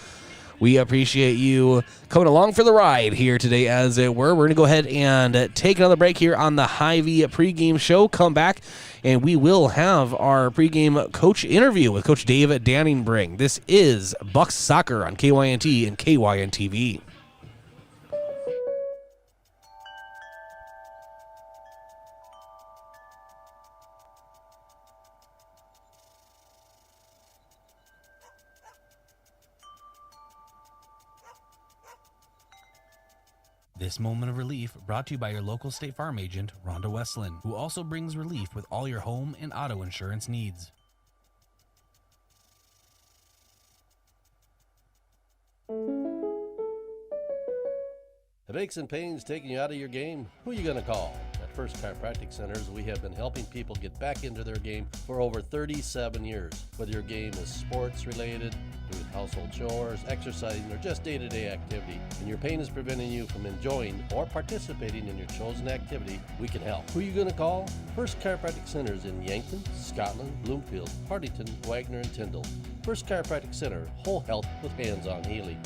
We appreciate you coming along for the ride here today, as it were. We're going to go ahead and take another break here on the Hy-Vee pregame show. Come back, and we will have our pregame coach interview with Coach Dave Danningbrink. This is Bucks Soccer on KYNT and KYN TV. This moment of relief brought to you by your local State Farm agent, Rhonda Westland, who also brings relief with all your home and auto insurance needs. If aches and pains taking you out of your game, who are you going to call? At First Chiropractic Centers, we have been helping people get back into their game for over 37 years. Whether your game is sports related, doing household chores, exercising, or just day-to-day activity, and your pain is preventing you from enjoying or participating in your chosen activity, we can help. Who are you going to call? First Chiropractic Centers in Yankton, Scotland, Bloomfield, Hartington, Wagner, and Tyndall. First Chiropractic Center, whole health with hands-on healing.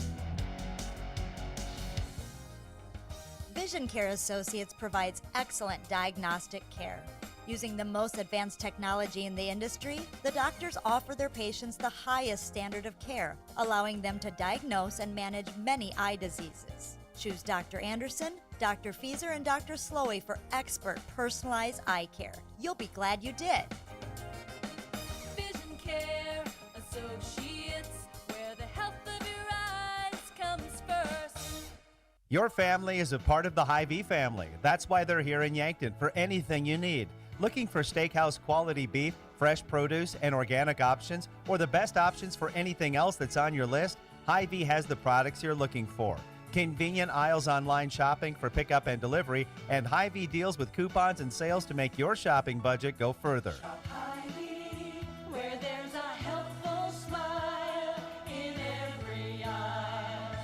Vision Care Associates provides excellent diagnostic care. Using the most advanced technology in the industry, the doctors offer their patients the highest standard of care, allowing them to diagnose and manage many eye diseases. Choose Dr. Anderson, Dr. Feeser, and Dr. Slowey for expert personalized eye care. You'll be glad you did. Vision Care Associates, where the health of your eyes comes first. Your family is a part of the Hy-Vee family. That's why they're here in Yankton for anything you need. Looking for steakhouse quality beef, fresh produce, and organic options, or the best options for anything else that's on your list? Hy-Vee has the products you're looking for. Convenient aisles online shopping for pickup and delivery, and Hy-Vee deals with coupons and sales to make your shopping budget go further. Hy-Vee, where there's a helpful smile in every eye.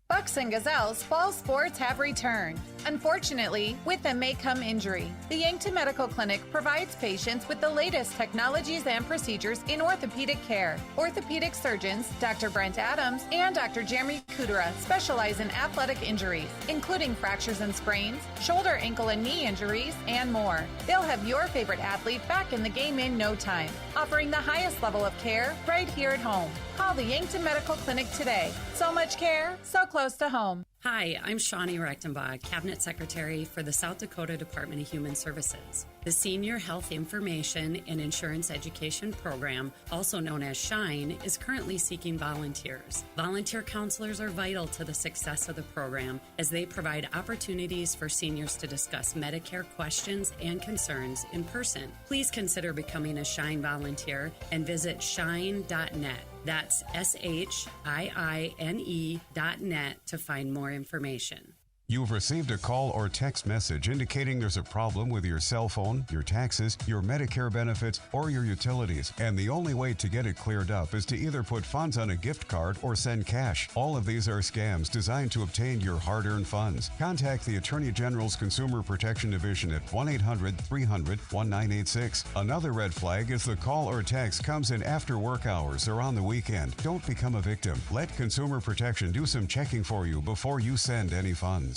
Bucks and Gazelles fall sports have returned. Unfortunately, with them may come injury. The Yankton Medical Clinic provides patients with the latest technologies and procedures in orthopedic care. Orthopedic surgeons Dr. Brent Adams and Dr. Jeremy Kudera specialize in athletic injuries, including fractures and sprains, shoulder, ankle, and knee injuries, and more. They'll have your favorite athlete back in the game in no time, offering the highest level of care right here at home. Call the Yankton Medical Clinic today. So much care, so close to home. Hi, I'm Shawnee Rechtenbach, Cabinet Secretary for the South Dakota Department of Human Services. The Senior Health Information and Insurance Education Program, also known as SHINE, is currently seeking volunteers. Volunteer counselors are vital to the success of the program as they provide opportunities for seniors to discuss Medicare questions and concerns in person. Please consider becoming a SHINE volunteer and visit shine.net. That's SHIINE.net to find more information. You've received a call or text message indicating there's a problem with your cell phone, your taxes, your Medicare benefits, or your utilities, and the only way to get it cleared up is to either put funds on a gift card or send cash. All of these are scams designed to obtain your hard-earned funds. Contact the Attorney General's Consumer Protection Division at 1-800-300-1986. Another red flag is the call or text comes in after work hours or on the weekend. Don't become a victim. Let Consumer Protection do some checking for you before you send any funds.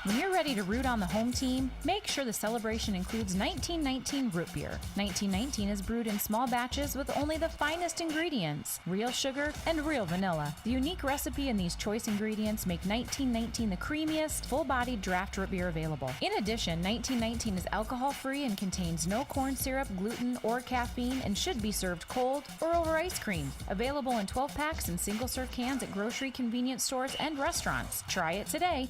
When you're ready to root on the home team, make sure the celebration includes 1919 root beer. 1919 is brewed in small batches with only the finest ingredients, real sugar and real vanilla. The unique recipe and these choice ingredients make 1919 the creamiest, full-bodied draft root beer available. In addition, 1919 is alcohol-free and contains no corn syrup, gluten, or caffeine and should be served cold or over ice cream. Available in 12-packs and single-serve cans at grocery, convenience stores, and restaurants. Try it today.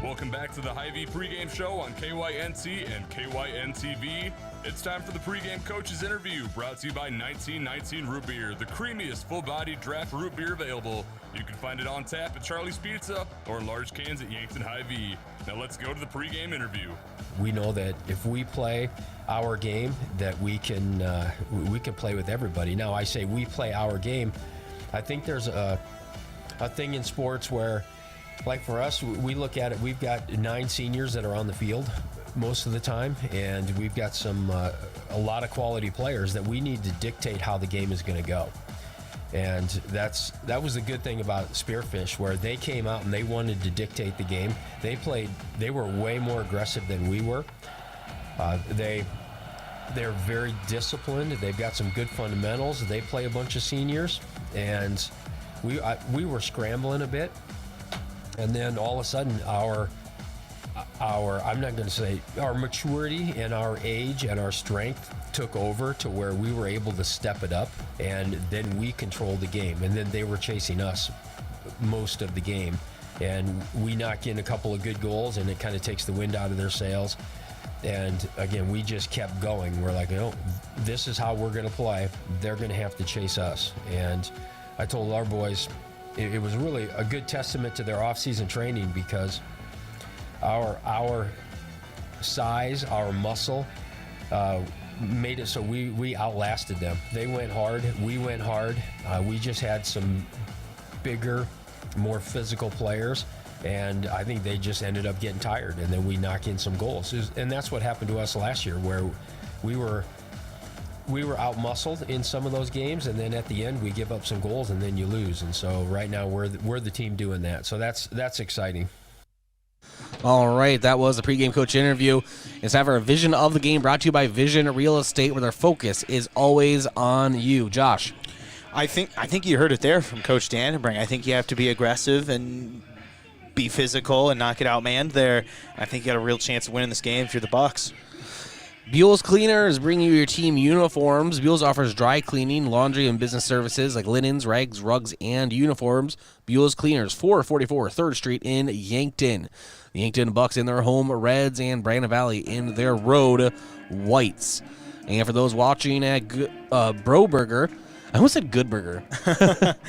Welcome back to the Hy-Vee pregame show on KYNC and KYN-TV. It's time for the pregame coach's interview, brought to you by 1919 Root Beer, the creamiest full-bodied draft root beer available. You can find it on tap at Charlie's Pizza or in large cans at Yankton Hy-Vee. Now let's go to the pregame interview. We know that if we play our game, that we can play with everybody. Now, I say we play our game. I think there's a thing in sports where, like for us, we look at it, we've got 9 seniors that are on the field most of the time, and we've got a lot of quality players that we need to dictate how the game is going to go. And that was the good thing about Spearfish, where they came out and they wanted to dictate the game. They were way more aggressive than we were. They're very disciplined. They've got some good fundamentals. They play a bunch of seniors, and we were scrambling a bit. And then all of a sudden, our I'm not going to say our maturity and our age and our strength took over to where we were able to step it up, and then we controlled the game. And then they were chasing us most of the game, and we knock in a couple of good goals, and it kind of takes the wind out of their sails. And again, we just kept going. We're like, this is how we're going to play. They're going to have to chase us. And I told our boys, it was really a good testament to their off-season training, because our size, our muscle, made it so we outlasted them. They went hard, we went hard. We just had some bigger, more physical players, and I think they just ended up getting tired, and then we knock in some goals. And that's what happened to us last year, where we were out-muscled in some of those games, and then at the end we give up some goals, and then you lose. And so right now we're the team doing that. So that's exciting. All right, that was the pregame coach interview. It's time for a vision of the game, brought to you by Vision Real Estate, where their focus is always on you. Josh. I think you heard it there from Coach Dannenbrink. I think you have to be aggressive and be physical and not get outmanned there. I think you got a real chance of winning this game if you're the Bucks. Buell's Cleaners bringing you your team uniforms. Buell's offers dry cleaning, laundry, and business services like linens, rags, rugs, and uniforms. Buell's Cleaners, 444 3rd Street in Yankton. The Yankton Bucks in their home reds and Brandon Valley in their road whites. And for those watching at Bro Burger, I almost said Good Burger.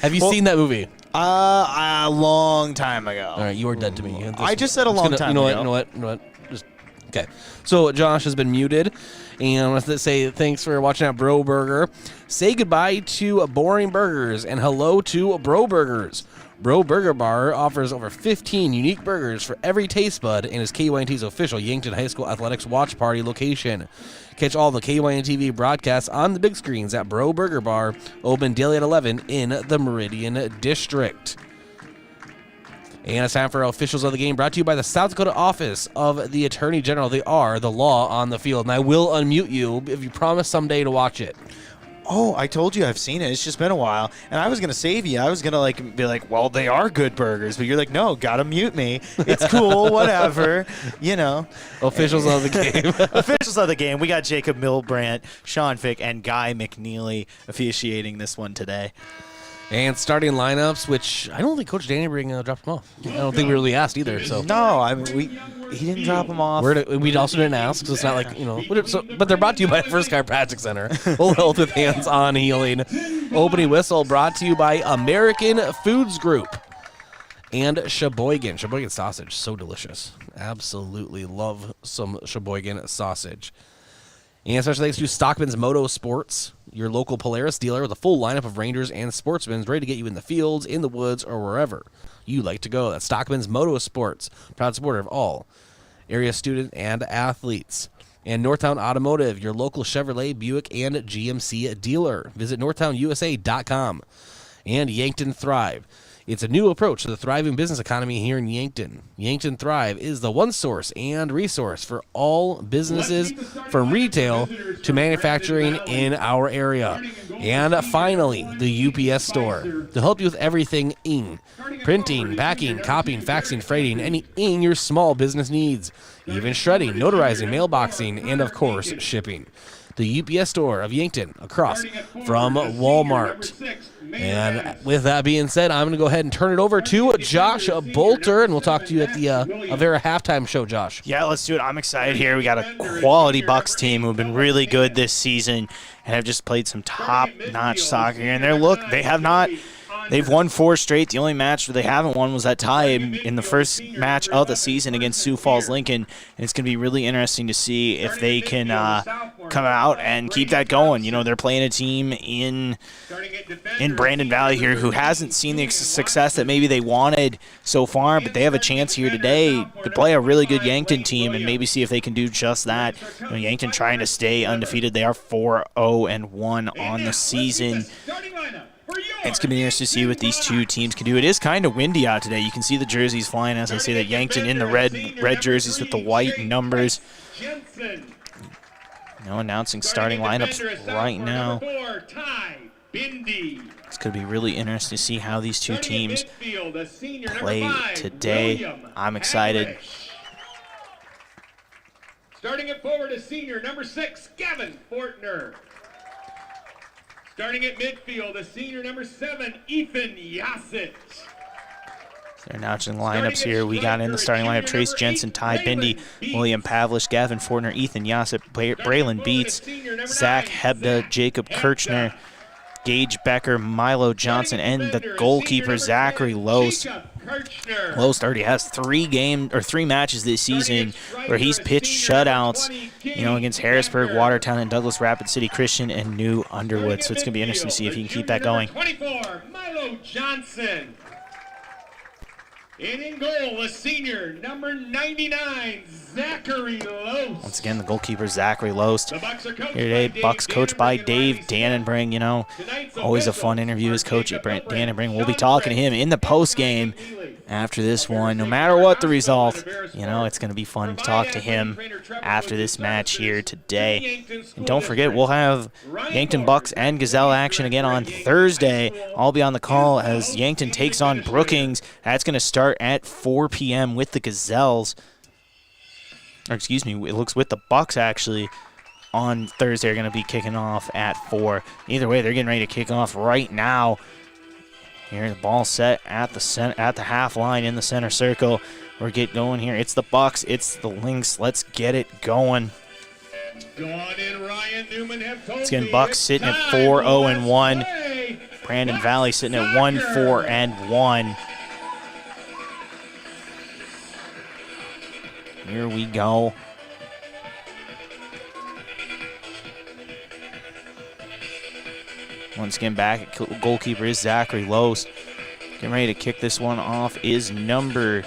Have you seen that movie? A long time ago. All right, you are dead to me. I just said a long time ago. You know what? Just okay. So Josh has been muted, and I want to say thanks for watching at Bro Burger. Say goodbye to Boring Burgers and hello to Bro Burgers. Bro Burger Bar offers over 15 unique burgers for every taste bud and is KYNT's official Yankton High School Athletics watch party location. Catch all the KYN-TV broadcasts on the big screens at Bro Burger Bar, open daily at 11 in the Meridian District. And it's time for our officials of the game, brought to you by the South Dakota Office of the Attorney General. They are the law on the field, and I will unmute you if you promise someday to watch it. Oh, I told you I've seen it. It's just been a while. And I was going to save you. I was going to be like, well, they are good burgers. But you're like, no, got to mute me. It's cool, whatever. You know. Officials of the game. Officials of the game. We got Jacob Milbrandt, Sean Fick, and Guy McNeely officiating this one today. And starting lineups, which I don't think Coach Dannenbrink dropped them off. I don't think we really asked either. So no, I mean he didn't drop them off. We also didn't ask, so it's not like but they're brought to you by First Chiropractic Center. Full health with hands-on healing. Opening whistle brought to you by American Foods Group and Sheboygan. Sheboygan sausage, so delicious. Absolutely love some Sheboygan sausage. And special thanks to Stockman's Moto Sports, your local Polaris dealer with a full lineup of Rangers and Sportsmen ready to get you in the fields, in the woods, or wherever you like to go. That's Stockman's Moto Sports, proud supporter of all area students and athletes. And Northtown Automotive, your local Chevrolet, Buick, and GMC dealer. Visit northtownusa.com. And Yankton Thrive. It's a new approach to the thriving business economy here in Yankton. Yankton Thrive is the one source and resource for all businesses from retail to manufacturing in our area. And finally, the UPS store to help you with everything ing. Printing, packing, copying, faxing, freighting, any ing your small business needs. Even shredding, notarizing, mailboxing, and of course, shipping. The UPS store of Yankton, across from Walmart. And with that being said, I'm going to go ahead and turn it over to Josh Bolter, and we'll talk to you at the Avera halftime show, Josh. Yeah, let's do it. I'm excited here. We got a quality Bucks team who have been really good this season and have just played some top-notch soccer here. And they have not. They've won 4 straight. The only match where they haven't won was that tie in the first match of the season against Sioux Falls Lincoln. And it's going to be really interesting to see if they can come out and keep that going. You know, they're playing a team in Brandon Valley here who hasn't seen the success that maybe they wanted so far, but they have a chance here today to play a really good Yankton team and maybe see if they can do just that. You know, Yankton trying to stay undefeated. They are 4-0-1 on the season. It's going to be interesting to see what these two teams can do. It is kind of windy out today. You can see the jerseys flying, as I say, that Yankton in the red jerseys with the white numbers. Now announcing starting lineups right now. It's going to be really interesting to see how these two teams play today. I'm excited. Starting at forward is senior number 6, Gavin Fortner. Starting at midfield, a senior number 7, Ethan Yassett. They're announcing lineups here. We got in the starting lineup: Trace Jensen, Ty Bindi, William Pavlish, Gavin Fortner, Ethan Yassett, Braylon Beats, Zach Hebda, Jacob Kirchner, Gage Becker, Milo Johnson, and the goalkeeper Zachary Loest. Loest already has 3 matches this season where he's pitched shutouts, against Harrisburg, Watertown, and Douglas Rapid City Christian and New Underwood. So it's going to be interesting to see if he can keep that going. 24, Milo Johnson. And in goal, a senior, number 99, Zachary Loest. Once again, the goalkeeper, Zachary Loest. Here today, Bucks coached by Dave Dannenbrink. Always a fun interview as coach at Dannenbrink. We'll be talking to him in the post game after this one. No matter what the result, you know, it's going to be fun to talk to him after this match here today. And don't forget, we'll have Yankton Bucks and Gazelle action again on Thursday. I'll be on the call as Yankton takes on Brookings. That's going to start at 4 p.m. with the Gazelles. Or excuse me, it looks with the Bucks actually. On Thursday, they're going to be kicking off at 4. Either way, they're getting ready to kick off right now. Here, the ball set at the half line in the center circle. We're getting going here. It's the Bucks. It's the Lynx. Let's get it going. It's getting Bucks sitting at 4-0-1. Brandon Valley sitting at 1-4-1. Here we go. Once again, back at goalkeeper is Zachary Lose. Getting ready to kick this one off is he's going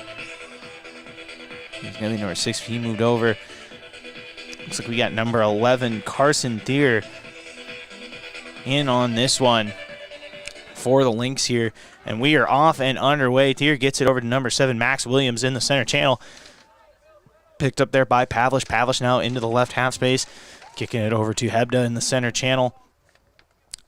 to be number 6. He moved over. Looks like we got number 11, Carson Thier, in on this one for the Lynx here. And we are off and underway. Thier gets it over to number 7, Max Williams, in the center channel. Picked up there by Pavlish. Pavlish now into the left half space. Kicking it over to Hebda in the center channel.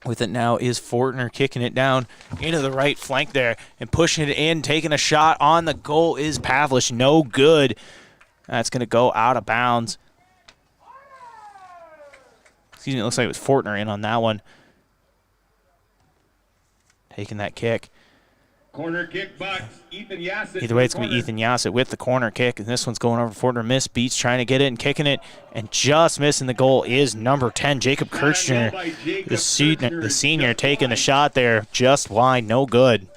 With it now is Fortner kicking it down into the right flank there and pushing it in, taking a shot on the goal is Pavlish. No good. That's going to go out of bounds. Excuse me, it looks like it was Fortner in on that one. Taking that kick. Corner kick box, Ethan Yassett. Either way, it's going to be Ethan Yassett with the corner kick. And this one's going over Fortner. Miss beats, trying to get it and kicking it. And just missing the goal is number 10, Jacob Kirchner. The senior taking the shot there. Just wide, no good.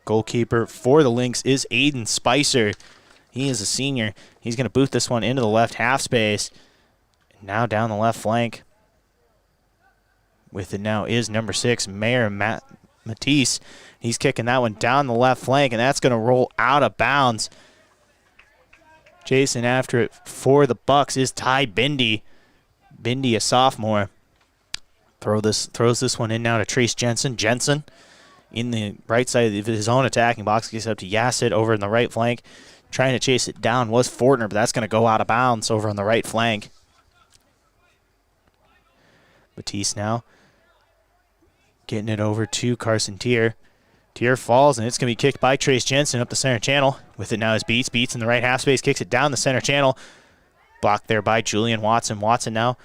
Goalkeeper for the Lynx is Aiden Spicer. He is a senior. He's going to boot this one into the left half space. Now down the left flank. With it now is number 6, Mayor Matisse. He's kicking that one down the left flank, and that's going to roll out of bounds. Chasing after it for the Bucks is Ty Bindi. Bindi, a sophomore. Throws this one in now to Trace Jensen. Jensen in the right side of his own attacking box. Gets up to Yassett over in the right flank. Trying to chase it down was Fortner, but that's going to go out of bounds over on the right flank. Matisse now getting it over to Carson Thier. Thier falls, and it's going to be kicked by Trace Jensen up the center channel. With it now is Beats. Beats in the right half space, kicks it down the center channel. Blocked there by Julian Watson. Watson now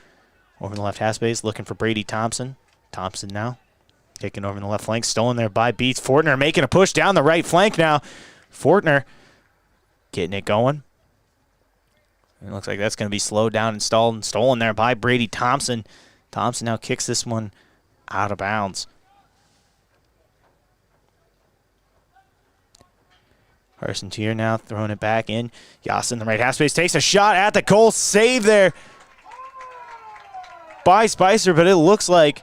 over in the left half space, looking for Brady Thompson. Thompson now kicking over in the left flank, stolen there by Beats. Fortner making a push down the right flank now. Fortner getting it going. It looks like that's going to be slowed down and stalled and stolen there by Brady Thompson. Thompson now kicks this one out of bounds. Carson Thier now throwing it back in. Yas in the right half space takes a shot at the goal. Save there by Spicer, but it looks like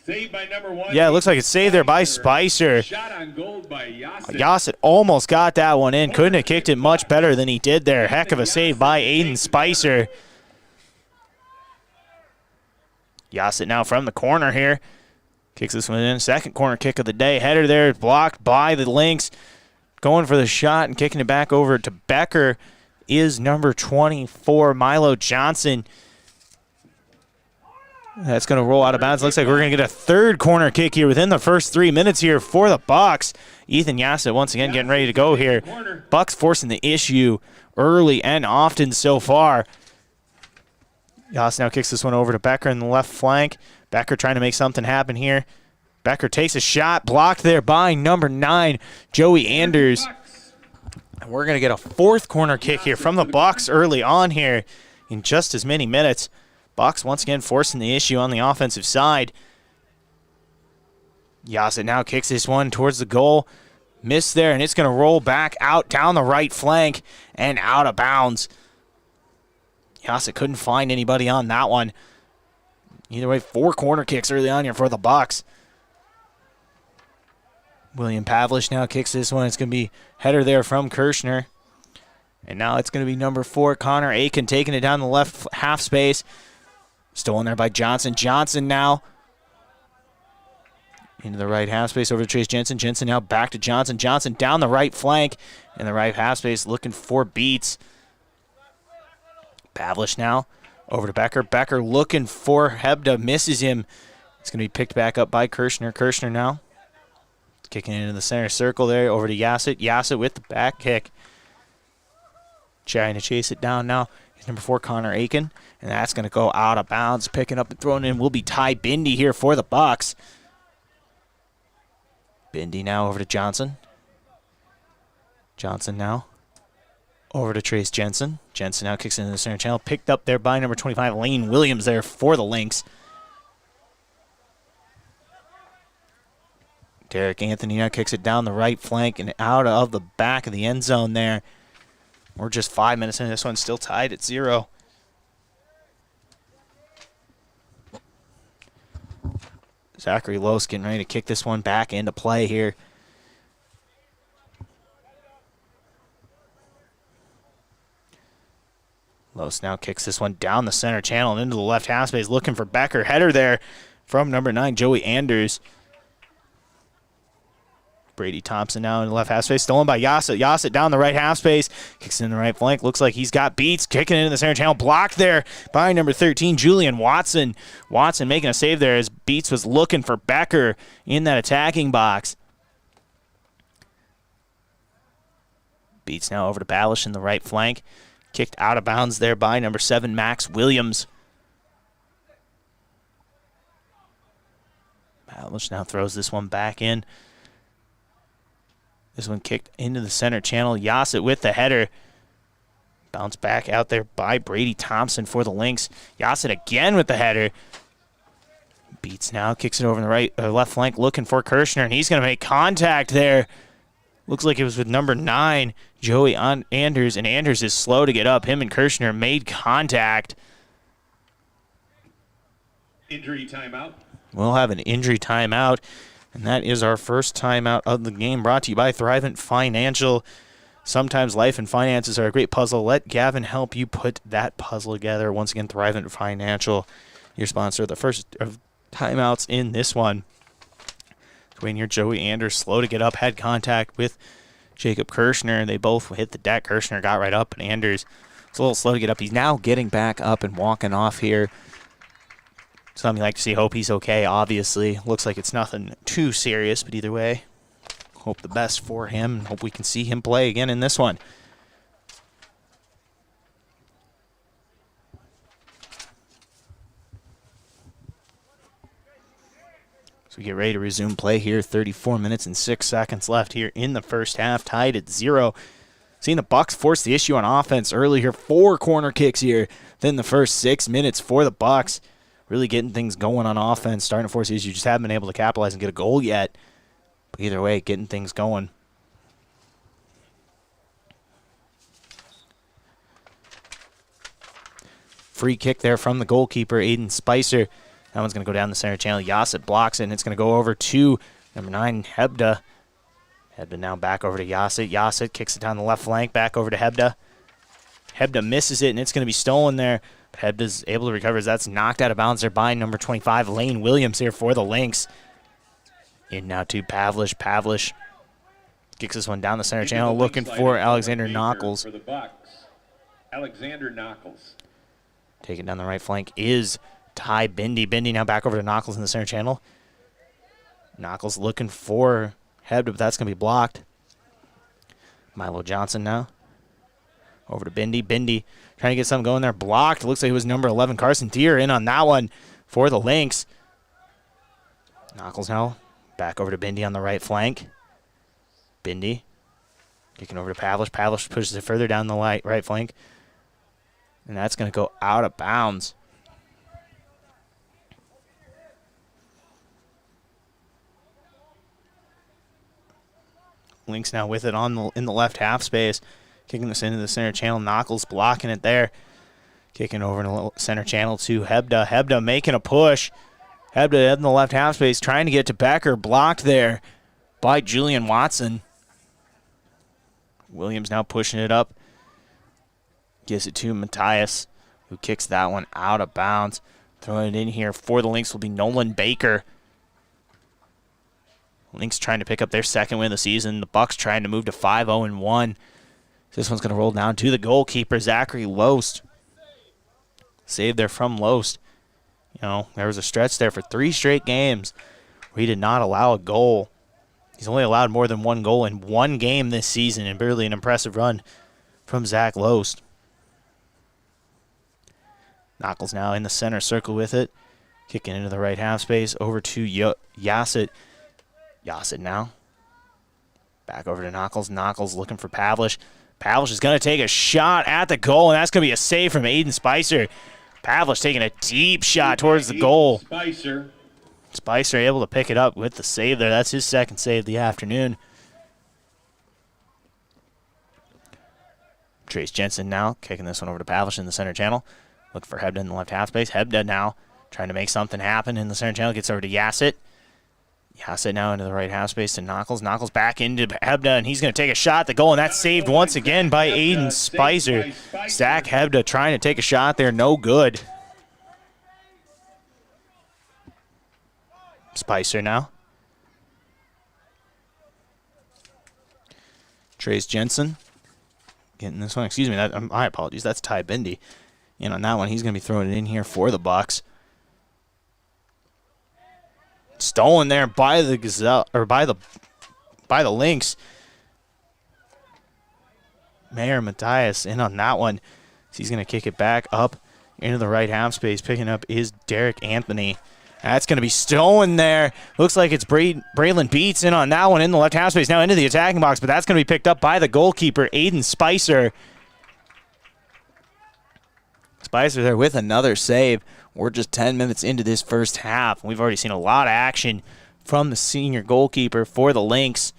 saved by number 1. Yeah, it looks like it's saved there by Spicer. Shot on goal by Yassett. Yassett almost got that one in. Couldn't have kicked it much better than he did there. Heck of a save by Aiden Spicer. Yassett now from the corner here. Kicks this one in. Second corner kick of the day. Header there blocked by the Lynx. Going for the shot and kicking it back over to Becker is number 24, Milo Johnson. That's going to roll out of bounds. Looks like we're going to get a third corner kick here within the first 3 minutes here for the Bucks. Ethan Yassett once again getting ready to go here. Bucks forcing the issue early and often so far. Yass now kicks this one over to Becker in the left flank. Becker trying to make something happen here. Becker takes a shot, blocked there by number 9, Joey Anders. And we're going to get a fourth corner kick here from the Bucks early on here in just as many minutes. Bucks once again forcing the issue on the offensive side. Yassett now kicks this one towards the goal. Missed there, and it's going to roll back out down the right flank and out of bounds. Yassett couldn't find anybody on that one. Either way, 4 corner kicks early on here for the Bucks. William Pavlish now kicks this one. It's going to be header there from Kirshner. And now it's going to be number 4, Connor Aiken, taking it down the left half space. Stolen there by Johnson. Johnson now Into the right half space over to Trace Jensen. Jensen now back to Johnson. Johnson down the right flank in the right half space looking for beats. Pavlish now over to Becker. Becker looking for Hebda. Misses him. It's going to be picked back up by Kirshner. Kirshner now kicking it into the center circle there over to Yassett. Yassett with the back kick. Trying to chase it down now. Number 4, Connor Aiken. And that's going to go out of bounds. Picking up and throwing in will be Ty Bindi here for the Bucks. Bindi now over to Johnson. Johnson now over to Trace Jensen. Jensen now kicks into the center channel. Picked up there by number 25, Lane Williams there for the Lynx. Derek Anthony now kicks it down the right flank and out of the back of the end zone there. We're just 5 minutes into this one, still tied at 0. Zachary Lose getting ready to kick this one back into play here. Lose now kicks this one down the center channel and into the left half space, looking for Becker. Header there from number 9, Joey Anders. Brady Thompson now in the left half space, stolen by Yassett. Yassett down the right half space, kicks in the right flank. Looks like he's got beats, kicking it into the center channel. Blocked there by number 13, Julian Watson. Watson making a save there as Beats was looking for Becker in that attacking box. Beats now over to Balish in the right flank. Kicked out of bounds there by number 7, Max Williams. Balish now throws this one back in. This one kicked into the center channel. Yassett with the header. Bounce back out there by Brady Thompson for the Lynx. Yassett again with the header. Beats now, kicks it over in the right left flank, looking for Kirshner, and he's going to make contact there. Looks like it was with number 9, Joey Anders, and Anders is slow to get up. Him and Kirshner made contact. Injury timeout. We'll have an injury timeout. And that is our first timeout of the game, brought to you by Thrivent Financial. Sometimes life and finances are a great puzzle. Let Gavin help you put that puzzle together. Once again, Thrivent Financial, your sponsor. The first of timeouts in this one. Waiting here, Joey Anders, slow to get up, had contact with Jacob Kirshner. They both hit the deck. Kirshner got right up, and Anders was a little slow to get up. He's now getting back up and walking off here. Something you like to see. Hope he's okay, obviously. Looks like it's nothing too serious, but either way, hope the best for him and hope we can see him play again in this one. So we get ready to resume play here. 34 minutes and 6 seconds left here in the first half, tied at 0. Seeing the Bucks force the issue on offense early here. 4 corner kicks here. Then the first 6 minutes for the Bucks. Really getting things going on offense, starting to force the issue. Just haven't been able to capitalize and get a goal yet. But either way, getting things going. Free kick there from the goalkeeper, Aiden Spicer. That one's going to go down the center channel. Yassett blocks it, and it's going to go over to number 9, Hebda. Hebda now back over to Yassett. Yassett kicks it down the left flank, back over to Hebda. Hebda misses it, and it's going to be stolen there. Hebda's able to recover as that's knocked out of bounds there by number 25, Lane Williams here for the Lynx. In now to Pavlish. Pavlish kicks this one down the center channel, looking for Alexander Knuckles. For the Bucks, Alexander Knuckles. Taking down the right flank is Ty Bindi. Bindi now back over to Knuckles in the center channel. Knuckles looking for Hebda, but that's going to be blocked. Milo Johnson now. Over to Bindi. Bindi trying to get something going there. Blocked. Looks like it was number 11, Carson Deere, in on that one for the Lynx. Knuckles now back over to Bindi on the right flank. Bindi kicking over to Pavlish. Pavlish pushes it further down the right flank. And that's going to go out of bounds. Lynx now with it in the left half space. Kicking this into the center channel. Knuckles blocking it there. Kicking over in the center channel to Hebda. Hebda making a push. Hebda in the left half space trying to get to Becker. Blocked there by Julian Watson. Williams now pushing it up. Gives it to Matthias, who kicks that one out of bounds. Throwing it in here for the Lynx will be Nolan Baker. Lynx trying to pick up their second win of the season. The Bucks trying to move to 5-0-1. This one's going to roll down to the goalkeeper, Zachary Loest. Save there from Loest. You know, there was a stretch there for 3 straight games where he did not allow a goal. He's only allowed more than 1 goal in 1 game this season, and barely an impressive run from Zach Loest. Knuckles now in the center circle with it. Kicking into the right half space. Over to Yasit. Yasit now. Back over to Knuckles. Knuckles looking for Pavlish. Pavlish is going to take a shot at the goal, and that's going to be a save from Aiden Spicer. Pavlish taking a deep shot towards the goal. Spicer able to pick it up with the save there. That's his second save of the afternoon. Trace Jensen now kicking this one over to Pavlish in the center channel. Looking for Hebda in the left half space. Hebda now trying to make something happen in the center channel. Gets over to Yasit. Yasit now into the right half space to Knuckles. Knuckles back into Hebda, and he's going to take a shot at the goal, and that's saved once again by Aiden Spicer. Zach Hebda trying to take a shot there. No good. Spicer now. Trace Jensen getting this one. Excuse me, my apologies. That's Ty Bindi. And on that one, he's going to be throwing it in here for the Bucks. Stolen there by the Gazelle, or by the Lynx. Mayor Matthias in on that one. So he's going to kick it back up into the right half space. Picking up is Derek Anthony. That's going to be stolen there. Looks like it's Braylon Beats in on that one in the left half space. Now into the attacking box, but that's going to be picked up by the goalkeeper, Aiden Spicer. Spicer there with another save. We're just 10 minutes into this first half. We've already seen a lot of action from the senior goalkeeper for the Lynx.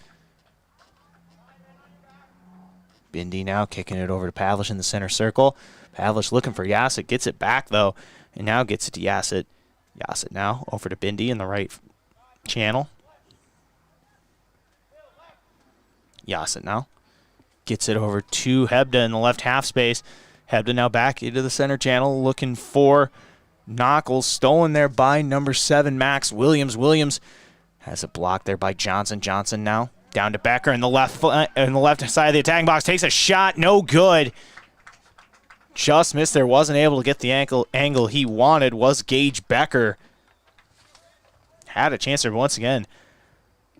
Bindi now kicking it over to Pavlish in the center circle. Pavlish looking for Yasit. Gets it back, though, and now gets it to Yasit. Yasit now over to Bindi in the right channel. Yasit now gets it over to Hebda in the left half space. Hebda now back into the center channel looking for Knuckles. Stolen there by number 7, Max Williams. Williams has it blocked there by Johnson. Johnson now down to Becker in the left side of the attacking box. Takes a shot. No good. Just missed there. Wasn't able to get the angle he wanted. Was Gage Becker. Had a chance there once again.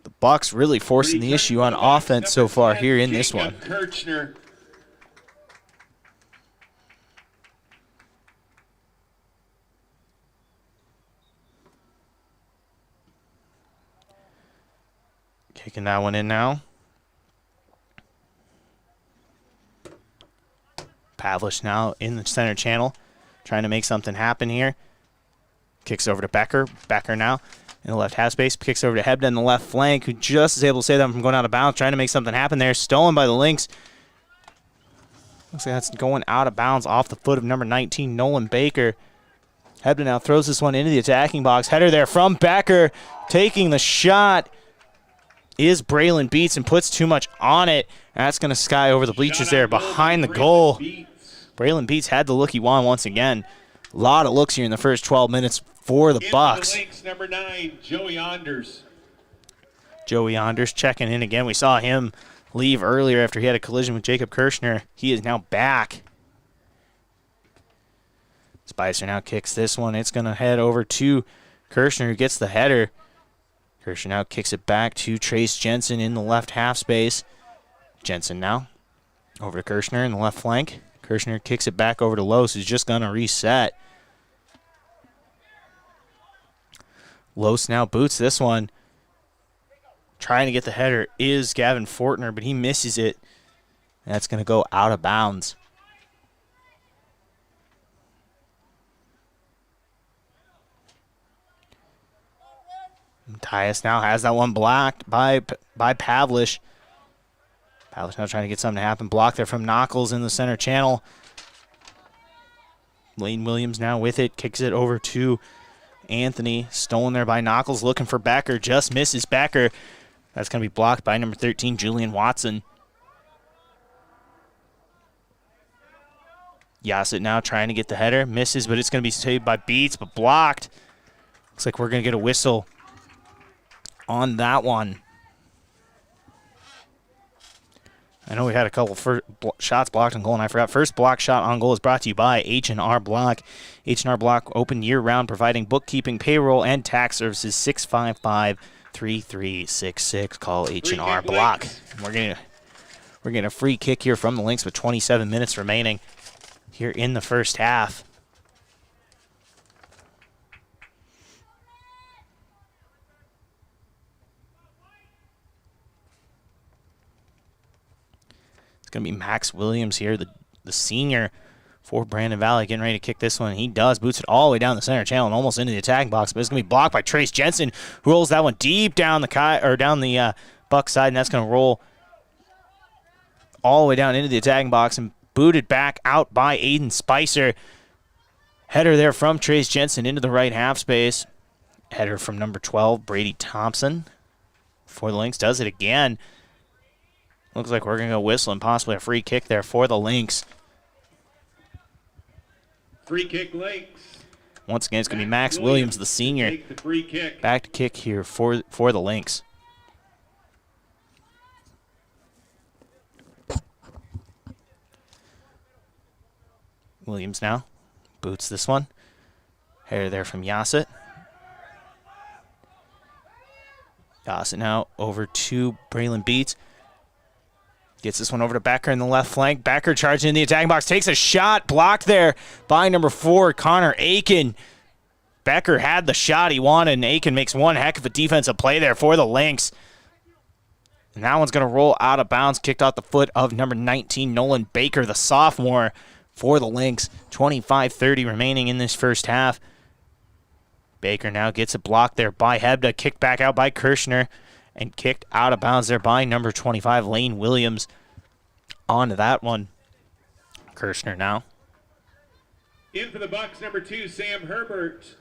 The Bucks really forcing the issue on offense so far here in this one. Kirchner. Kicking that one in now. Pavlish now in the center channel, trying to make something happen here. Kicks over to Becker. Becker now in the left half space. Kicks over to Hebda in the left flank, who just is able to save them from going out of bounds, trying to make something happen there. Stolen by the Lynx. Looks like that's going out of bounds off the foot of number 19, Nolan Baker. Hebda now throws this one into the attacking box. Header there from Becker. Taking the shot is Braylon Beats and puts too much on it. And that's going to sky over the bleachers there behind the goal. Braylon Beats had the look he wanted once again. A lot of looks here in the first 12 minutes for the Bucks. The Lynx, number 9, Joey Anders. Joey Anders checking in again. We saw him leave earlier after he had a collision with Jacob Kirschner. He is now back. Spicer now kicks this one. It's going to head over to Kirschner, who gets the header. Kirschner now kicks it back to Trace Jensen in the left half space. Jensen now over to Kirschner in the left flank. Kirschner kicks it back over to Los, who's just going to reset. Los now boots this one. Trying to get the header is Gavin Fortner, but he misses it. That's going to go out of bounds. Matthias now has that one blocked by Pavlish. Pavlish now trying to get something to happen. Blocked there from Knuckles in the center channel. Lane Williams now with it. Kicks it over to Anthony. Stolen there by Knuckles. Looking for Becker. Just misses Becker. That's going to be blocked by number 13, Julian Watson. Yasit now trying to get the header. Misses, but it's going to be saved by Beats, but blocked. Looks like we're going to get a whistle on that one. I know we had a couple shots blocked on goal, and I forgot. First block shot on goal is brought to you by H&R Block. H&R Block open year-round, providing bookkeeping, payroll, and tax services. 655-3366. Call H&R Block. We're getting a free kick here from the Lynx with 27 minutes remaining here in the first half. Going to be Max Williams here, the senior for Brandon Valley, getting ready to kick this one. He does. Boots it all the way down the center channel and almost into the attacking box, but it's going to be blocked by Trace Jensen, who rolls that one deep down the Buck side, and that's going to roll all the way down into the attacking box and booted back out by Aiden Spicer. Header there from Trace Jensen into the right half space. Header from number 12, Brady Thompson, for the Lynx. Does it again. Looks like we're going to go whistle and possibly a free kick there for the Lynx. Free kick Lynx. Once again, it's going to be Max Williams, the senior. Take the free kick. Back to kick here for the Lynx. Williams now boots this one. Header there from Yassett. Yassett now over to Braylon Beats. Gets this one over to Becker in the left flank. Becker charging in the attacking box. Takes a shot. Blocked there by number 4, Connor Aiken. Becker had the shot he wanted, and Aiken makes one heck of a defensive play there for the Lynx. And that one's going to roll out of bounds. Kicked off the foot of number 19, Nolan Baker, the sophomore, for the Lynx. 25-30 remaining in this first half. Baker now gets it blocked there by Hebda. Kicked back out by Kirshner. And kicked out of bounds there by number 25, Lane Williams. On to that one. Kirshner now. In for the Bucks, number 2, Sam Herbert.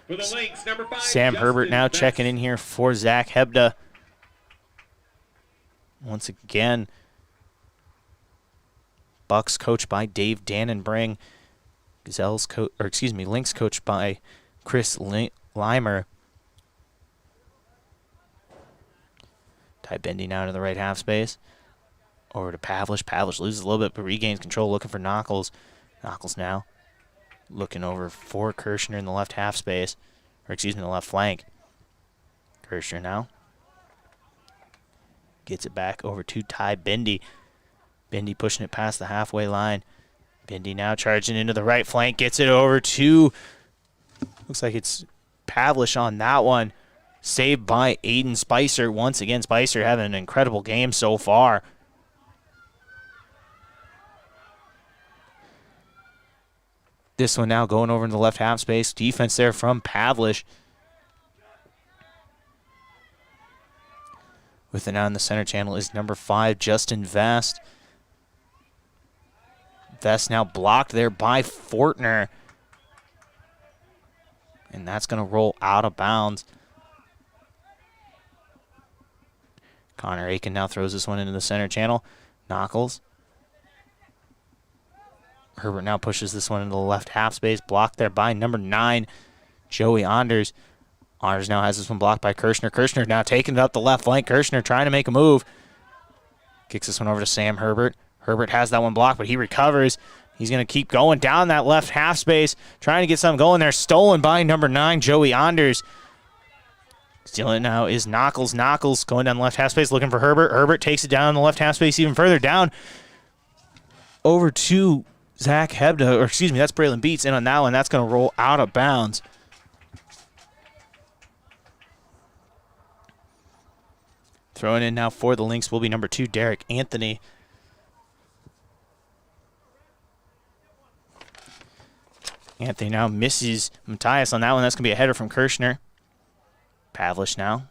For the Lynx, number 5, Sam Herbert now checking in here for Zach Hebda. Once again, Bucks coached by Dave Dannenbring. Lynx coached by Chris Limer. Ty Bendy now to the right half space. Over to Pavlish. Pavlish loses a little bit, but regains control, looking for Knuckles. Knuckles now looking over for Kirshner in the left half space. The left flank. Kirshner now gets it back over to Ty Bendy. Bendy pushing it past the halfway line. Bendy now charging into the right flank. Gets it over to, looks like it's Pavlish on that one. Saved by Aiden Spicer. Once again, Spicer having an incredible game so far. This one now going over in the left half space. Defense there from Pavlish. With it now in the center channel is number 5, Justin Vest. Vest now blocked there by Fortner. And that's going to roll out of bounds. Connor Aiken now throws this one into the center channel. Knuckles. Herbert now pushes this one into the left half space. Blocked there by number 9, Joey Anders. Anders now has this one blocked by Kirshner. Kirshner now taking it up the left flank. Kirshner trying to make a move. Kicks this one over to Sam Herbert. Herbert has that one blocked, but he recovers. He's going to keep going down that left half space, trying to get something going there. Stolen by number 9, Joey Anders. Stealing it now is Knuckles. Knuckles going down the left half space looking for Herbert. Herbert takes it down in the left half space even further down over to Zach Hebda, or that's Braylon Beats in on that one. That's going to roll out of bounds. Throwing in now for the Lynx will be number 2, Derek Anthony. Anthony now misses Matthias on that one. That's going to be a header from Kirshner. Pavlish now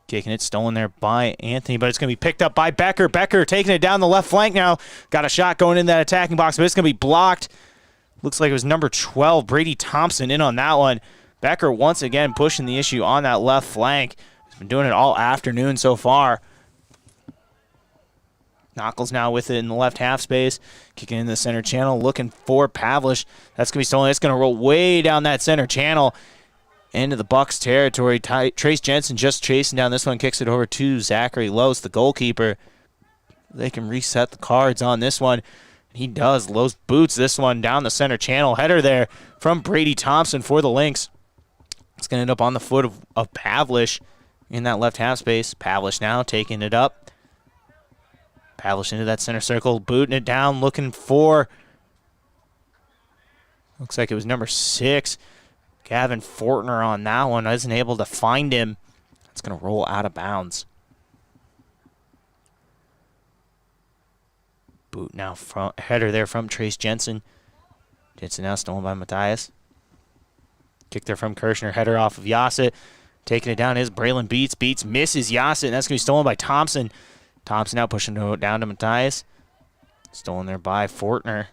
kicking it, stolen there by Anthony, but it's going to be picked up by Becker. Becker taking it down the left flank now. Got a shot going in that attacking box, but it's going to be blocked. Looks like it was number 12, Brady Thompson, in on that one. Becker once again pushing the issue on that left flank. He's been doing it all afternoon so far. Knuckles now with it in the left half space. Kicking in the center channel, looking for Pavlish. That's going to be stolen. It's going to roll way down that center channel into the Bucks territory. Trace Jensen just chasing down this one. Kicks it over to Zachary Lose, the goalkeeper. they can reset the cards on this one. He does. Lowe's boots this one down the center channel. Header there from Brady Thompson for the Lynx. It's going to end up on the foot of Pavlish in that left half space. Pavlish now taking it up. Pavlish into that center circle, booting it down, looking for, looks like it was number 6. Gavin Fortner on that one. Isn't able to find him. It's going to roll out of bounds. Boot now, front header there from Trace Jensen. Jensen now stolen by Matthias. Kick there from Kirshner. Header off of Yassett. Taking it down is Braylon Beats. Beats misses Yassett, and that's going to be stolen by Thompson. Thompson now pushing it down to Matthias. Stolen there by Fortner.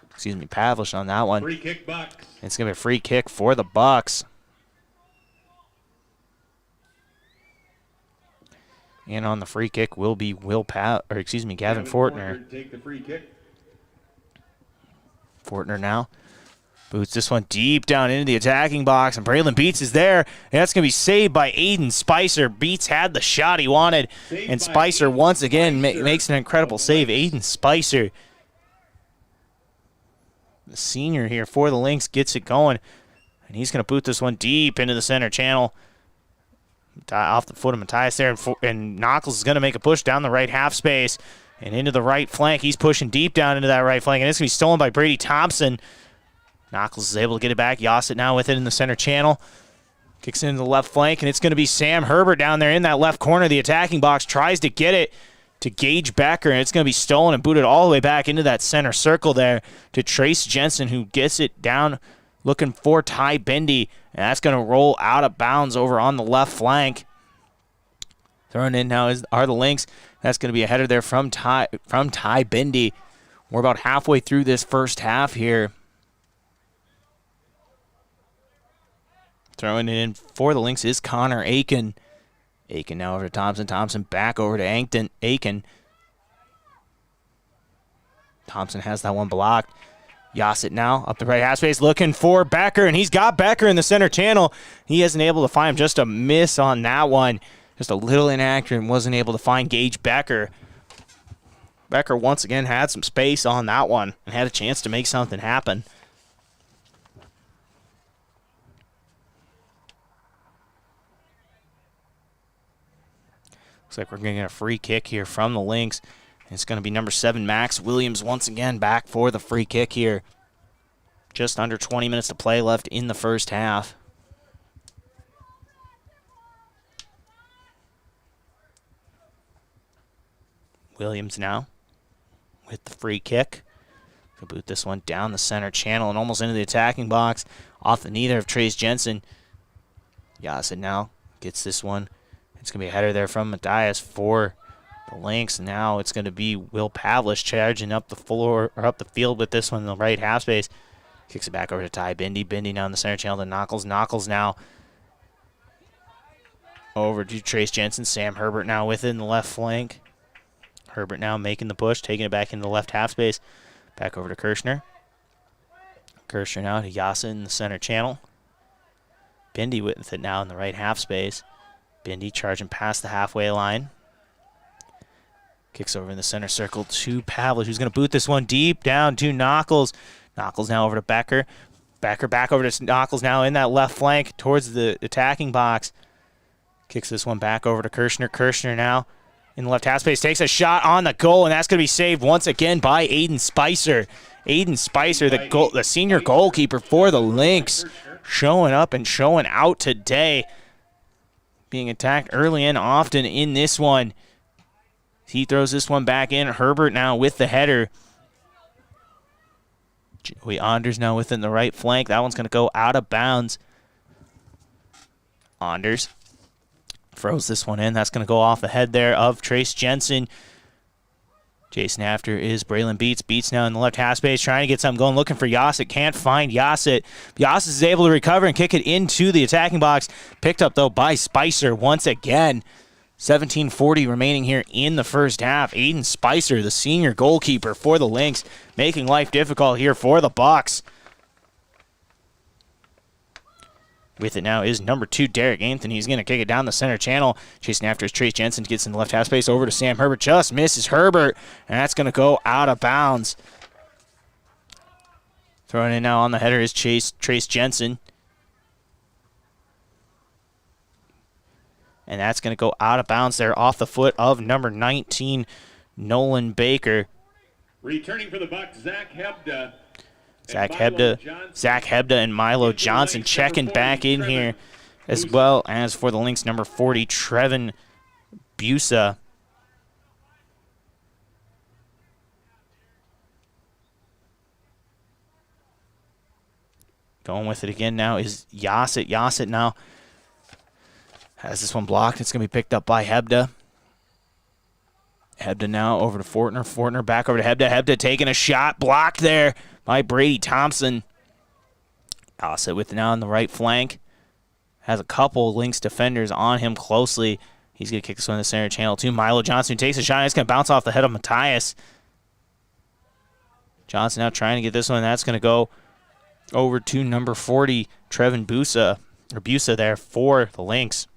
Excuse me, Pavlish on that one. Free kick, Bucks. It's going to be a free kick for the Bucks. And on the free kick will be Gavin Fortner. Take the free kick. Fortner now boots this one deep down into the attacking box, and Braylon Beats is there, and that's going to be saved by Aiden Spicer. Beats had the shot he wanted, and Spicer once again makes an incredible save. Aiden Spicer, the senior here for the Lynx, gets it going, and he's going to boot this one deep into the center channel. Off the foot of Matthias there, and Knuckles is going to make a push down the right half space and into the right flank. He's pushing deep down into that right flank, and it's going to be stolen by Brady Thompson. Knuckles is able to get it back. Yassett now with it in the center channel. Kicks it into the left flank, and it's going to be Sam Herbert down there in that left corner of the attacking box. Tries to get it to Gage Becker, and it's going to be stolen and booted all the way back into that center circle there to Trace Jensen, who gets it down looking for Ty Bendy, and that's going to roll out of bounds over on the left flank. Thrown in now are the Lynx. That's going to be a header there from Ty Bendy. We're about halfway through this first half here. Throwing it in for the Lynx is Connor Aiken. Aiken now over to Thompson. Thompson back over to Yankton. Aiken. Thompson has that one blocked. Yassett now up the right half space looking for Becker, and he's got Becker in the center channel. He isn't able to find him. Just a miss on that one. Just a little inaccurate and wasn't able to find Gage Becker. Becker once again had some space on that one and had a chance to make something happen. Looks like we're going to get a free kick here from the Lynx. It's going to be number 7, Max Williams, once again back for the free kick here. Just under 20 minutes to play left in the first half. Williams now with the free kick. He'll boot this one down the center channel and almost into the attacking box. Off the knee there of Trace Jensen. Yassett now gets this one. It's going to be a header there from Matthias for the Lynx. Now it's going to be Will Pavlish charging up the floor or up the field with this one in the right half space. Kicks it back over to Ty Bendy. Bendy now in the center channel to Knuckles. Knuckles now over to Trace Jensen. Sam Herbert now within the left flank. Herbert now making the push, taking it back into the left half space. Back over to Kirshner. Kirshner now to Yassett in the center channel. Bendy with it now in the right half space. Bendy charging past the halfway line. Kicks over in the center circle to Pavlish, who's going to boot this one deep down to Knuckles. Knuckles now over to Becker. Becker back over to Knuckles now in that left flank towards the attacking box. Kicks this one back over to Kirshner. Kirshner now in the left half space takes a shot on the goal, and that's going to be saved once again by Aiden Spicer. Aiden Spicer, the senior goalkeeper for the Lynx, showing up and showing out today. Being attacked early and often in this one. He throws this one back in. Herbert now with the header. Joey Anders now within the right flank. That one's going to go out of bounds. Anders throws this one in. That's going to go off the head there of Trace Jensen. Jason after is Braylon Beats. Beats now in the left half space, trying to get something going, looking for Yassett. Can't find Yassett. Yassett is able to recover and kick it into the attacking box. Picked up, though, by Spicer once again. 17:40 remaining here in the first half. Aiden Spicer, the senior goalkeeper for the Lynx, making life difficult here for the Bucks. With it now is number 2, Derek Yankton. He's going to kick it down the center channel. Chasing after is Trace Jensen. Gets in the left half space over to Sam Herbert. Just misses Herbert, and that's going to go out of bounds. Throwing in now on the header is Trace Jensen. And that's going to go out of bounds there off the foot of number 19, Nolan Baker. Returning for the Bucks, Zach Hebda. Zach Hebda and Milo Johnson checking back in here, as well as for the Lynx, number 40, Trevin Busa. Going with it again now is Yassett. Yassett now has this one blocked. It's going to be picked up by Hebda. Hebda now over to Fortner. Fortner back over to Hebda. Hebda taking a shot. Blocked there by Brady Thompson. Yassett with it now on the right flank. Has a couple Lynx defenders on him closely. He's going to kick this one in the center channel too. Milo Johnson takes a shot. It's going to bounce off the head of Matthias. Johnson now trying to get this one. That's going to go over to number 40, Trevin Busa there for the Lynx.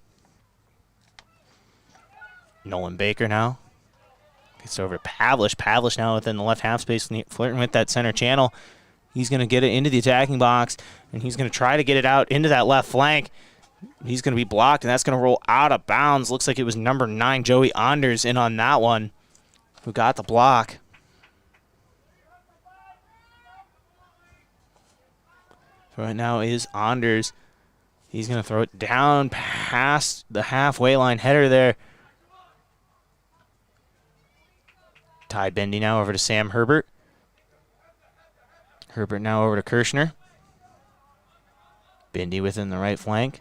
Nolan Baker now gets over to Pavlish. Pavlish now within the left half space, flirting with that center channel. He's going to get it into the attacking box, and he's going to try to get it out into that left flank. He's going to be blocked, and that's going to roll out of bounds. Looks like it was number 9, Joey Anders, in on that one, who got the block. So right now is Anders. He's going to throw it down past the halfway line header there. Ty Bendy now over to Sam Herbert. Herbert now over to Kirshner. Bendy within the right flank.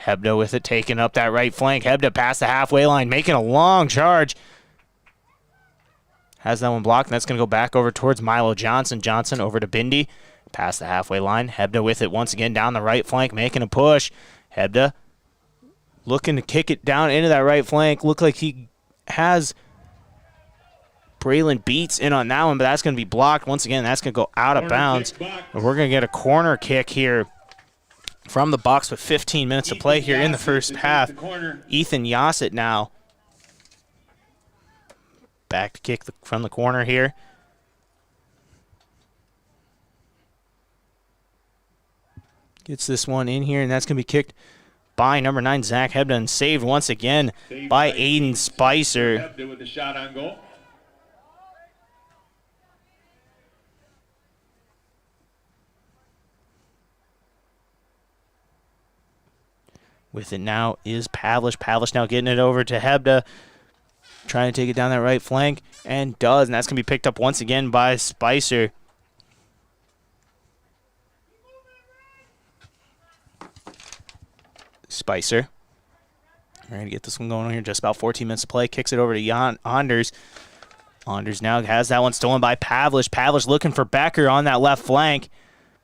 Hebda with it, taking up that right flank. Hebda past the halfway line, making a long charge. Has that one blocked, and that's going to go back over towards Milo Johnson. Johnson over to Bendy. Past the halfway line. Hebda with it once again down the right flank, making a push. Hebda looking to kick it down into that right flank. Look like he has Braylon Beats in on that one, but that's going to be blocked. Once again, that's going to go out of bounds. And we're going to get a corner kick here from the Bucks with 15 minutes to play here in the first half. Ethan Yassett now back to kick from the corner here. Gets this one in here, and that's going to be kicked by number 9, Zach Hebda, and saved once again by Aiden Spicer. Hebda with the shot on goal. With it now is Pavlish. Pavlish now getting it over to Hebda. Trying to take it down that right flank, and does, and that's going to be picked up once again by Spicer. Spicer. We're going to get this one going on here. Just about 14 minutes to play. Kicks it over to Anders. Anders now has that one stolen by Pavlish. Pavlish looking for Becker on that left flank.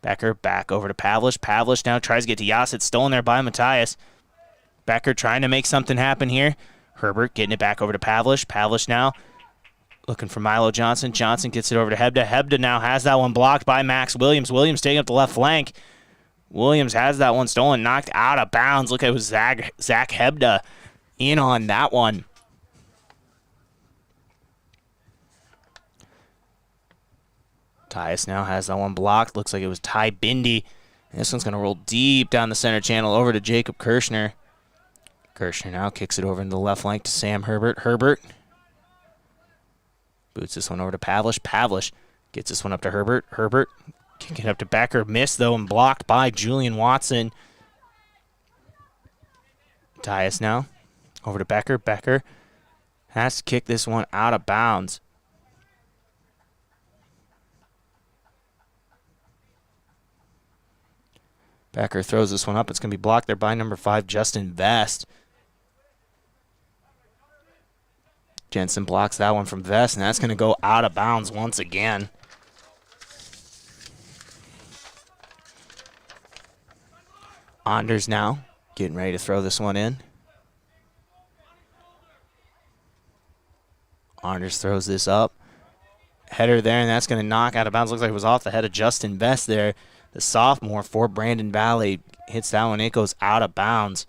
Becker back over to Pavlish. Pavlish now tries to get to Yassett. Stolen there by Matthias. Becker trying to make something happen here. Herbert getting it back over to Pavlish. Pavlish now looking for Milo Johnson. Johnson gets it over to Hebda. Hebda now has that one blocked by Max Williams. Williams taking up the left flank. Williams has that one stolen, knocked out of bounds. Look, it was Zach Hebda in on that one. Tyus now has that one blocked. Looks like it was Ty Bindy. And this one's going to roll deep down the center channel over to Jacob Kirshner. Kirshner now kicks it over into the left flank to Sam Herbert. Herbert boots this one over to Pavlish. Pavlish gets this one up to Herbert. Herbert kicking it up to Becker. Missed, though, and blocked by Julian Watson. Tyus now over to Becker. Becker has to kick this one out of bounds. Becker throws this one up. It's going to be blocked there by number 5, Justin Vest. Jensen blocks that one from Vest, and that's going to go out of bounds once again. Anders now getting ready to throw this one in. Anders throws this up. Header there, and that's going to knock out of bounds. Looks like it was off the head of Justin Vest there. the sophomore for Brandon Valley. Hits that one. It goes out of bounds.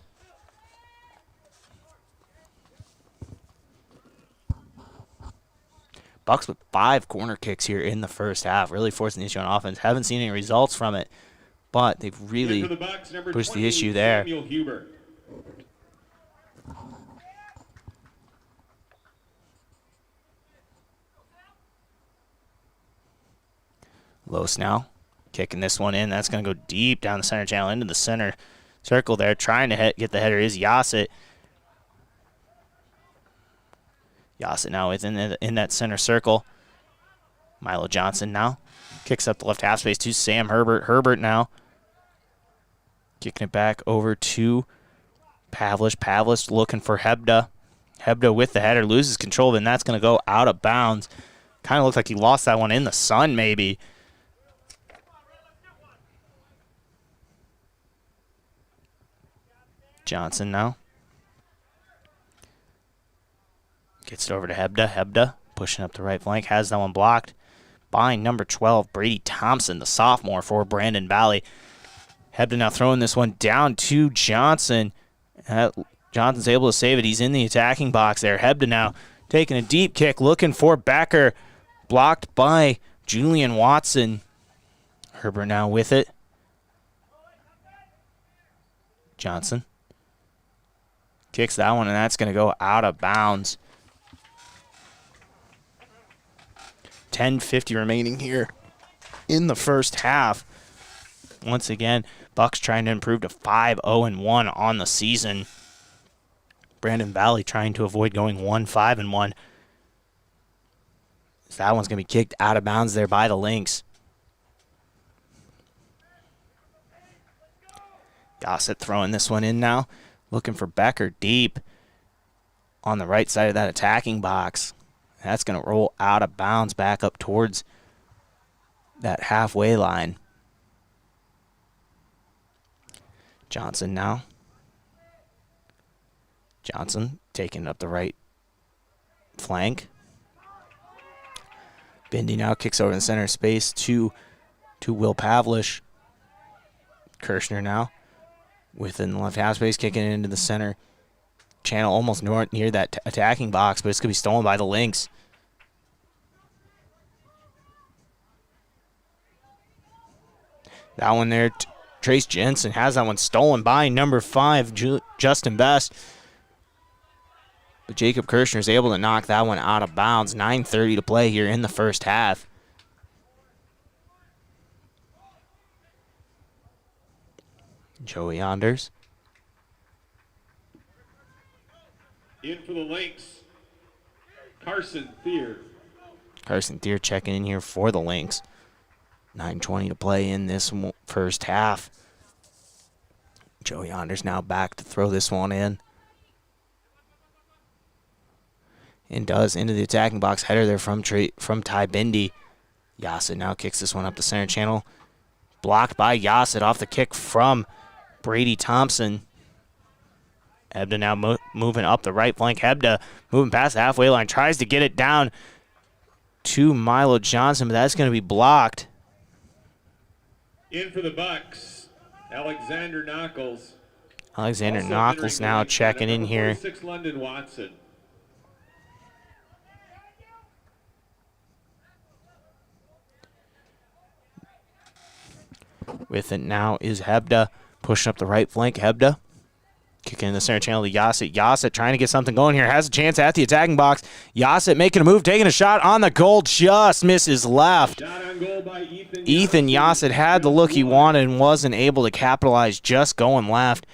Bucks with 5 corner kicks here in the first half, really forcing the issue on offense. Haven't seen any results from it, but they've really pushed the issue there. Samuel Huber. Los now kicking this one in. That's going to go deep down the center channel into the center circle there. Trying to get the header is Yassett. Yassett now is in that center circle. Milo Johnson now kicks up the left half space to Sam Herbert. Herbert now kicking it back over to Pavlish. Pavlish looking for Hebda. Hebda with the header loses control, and that's going to go out of bounds. Kind of looks like he lost that one in the sun maybe. Johnson now gets it over to Hebda. Hebda pushing up the right flank. Has that one blocked by number 12, Brady Thompson, the sophomore for Brandon Valley. Hebda now throwing this one down to Johnson. Johnson's able to save it. He's in the attacking box there. Hebda now taking a deep kick, looking for Becker. Blocked by Julian Watson. Herbert now with it. Johnson kicks that one, and that's going to go out of bounds. 10:50 remaining here in the first half. Once again, Bucks trying to improve to 5-0-1 on the season. Brandon Valley trying to avoid going 1-5-1. So that one's going to be kicked out of bounds there by the Lynx. Gossett throwing this one in now. Looking for Becker deep on the right side of that attacking box. That's going to roll out of bounds back up towards that halfway line. Johnson now. Johnson taking up the right flank. Bindi now kicks over in the center space to Will Pavlish. Kirshner now within the left half space, kicking it into the center channel, almost near that attacking box, but it's going to be stolen by the Lynx. That one there, Trace Jensen has that one stolen by number 5, Justin Best. But Jacob Kirshner is able to knock that one out of bounds. 9:30 to play here in the first half. Joey Anders. In for the Lynx, Carson Thier. Carson Thier checking in here for the Lynx. 9:20 to play in this first half. Joey Anders now back to throw this one in. And does into the attacking box. Header there from Ty Bindi. Yassett now kicks this one up the center channel. Blocked by Yassett off the kick from Brady Thompson. Hebda now moving up the right flank. Hebda moving past the halfway line. Tries to get it down to Milo Johnson, but that's going to be blocked. In for the Bucks, Alexander Knuckles. Alexander Knuckles now checking in here. 46 London Watson. With it now is Hebda pushing up the right flank. Hebda kicking in the center channel to Yassett. Yassett trying to get something going here. Has a chance at the attacking box. Yassett making a move, taking a shot on the goal. Just misses left. Shot on goal by Ethan Yassett had the look he wanted and wasn't able to capitalize, just going left.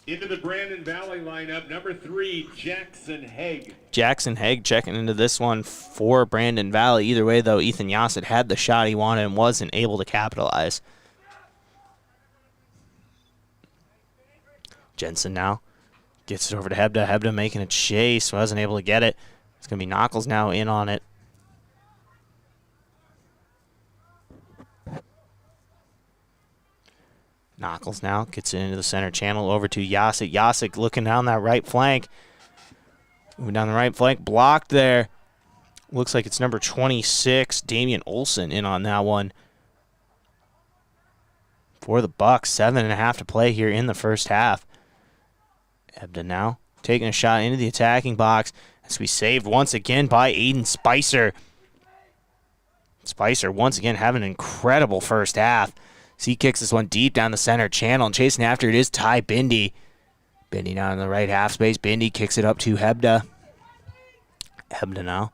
Into the Brandon Valley lineup, number 3, Jackson Haig. Jackson Haig checking into this one for Brandon Valley. Either way, though, Ethan Yassett had the shot he wanted and wasn't able to capitalize. Jensen now gets it over to Hebda. Hebda making a chase. Wasn't able to get it. It's going to be Knuckles now in on it. Knuckles now gets it into the center channel over to Yassett. Yassett looking down that right flank. Moving down the right flank. Blocked there. Looks like it's number 26, Damian Olson, in on that one. for the Bucks. 7.5 to play here in the first half. Hebda now taking a shot into the attacking box as we saved once again by Aiden Spicer. Spicer once again having an incredible first half. He kicks this one deep down the center channel, and chasing after it is Ty Bindi. Bindi now in the right half space. Bindi kicks it up to Hebda. Hebda now.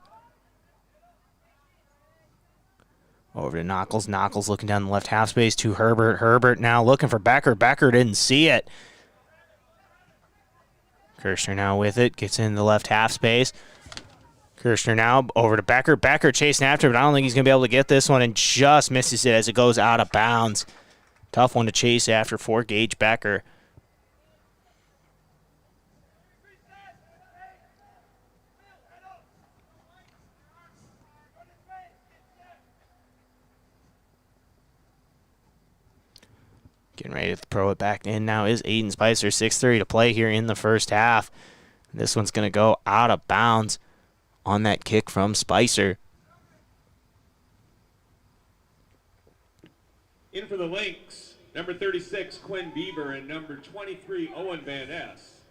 Over to Knuckles. Knuckles looking down the left half space to Herbert. Herbert now looking for Becker. Becker didn't see it. Kirshner now with it. Gets in the left half space. Kirshner now over to Becker. Becker chasing after, but I don't think he's going to be able to get this one, and just misses it as it goes out of bounds. Tough one to chase after for Gage Becker. Getting ready to throw it back in now is Aiden Spicer. 6:30 to play here in the first half. This one's going to go out of bounds on that kick from Spicer. In for the Lynx, number 36, Quinn Bieber, and number 23, Owen Van Ness.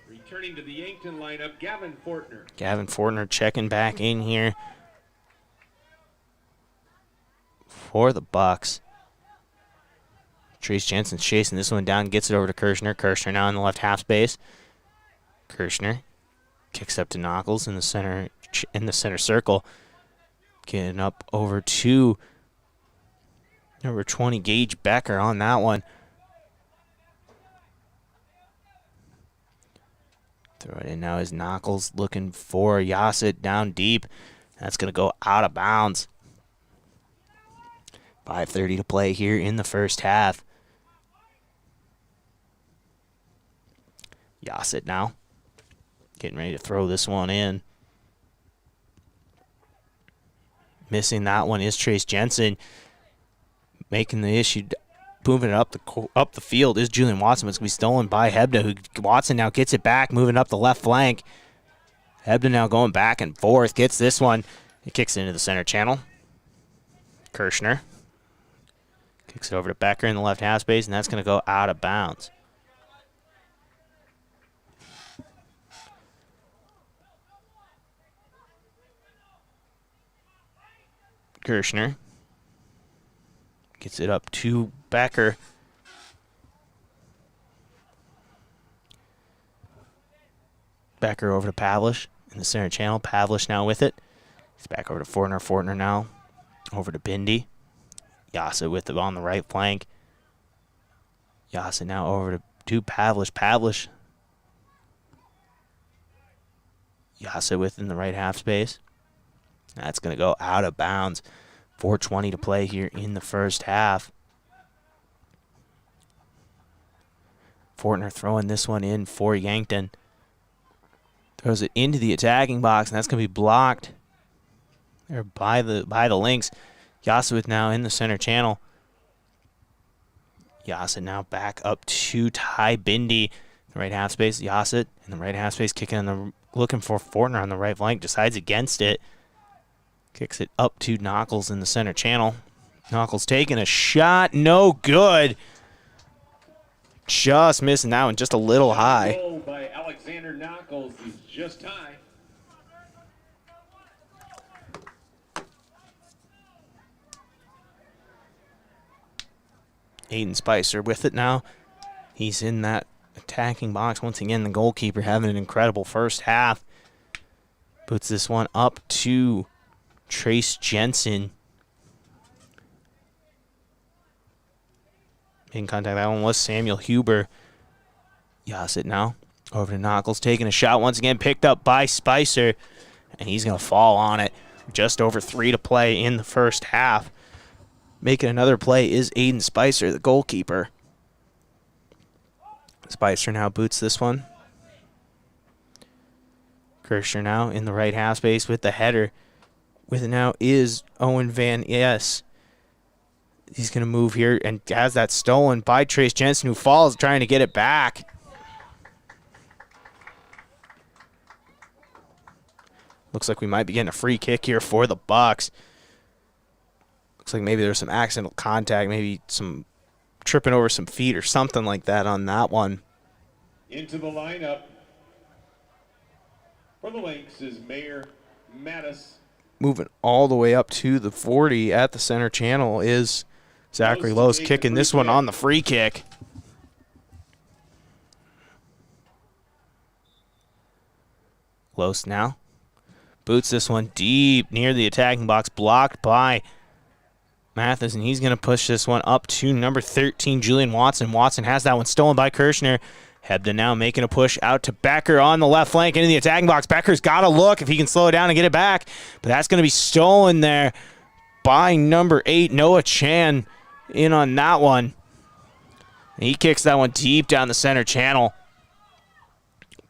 Returning to the Yankton lineup, Gavin Fortner. Gavin Fortner checking back in here for the Bucks. Trace Jensen's chasing this one down, gets it over to Kirshner. Kirshner now in the left half space. Kirshner kicks up to Knuckles in the center circle. Getting up over to number 20, Gage Becker on that one. Throw it in now is Knuckles looking for Yasit down deep. That's going to go out of bounds. 5:30 to play here in the first half. Yasit now getting ready to throw this one in. Missing that one is Trace Jensen. Making the issue, moving it up the field is Julian Watson. It's going to be stolen by Hebda. Watson now gets it back, moving up the left flank. Hebda now going back and forth. Gets this one. He kicks it into the center channel. Kirshner kicks it over to Becker in the left half space, and that's going to go out of bounds. Kirshner gets it up to Becker. Becker over to Pavlish in the center channel. Pavlish now with it. He's back over to Fortner. Fortner now over to Bindi. Yasa with it on the right flank. Yasa now over to Pavlish. Pavlish. Yasa within the right half space. That's going to go out of bounds. 4:20 to play here in the first half. Fortner throwing this one in for Yankton. Throws it into the attacking box, and that's going to be blocked there by the Lynx. Yasowith now in the center channel. Yasa now back up to Ty Bindi. The right half space, Yasa in the right half space, looking for Fortner on the right flank, decides against it. Kicks it up to Knuckles in the center channel. Knuckles taking a shot, no good. Just missing that one, just a little high. Goal by Alexander Knuckles is just high. Aiden Spicer with it now. He's in that attacking box. Once again, the goalkeeper having an incredible first half. Puts this one up to Trace Jensen. In contact, that one was Samuel Huber. Yasit now over to Knuckles, taking a shot once again, picked up by Spicer, and he's going to fall on it. Just over 3 to play in the first half. Making another play is Aiden Spicer, the goalkeeper. Spicer now boots this one. Kirshner now in the right half space with the header. With it now is Owen Van Ness. He's going to move here and has that stolen by Trace Jensen, who falls trying to get it back. Looks like we might be getting a free kick here for the Bucks. Looks like maybe there's some accidental contact, maybe some tripping over some feet or something like that on that one. Into the lineup for the Lynx is Mayor Mattis. Moving all the way up to the 40 at the center channel is Zachary Lowe's kicking this one on the free kick. Lowe's now boots this one deep near the attacking box, blocked by Mathis, and he's going to push this one up to number 13, Julian Watson. Watson has that one stolen by Kirshner. Hebden now making a push out to Becker on the left flank into the attacking box. Becker's got to look if he can slow it down and get it back, but that's going to be stolen there by number 8, Noah Chan, in on that one. He kicks that one deep down the center channel.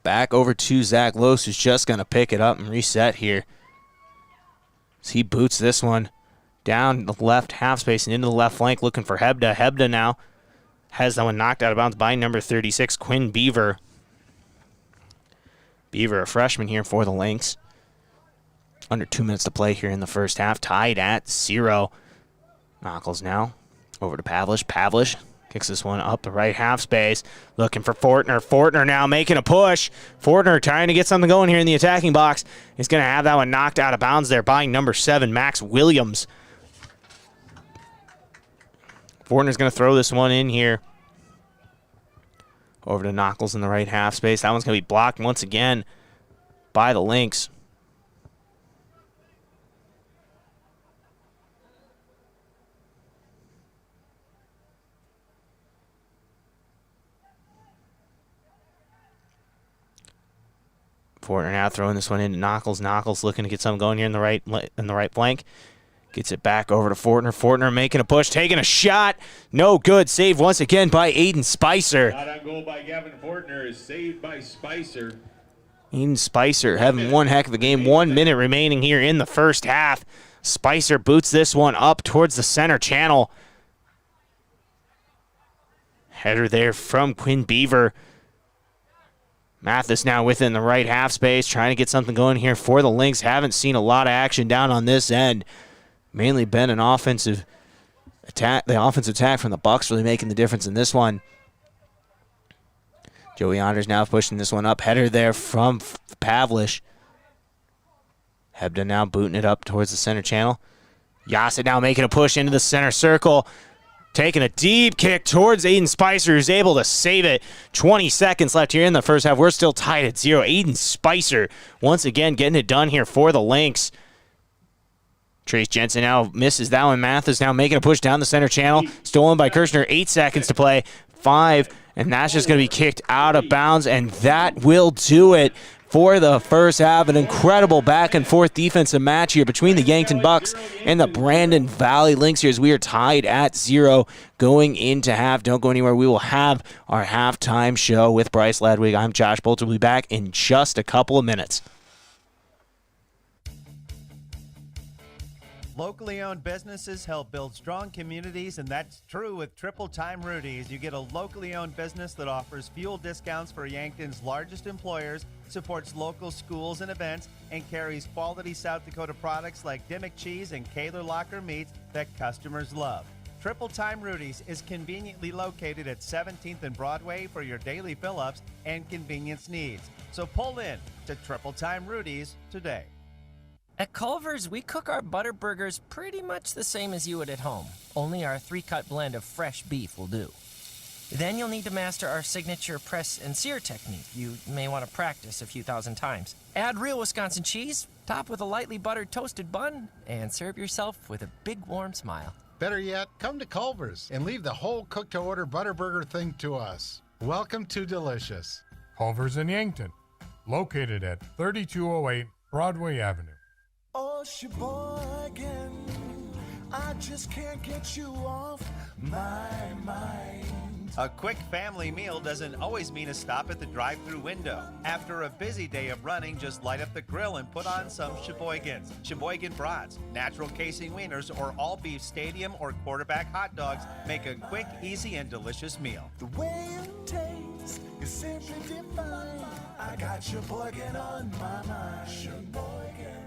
Back over to Zach Lose, who's just going to pick it up and reset here. As he boots this one down the left half space and into the left flank, looking for Hebda. Hebda now has that one knocked out of bounds by number 36, Quinn Beaver. Beaver, a freshman here for the Lynx. Under 2 minutes to play here in the first half, tied at 0. Knuckles now over to Pavlish. Pavlish kicks this one up the right half space, looking for Fortner. Fortner now making a push. Fortner trying to get something going here in the attacking box. He's going to have that one knocked out of bounds there by number 7, Max Williams. Fortner's going to throw this one in here. Over to Knuckles in the right half space. That one's going to be blocked once again by the Lynx. Fortner now throwing this one into Knuckles. Knuckles looking to get something going here in the right flank. Gets it back over to Fortner. Fortner making a push, taking a shot. No good. Save once again by Aiden Spicer. Shot on goal by Gavin Fortner is saved by Spicer. Aiden Spicer having one heck of a game. 1 minute remaining here in the first half. Spicer boots this one up towards the center channel. Header there from Quinn Beaver. Mathis now within the right half space, trying to get something going here for the Lynx. Haven't seen a lot of action down on this end. Mainly been an offensive attack. The offensive attack from the Bucks really making the difference in this one. Joey Anders now pushing this one up. Header there from Pavlish. Hebda now booting it up towards the center channel. Yasa now making a push into the center circle. Taking a deep kick towards Aiden Spicer, who's able to save it. 20 seconds left here in the first half. We're still tied at 0. Aiden Spicer once again getting it done here for the Lynx. Trace Jensen now misses that one. Mathis now making a push down the center channel. Stolen by Kirshner. 8 seconds to play. 5. And that's just going to be kicked out of bounds. And that will do it for the first half. An incredible back-and-forth defensive match here between the Yankton Bucks and the Brandon Valley Lynx here as we are tied at 0 going into half. Don't go anywhere. We will have our halftime show with Bryce Ladwig. I'm Josh Bolter. We'll be back in just a couple of minutes. Locally owned businesses help build strong communities, and that's true with Triple Time Rudy's. You get a locally owned business that offers fuel discounts for Yankton's largest employers, supports local schools and events, and carries quality South Dakota products like Dimmick cheese and Kaler Locker meats that customers love. Triple Time Rudy's is conveniently located at 17th and Broadway for your daily fill-ups and convenience needs. So pull in to Triple Time Rudy's today. At Culver's, we cook our butter burgers pretty much the same as you would at home, only our 3-cut blend of fresh beef will do. Then you'll need to master our signature press and sear technique. You may want to practice a few thousand times. Add real Wisconsin cheese, top with a lightly buttered toasted bun, and serve yourself with a big warm smile. Better yet, come to Culver's and leave the whole cook-to-order butter burger thing to us. Welcome to Delicious. Culver's in Yankton, located at 3208 Broadway Avenue. Oh, Sheboygan, I just can't get you off my mind. A quick family meal doesn't always mean a stop at the drive-thru window. After a busy day of running, just light up the grill and put on some Sheboygans. Sheboygan brats, natural casing wieners, or all-beef stadium or quarterback hot dogs make a quick, easy, and delicious meal. The way it tastes is simply divine. I got Sheboygan on my mind. Sheboygan.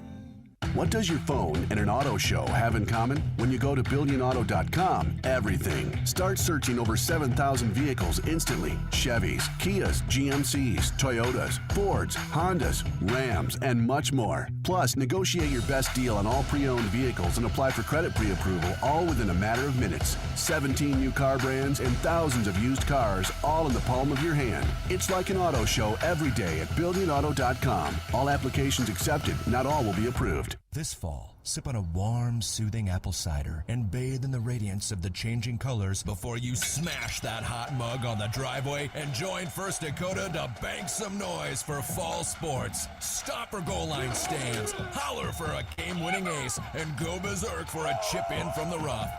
What does your phone and an auto show have in common? When you go to BillionAuto.com, everything. Start searching over 7,000 vehicles instantly. Chevys, Kias, GMCs, Toyotas, Fords, Hondas, Rams, and much more. Plus, negotiate your best deal on all pre-owned vehicles and apply for credit pre-approval all within a matter of minutes. 17 new car brands and thousands of used cars all in the palm of your hand. It's like an auto show every day at BillionAuto.com. All applications accepted. Not all will be approved. This fall, sip on a warm, soothing apple cider and bathe in the radiance of the changing colors before you smash that hot mug on the driveway and join First Dakota to bank some noise for fall sports. Stop for goal line stands, holler for a game-winning ace, and go berserk for a chip-in from the rough.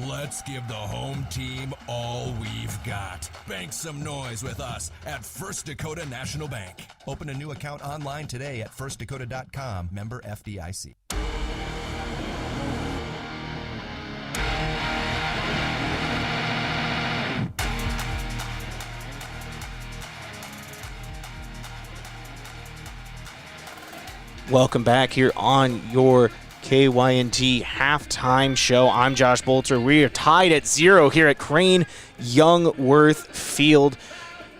Let's give the home team all we've got. Bank some noise with us at First Dakota National Bank. Open a new account online today at firstdakota.com, member FDIC. Welcome back here on your KYNT halftime show. I'm Josh Bolter. We are tied at 0 here at Crane-Youngworth Field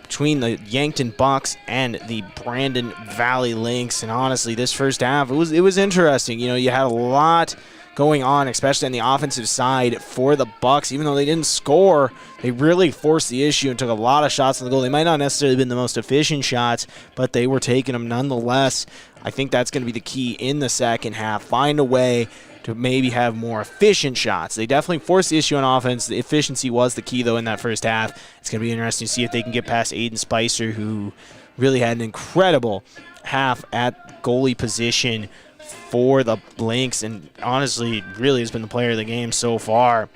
between the Yankton Bucks and the Brandon Valley Lynx. And honestly, this first half, it was interesting. You know, you had a lot going on, especially on the offensive side for the Bucks. Even though they didn't score, they really forced the issue and took a lot of shots on the goal. They might not necessarily have been the most efficient shots, but they were taking them nonetheless. I think that's going to be the key in the second half. Find a way to maybe have more efficient shots. They definitely forced the issue on offense. The efficiency was the key, though, in that first half. It's going to be interesting to see if they can get past Aiden Spicer, who really had an incredible half at goalie position for the Lynx, and honestly really has been the player of the game so far.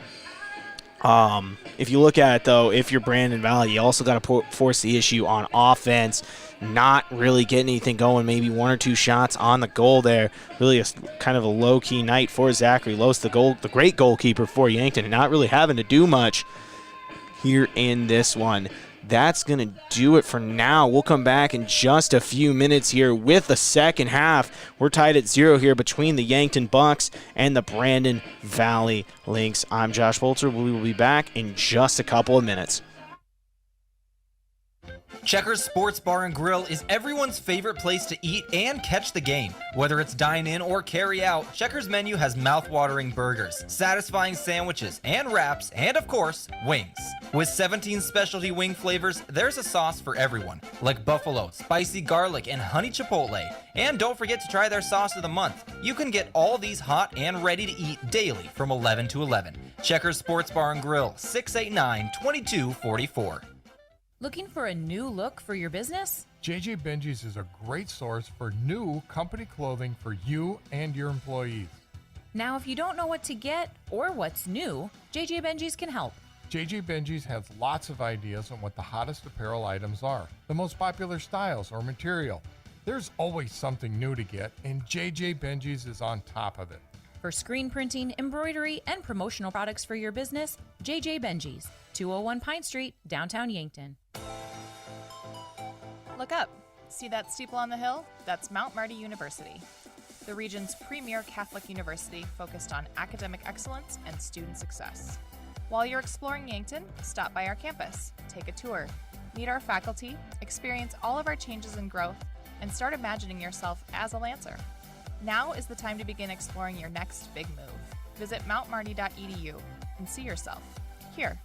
If you look at it, though, if you're Brandon Valley, you also got to force the issue on offense. Not really getting anything going, maybe one or two shots on the goal there. Really a kind of a low-key night for Zachary Lose, the great goalkeeper for Yankton, and not really having to do much here in this one. That's going to do it for now. We'll come back in just a few minutes here with the second half. We're tied at 0 here between the Yankton Bucks and the Brandon Valley Lynx. I'm Josh Bolter. We will be back in just a couple of minutes. Checkers Sports Bar and Grill is everyone's favorite place to eat and catch the game. Whether it's dine in or carry out, Checkers menu has mouth-watering burgers, satisfying sandwiches and wraps, and of course, wings. With 17 specialty wing flavors, there's a sauce for everyone, like buffalo, spicy garlic, and honey chipotle. And don't forget to try their sauce of the month. You can get all these hot and ready to eat daily from 11 to 11. Checkers Sports Bar and Grill, 689-2244. Looking for a new look for your business? JJ Benji's is a great source for new company clothing for you and your employees. Now, if you don't know what to get or what's new, JJ Benji's can help. JJ Benji's has lots of ideas on what the hottest apparel items are, the most popular styles or material. There's always something new to get, and JJ Benji's is on top of it. For screen printing, embroidery, and promotional products for your business, JJ Benji's, 201 Pine Street, downtown Yankton. Look up. See that steeple on the hill? That's Mount Marty University, the region's premier Catholic university focused on academic excellence and student success. While you're exploring Yankton, stop by our campus, take a tour, meet our faculty, experience all of our changes and growth, and start imagining yourself as a Lancer. Now is the time to begin exploring your next big move. Visit mountmarty.edu and see yourself here.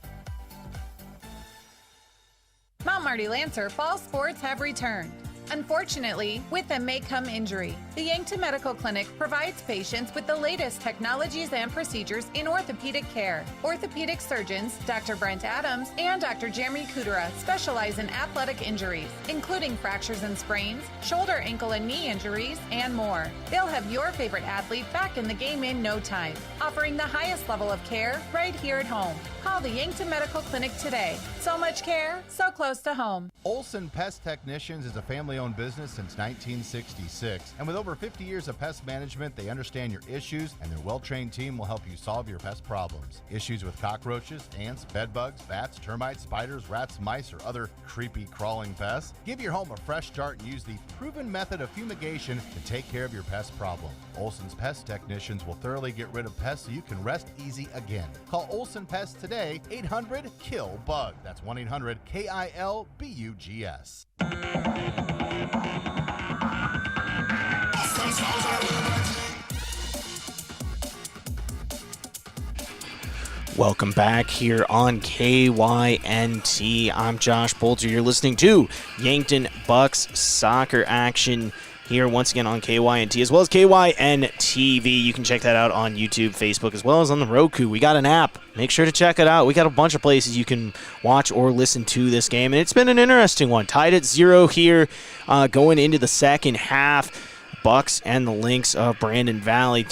Mount Marty Lancer fall sports have returned. Unfortunately, with them may come injury. The Yankton Medical Clinic provides patients with the latest technologies and procedures in orthopedic care. Orthopedic surgeons Dr. Brent Adams and Dr. Jeremy Kudera specialize in athletic injuries, including fractures and sprains, shoulder, ankle, and knee injuries, and more. They'll have your favorite athlete back in the game in no time, offering the highest level of care right here at home. Call the Yankton Medical Clinic today. So much care, so close to home. Olson Pest Technicians is a family-owned business since 1966. And with over 50 years of pest management, they understand your issues, and their well-trained team will help you solve your pest problems. Issues with cockroaches, ants, bedbugs, bats, termites, spiders, rats, mice, or other creepy crawling pests? Give your home a fresh start and use the proven method of fumigation to take care of your pest problem. Olson's Pest Technicians will thoroughly get rid of pests so you can rest easy again. Call Olson Pest today, 800-KILL-BUG. That's 1-800-KILBUGS. Welcome back here on KYNT. I'm Josh Bolter. You're listening to Yankton Bucks soccer action here once again on KYNT as well as KYN-TV. You can check that out on YouTube, Facebook, as well as on the Roku. We got an app. Make sure to check it out. We got a bunch of places you can watch or listen to this game, and it's been an interesting one. Tied at 0 here going into the second half. Bucks and the Lynx of Brandon Valley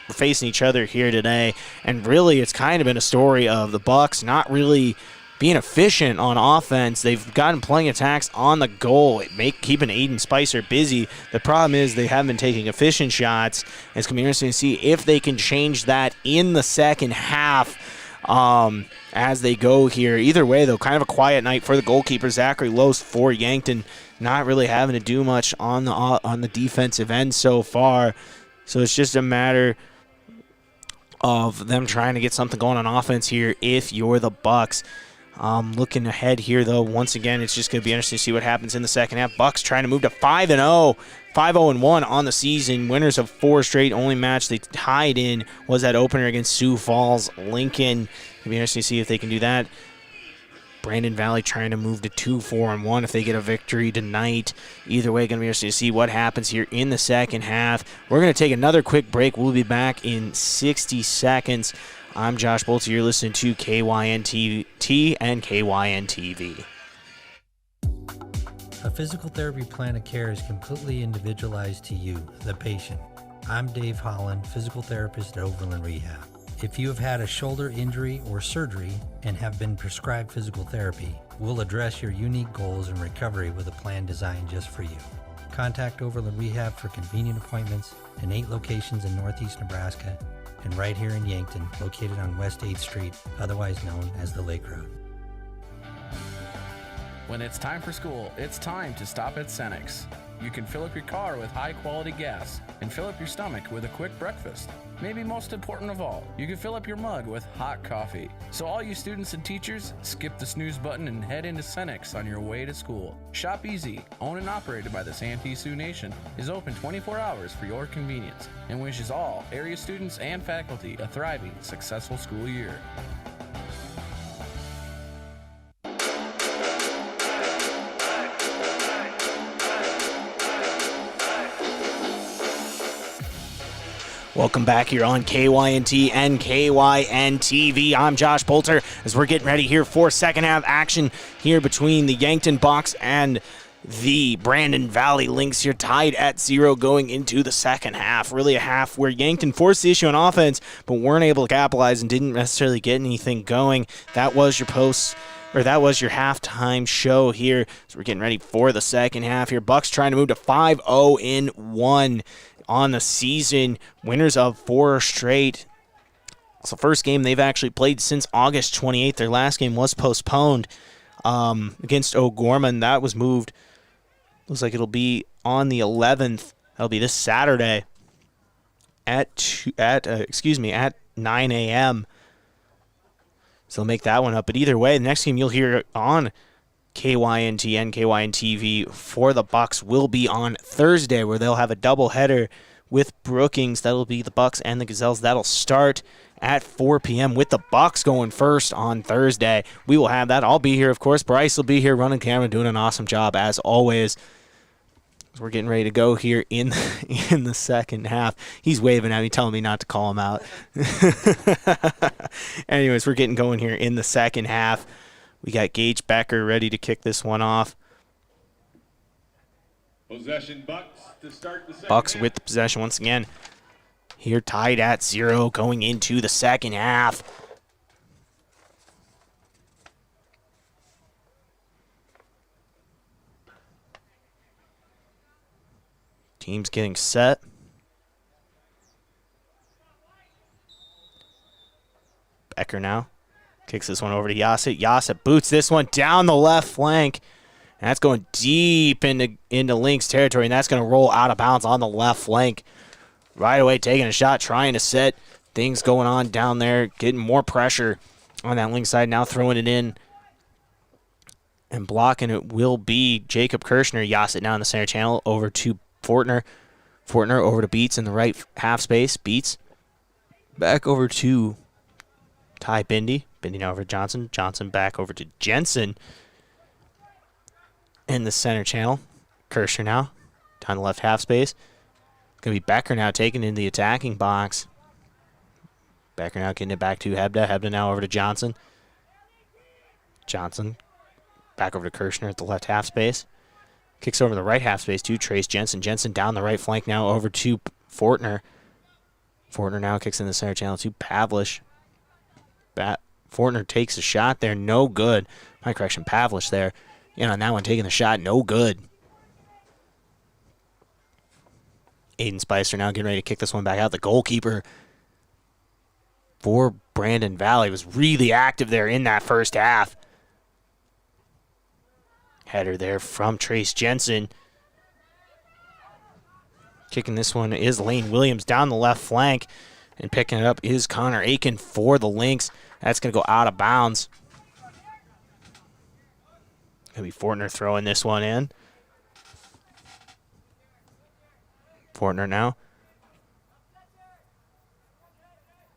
facing each other here today, and really it's kind of been a story of the Bucks not really being efficient on offense. They've gotten plenty of attacks on the goal, keeping Aiden Spicer busy. The problem is they haven't been taking efficient shots. It's going to be interesting to see if they can change that in the second half as they go here. Either way, though, kind of a quiet night for the goalkeeper, Zachary Lose for Yankton. Not really having to do much on the defensive end so far. So it's just a matter of them trying to get something going on offense here if you're the Bucks. Looking ahead here, though, once again, it's just going to be interesting to see what happens in the second half. Bucks trying to move to 5-0. 5-0-1 on the season. Winners of 4 straight. Only match they tied in was that opener against Sioux Falls Lincoln. It'll be interesting to see if they can do that. Brandon Valley trying to move to 2-4-1 if they get a victory tonight. Either way, going to be interesting to see what happens here in the second half. We're going to take another quick break. We'll be back in 60 seconds. I'm Josh Bolter. You're listening to KYNT and KYN-TV. A physical therapy plan of care is completely individualized to you, the patient. I'm Dave Holland, physical therapist at Overland Rehab. If you have had a shoulder injury or surgery and have been prescribed physical therapy, we'll address your unique goals in recovery with a plan designed just for you. Contact Overland Rehab for convenient appointments in 8 locations in Northeast Nebraska and right here in Yankton, located on West 8th Street, otherwise known as the Lake Road. When it's time for school, it's time to stop at Cenex. You can fill up your car with high-quality gas and fill up your stomach with a quick breakfast. Maybe most important of all, you can fill up your mug with hot coffee. So all you students and teachers, skip the snooze button and head into Cenex on your way to school. Shop Easy, owned and operated by the Santee Sioux Nation, is open 24 hours for your convenience and wishes all area students and faculty a thriving, successful school year. Welcome back here on KYNT and KYN-TV. I'm Josh Bolter as we're getting ready here for second half action here between the Yankton Bucks and the Brandon Valley Lynx here, tied at 0 going into the second half. Really a half where Yankton forced the issue on offense but weren't able to capitalize and didn't necessarily get anything going. That was your halftime show here. So we're getting ready for the second half here. Bucks trying to move to 5-0-1 on the season, winners of 4 straight. It's the first game they've actually played since August 28th. Their last game was postponed against O'Gorman. That was moved. Looks like it'll be on the 11th. That'll be this Saturday at 9 a.m. So they'll make that one up. But either way, the next game you'll hear on KYNT and KYN-TV for the Bucks will be on Thursday, where they'll have a doubleheader with Brookings. That'll be the Bucks and the Gazelles. That'll start at 4 p.m. with the Bucks going first on Thursday. We will have that. I'll be here, of course. Bryce will be here running camera, doing an awesome job as always. We're getting ready to go here in the second half. He's waving at me, telling me not to call him out. Anyways, we're getting going here in the second half. We got Gage Becker ready to kick this one off. Possession Bucks to start the second Bucks half. with the possession once again. Here tied at 0 going into the second half. Team's getting set. Becker now kicks this one over to Yassett. Yassett boots this one down the left flank. And that's going deep into Lynx territory, and that's going to roll out of bounds on the left flank. Right away taking a shot, trying to set things going on down there, getting more pressure on that Lynx side. Now throwing it in and blocking it will be Jacob Kirschner. Yassett now in the center channel over to Fortner. Fortner over to Beats in the right half space. Beats back over to Ty Bindi. Bindi now over to Johnson. Johnson back over to Jensen in the center channel. Kirschner now down the left half space. Going to be Becker now taking in the attacking box. Becker now getting it back to Hebda. Hebda now over to Johnson. Johnson back over to Kirschner at the left half space. Kicks over the right half space to Trace Jensen. Jensen down the right flank now over to Fortner. Fortner now kicks in the center channel to Pavlish. Fortner takes a shot there. No good. My correction, Pavlish there. On that one taking the shot. No good. Aiden Spicer now getting ready to kick this one back out. The goalkeeper for Brandon Valley was really active there in that first half. Header there from Trace Jensen. Kicking this one is Lane Williams down the left flank. And picking it up is Connor Aiken for the Lynx. That's going to go out of bounds. Going to be Fortner throwing this one in. Fortner now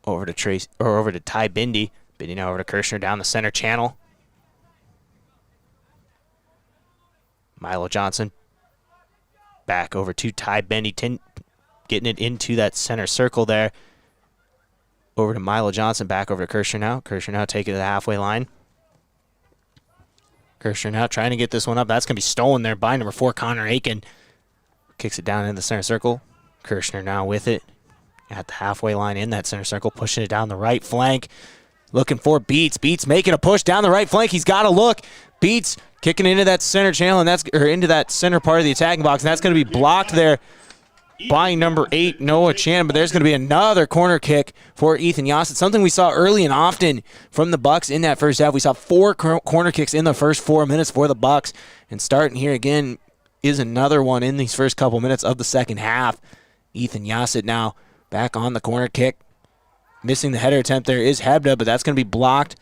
over to Ty Bindi. Bindi now over to Kirschner down the center channel. Milo Johnson back over to Ty Bindi, getting it into that center circle there. Over to Milo Johnson, back over to Kirschner now. Kirschner now taking it to the halfway line. Kirschner now trying to get this one up. That's going to be stolen there by number 4, Connor Aiken. Kicks it down in the center circle. Kirschner now with it at the halfway line in that center circle, pushing it down the right flank. Looking for Beats. Beats making a push down the right flank. He's got to look. Beats kicking into that center channel, into that center part of the attacking box, and that's going to be blocked there by number 8, Noah Chan. But there's going to be another corner kick for Ethan Yassett. Something we saw early and often from the Bucks in that first half. We saw 4 corner kicks in the first 4 minutes for the Bucks, and starting here again is another one in these first couple minutes of the second half. Ethan Yassett now back on the corner kick. Missing the header attempt there is Hebda, but that's going to be blocked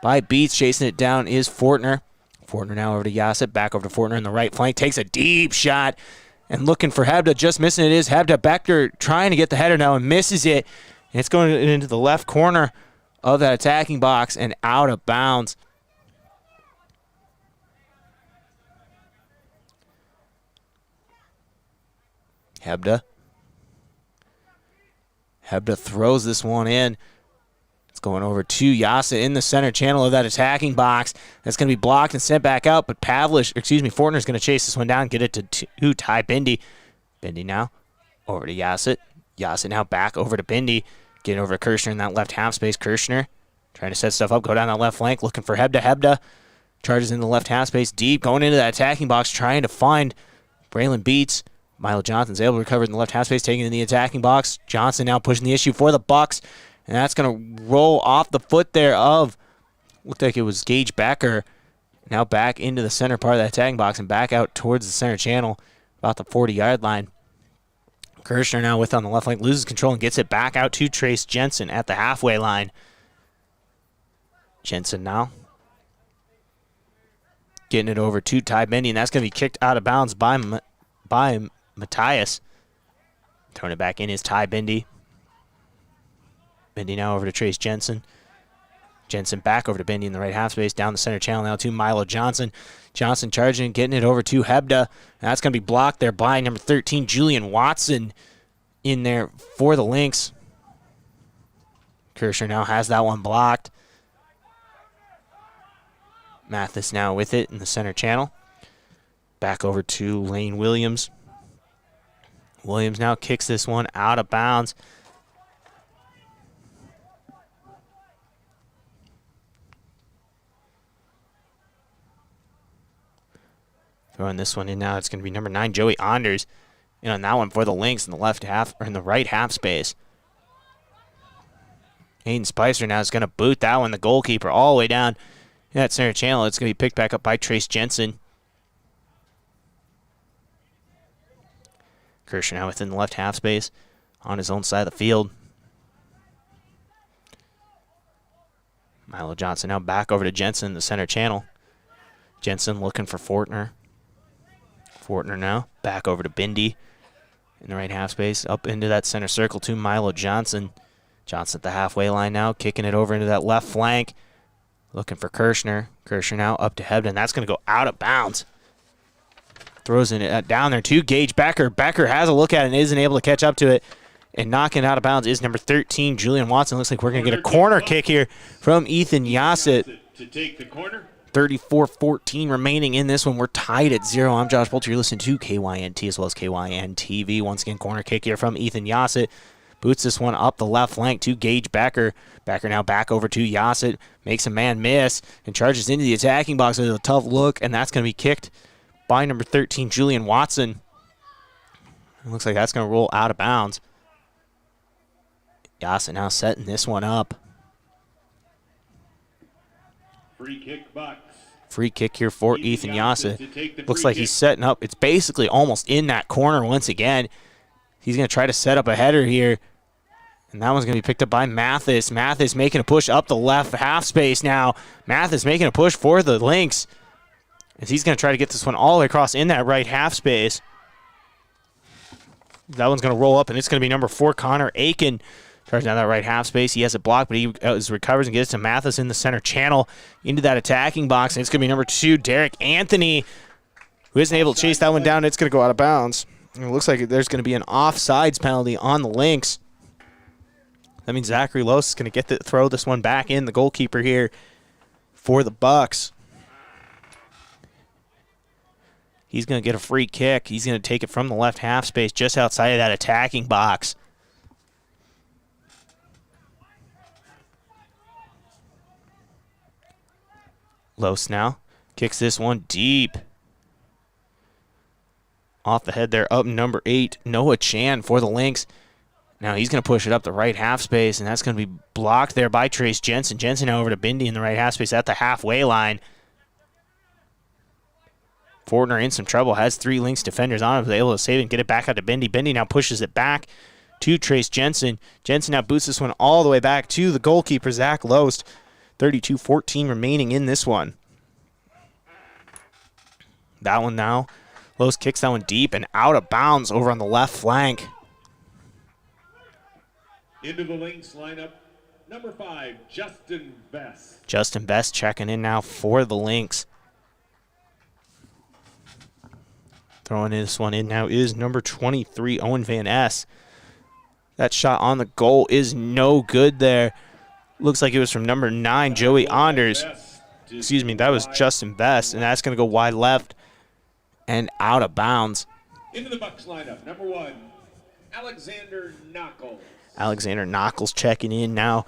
by Beats. Chasing it down is Fortner. Fortner now over to Yassett, back over to Fortner in the right flank. Takes a deep shot and looking for Hebda. Just missing it is Hebda. Becker trying to get the header now and misses it. And it's going into the left corner of that attacking box and out of bounds. Hebda throws this one in. It's going over to Yassett in the center channel of that attacking box. That's going to be blocked and sent back out, but Fortner's going to chase this one down, get it to Ty Bindi. Bindi now over to Yassett. Yassett now back over to Bindi. Getting over to Kirschner in that left half space. Kirschner trying to set stuff up, go down that left flank, looking for Hebda. Hebda charges in the left half space deep, going into that attacking box, trying to find Braylon Beats. Milo Johnson's able to recover in the left half space, taking in the attacking box. Johnson now pushing the issue for the Bucks, and that's going to roll off the foot there of, looked like it was Gage Becker. Now back into the center part of that attacking box and back out towards the center channel, about the 40-yard line. Kirschner now with on the left flank, loses control and gets it back out to Trace Jensen at the halfway line. Jensen now getting it over to Ty Bindi, and that's going to be kicked out of bounds by Matthias. Throwing it back in is Ty Bindi. Bindi now over to Trace Jensen. Jensen back over to Bindi in the right half space, down the center channel now to Milo Johnson. Johnson charging, getting it over to Hebda. And that's going to be blocked there by number 13, Julian Watson, in there for the Lynx. Kirschner now has that one blocked. Mathis now with it in the center channel. Back over to Lane Williams. Williams now kicks this one out of bounds. Throwing this one in now, it's going to be number 9, Joey Anders, in on that one for the Lynx in the left half, or in the right half space. Aiden Spicer now is going to boot that one, the goalkeeper, all the way down in that center channel. It's going to be picked back up by Trace Jensen. Kirscher now within the left half space on his own side of the field. Milo Johnson now back over to Jensen in the center channel. Jensen looking for Fortner. Fortner now back over to Bindi in the right half space. Up into that center circle to Milo Johnson. Johnson at the halfway line now, kicking it over into that left flank. Looking for Kirshner. Kirshner now up to Hebden. That's going to go out of bounds. Throws it down there to Gage Becker. Becker has a look at it and isn't able to catch up to it. And knocking it out of bounds is number 13, Julian Watson. Looks like we're going to get a corner kick here from Ethan Yassett. To take the corner. 34-14 remaining in this one. We're tied at 0. I'm Josh Bolter. You're listening to KYNT as well as KYN TV. Once again, corner kick here from Ethan Yassett. Boots this one up the left flank to Gage Becker. Becker now back over to Yassett. Makes a man miss and charges into the attacking box with a tough look. And that's going to be kicked by number 13, Julian Watson. It looks like that's going to roll out of bounds. Yassett now setting this one up. Free kick box. Free kick here for Ethan Yassett. Looks like he's setting up. It's basically almost in that corner once again. He's going to try to set up a header here. And that one's going to be picked up by Mathis. Mathis making a push up the left half space now. Mathis making a push for the Lynx. As he's going to try to get this one all the way across in that right half space. That one's going to roll up, and it's going to be number 4, Connor Aiken. Charging down that right half space. He has it blocked, but he recovers and gets to Mathis in the center channel into that attacking box. And it's going to be number 2, Derek Anthony, who isn't able to chase that one down. It's going to go out of bounds. And it looks like there's going to be an offsides penalty on the Lynx. That means Zachary Los is going to throw this one back in, the goalkeeper here for the Bucks. He's going to get a free kick. He's going to take it from the left half space just outside of that attacking box. Los now kicks this one deep. Off the head there, up number 8, Noah Chan for the Lynx. Now he's going to push it up the right half space, and that's going to be blocked there by Trace Jensen. Jensen now over to Bindi in the right half space at the halfway line. Fortner in some trouble, has 3 Lynx defenders on him, was able to save it and get it back out to Bindi. Bindi now pushes it back to Trace Jensen. Jensen now boots this one all the way back to the goalkeeper, Zach Loest. 32-14 remaining in this one. That one now. Loest kicks that one deep and out of bounds over on the left flank. Into the Lynx lineup, number 5, Justin Best. Justin Best checking in now for the Lynx. Throwing this one in now is number 23, Owen Van Ness. That shot on the goal is no good there. Looks like it was from number 9, Joey Anders. Excuse me, that was Justin Best, and that's going to go wide left and out of bounds. Into the Bucks lineup, number 1, Alexander Knuckles. Alexander Knuckles checking in now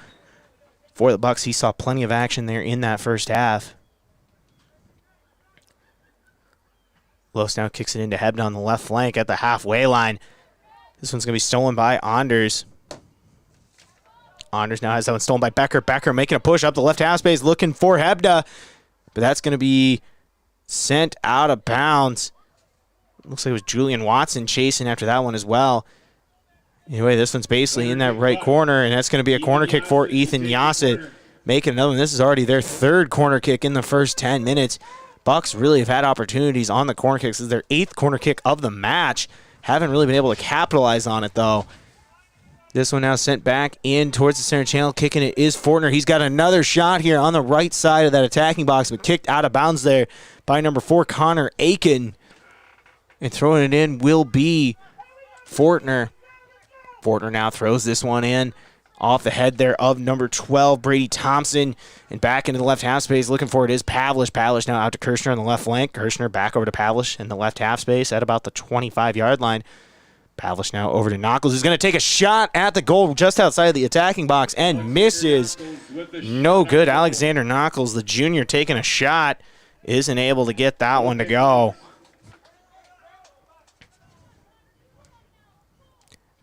for the Bucks. He saw plenty of action there in that first half. Los now kicks it into Hebden on the left flank at the halfway line. This one's going to be stolen by Anders. Anders now has that one stolen by Becker. Becker making a push up the left half space, looking for Hebda. But that's going to be sent out of bounds. Looks like it was Julian Watson chasing after that one as well. Anyway, this one's basically in that right corner, and that's going to be a corner kick for Ethan Yassett. Making another one. This is already their 3rd corner kick in the first 10 minutes. Bucks really have had opportunities on the corner kicks. This is their 8th corner kick of the match. Haven't really been able to capitalize on it, though. This one now sent back in towards the center channel. Kicking it is Fortner. He's got another shot here on the right side of that attacking box, but kicked out of bounds there by number 4, Connor Aiken. And throwing it in will be Fortner. Fortner now throws this one in off the head there of number 12, Brady Thompson. And back into the left half space. Looking for it is Pavlish. Pavlish now out to Kirshner on the left flank. Kirshner back over to Pavlish in the left half space at about the 25-yard line. Pavlish now over to Knuckles, who's going to take a shot at the goal just outside of the attacking box and misses. No good. Alexander Knuckles, the junior, taking a shot, isn't able to get that one to go.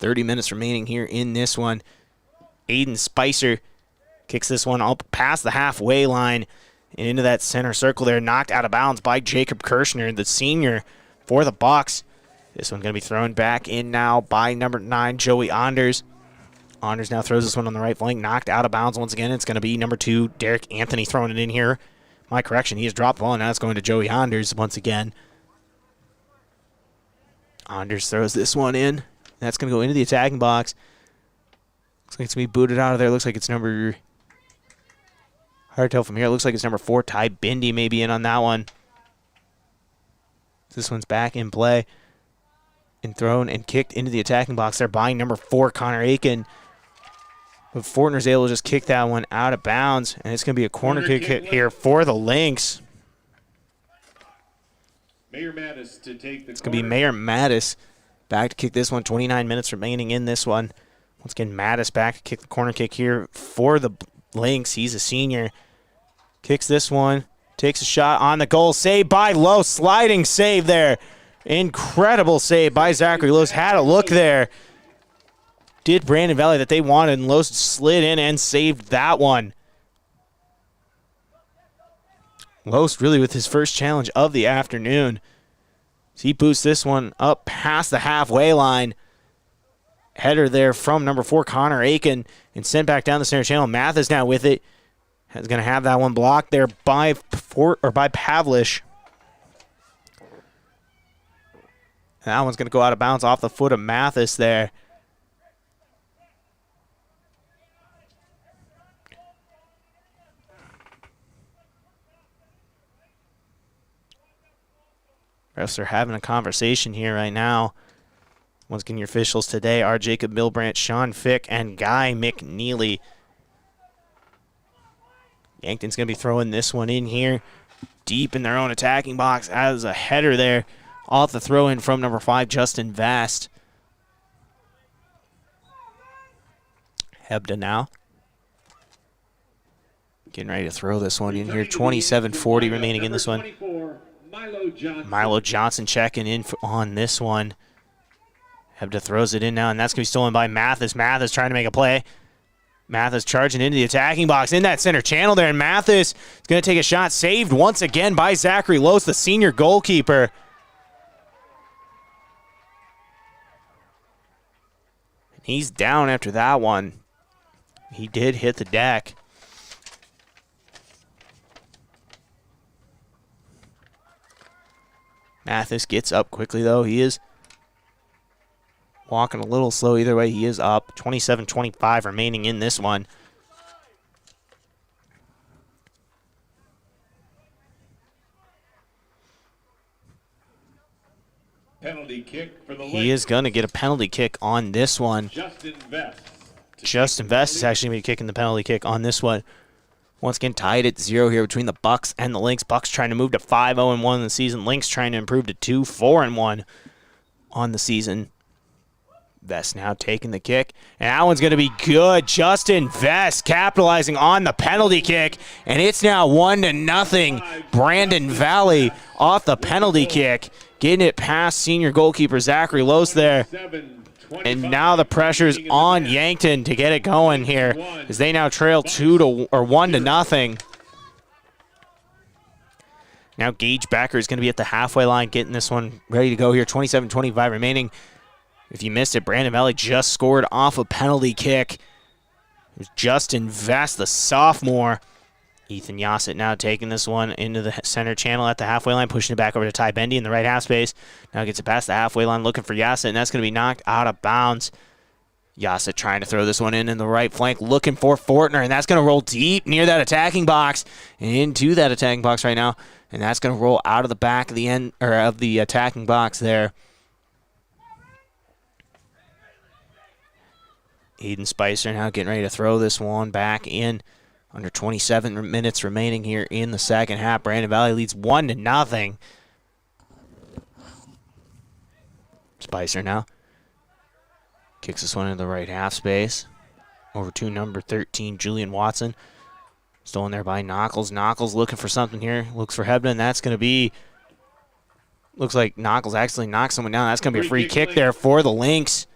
30 minutes remaining here in this one. Aiden Spicer kicks this one up past the halfway line and into that center circle there. Knocked out of bounds by Jacob Kirschner, the senior for the Bucks. This one going to be thrown back in now by number 9, Joey Anders. Anders now throws this one on the right flank. Knocked out of bounds once again. It's going to be number 2, Derek Anthony, throwing it in here. My correction, he has dropped the ball, and now it's going to Joey Anders once again. Anders throws this one in. That's going to go into the attacking box. Looks like it's going to be booted out of there. Looks like it's number... Hard to tell from here. It looks like it's number 4, Ty Bindi, maybe in on that one. This one's back in play. And thrown and kicked into the attacking box there by number 4, Connor Aiken. But Fortner's able to just kick that one out of bounds. And it's going to be a corner kick here for the Lynx. Mayor Mattis to take the It's going to be Mayor Mattis back to kick this one. 29 minutes remaining in this one. Once again, Mattis back to kick the corner kick here for the Lynx. He's a senior. Kicks this one. Takes a shot on the goal. Saved by Lowe. Sliding save there. Incredible save by Zachary Lowe. Had a look there. Did Brandon Valley that they wanted, and Lowe slid in and saved that one. Lowe really with his first challenge of the afternoon. So he boosts this one up past the halfway line. Header there from number 4, Connor Aiken, and sent back down the center channel. Mathis now with it. Is going to have that one blocked there by Pavlish. And that one's going to go out of bounds off the foot of Mathis there. Refs are having a conversation here right now. Once again, your officials today are Jacob Milbrandt, Sean Fick, and Guy McNeely. Yankton's going to be throwing this one in here deep in their own attacking box as a header there off the throw-in from number 5, Justin Vast. Hebda now. Getting ready to throw this one in here. 27:40 remaining in this one. Milo Johnson checking in on this one. Hebda throws it in now, and that's going to be stolen by Mathis. Mathis trying to make a play. Mathis charging into the attacking box in that center channel there, and Mathis is going to take a shot. Saved once again by Zachary Lose, the senior goalkeeper. He's down after that one. He did hit the deck. Mathis gets up quickly, though. He is walking a little slow. Either way, he is up. 27-25 remaining in this one. Penalty kick for the He is going to get a penalty kick on this one. Justin Vest is actually going to be kicking the penalty kick on this one. Once again, tied at 0 here between the Bucks and the Lynx. Bucks trying to move to 5-0-1 in the season. Lynx trying to improve to 2-4-1 on the season. Vest now taking the kick, and that one's going to be good. Justin Vest capitalizing on the penalty kick, and it's now 1-0. Brandon Valley off the penalty kick, getting it past senior goalkeeper Zachary Lose there. And now the pressure's on Yankton to get it going here, as they now trail 1-0. Now Gage Becker is going to be at the halfway line, getting this one ready to go here. 27-25 remaining. If you missed it, Brandon Valley just scored off a penalty kick. It was Justin Vest, the sophomore. Ethan Yassett now taking this one into the center channel at the halfway line, pushing it back over to Ty Bendy in the right half space. Now gets it past the halfway line, looking for Yassett, and that's going to be knocked out of bounds. Yassett trying to throw this one in the right flank, looking for Fortner, and that's going to roll deep near that attacking box, and into that attacking box right now, and that's going to roll out of the back of the end or of the attacking box there. Aiden Spicer now getting ready to throw this one back in. Under 27 minutes remaining here in the second half. Brandon Valley leads 1-0. Spicer now kicks this one into the right half space. Over to number 13, Julian Watson. Stolen there by Knuckles. Knuckles looking for something here. Looks for Hebden. That's going to be... Looks like Knuckles actually knocked someone down. That's going to be a free kick there for the Lynx.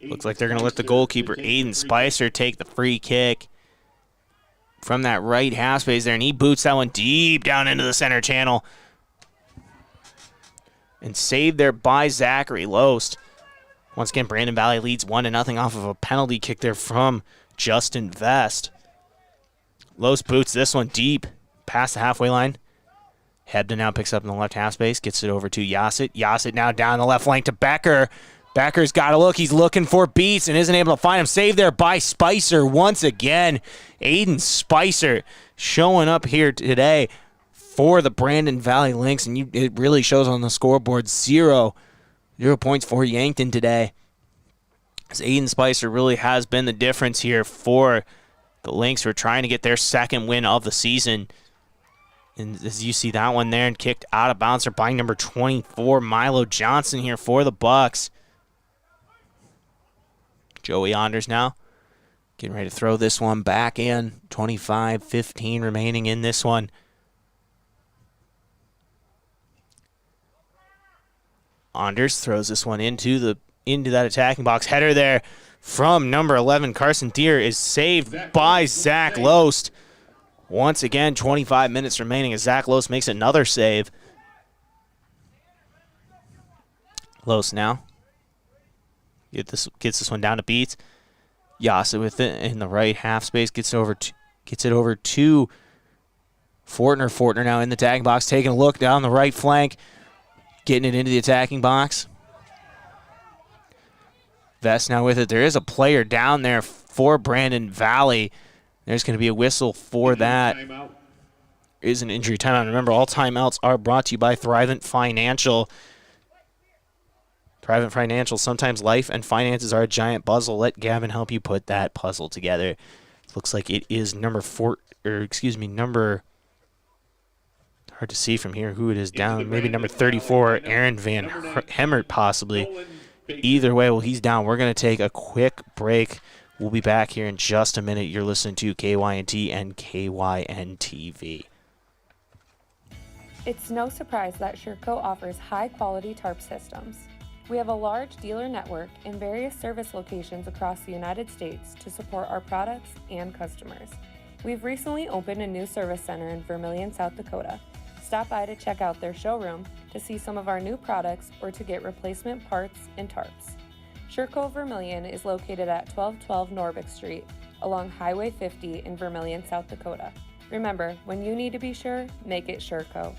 Looks like they're going to let the goalkeeper, Aiden Spicer, take the free kick from that right half space there, and he boots that one deep down into the center channel. And saved there by Zachary Loest. Once again, Brandon Valley leads 1-0 off of a penalty kick there from Justin Vest. Loest boots this one deep past the halfway line. Hebden now picks up in the left half space, gets it over to Yassett. Yassett now down the left flank to Becker. Becker's got to look. He's looking for Beats and isn't able to find him. Saved there by Spicer once again. Aiden Spicer showing up here today for the Brandon Valley Lynx, and it really shows on the scoreboard. 0 points for Yankton today. As Aiden Spicer really has been the difference here for the Lynx, who are trying to get their second win of the season. And as you see that one there, and kicked out of bounds by number 24, Milo Johnson here for the Bucks. Joey Anders now getting ready to throw this one back in. 25-15 remaining in this one. Anders throws this one into that attacking box. Header there from number 11, Carson Deere, is saved by Zach Loest. Once again, 25 minutes remaining as Zach Loest makes another save. Loest now gets this one down to Beats. Yasa with it in the right half space, gets it over to Fortner. Fortner now in the attacking box, taking a look down the right flank, getting it into the attacking box. Vest now with it. There is a player down there for Brandon Valley. There's going to be a whistle for that. Is an injury timeout. Remember, all timeouts are brought to you by Thrivent Financial. Thrivent Financial, sometimes life and finances are a giant puzzle. Let Gavin help you put that puzzle together. Looks like it is number hard to see from here who it is down. Maybe number 34, Aaron Van Hemert, possibly. Either way, well, he's down. We're going to take a quick break. We'll be back here in just a minute. You're listening to KYNT and KYN-TV. It's no surprise that Sherco offers high-quality tarp systems. We have a large dealer network in various service locations across the United States to support our products and customers. We've recently opened a new service center in Vermillion, South Dakota. Stop by to check out their showroom to see some of our new products or to get replacement parts and tarps. Sherco Vermillion is located at 1212 Norvick Street along Highway 50 in Vermillion, South Dakota. Remember, when you need to be sure, make it Sherco.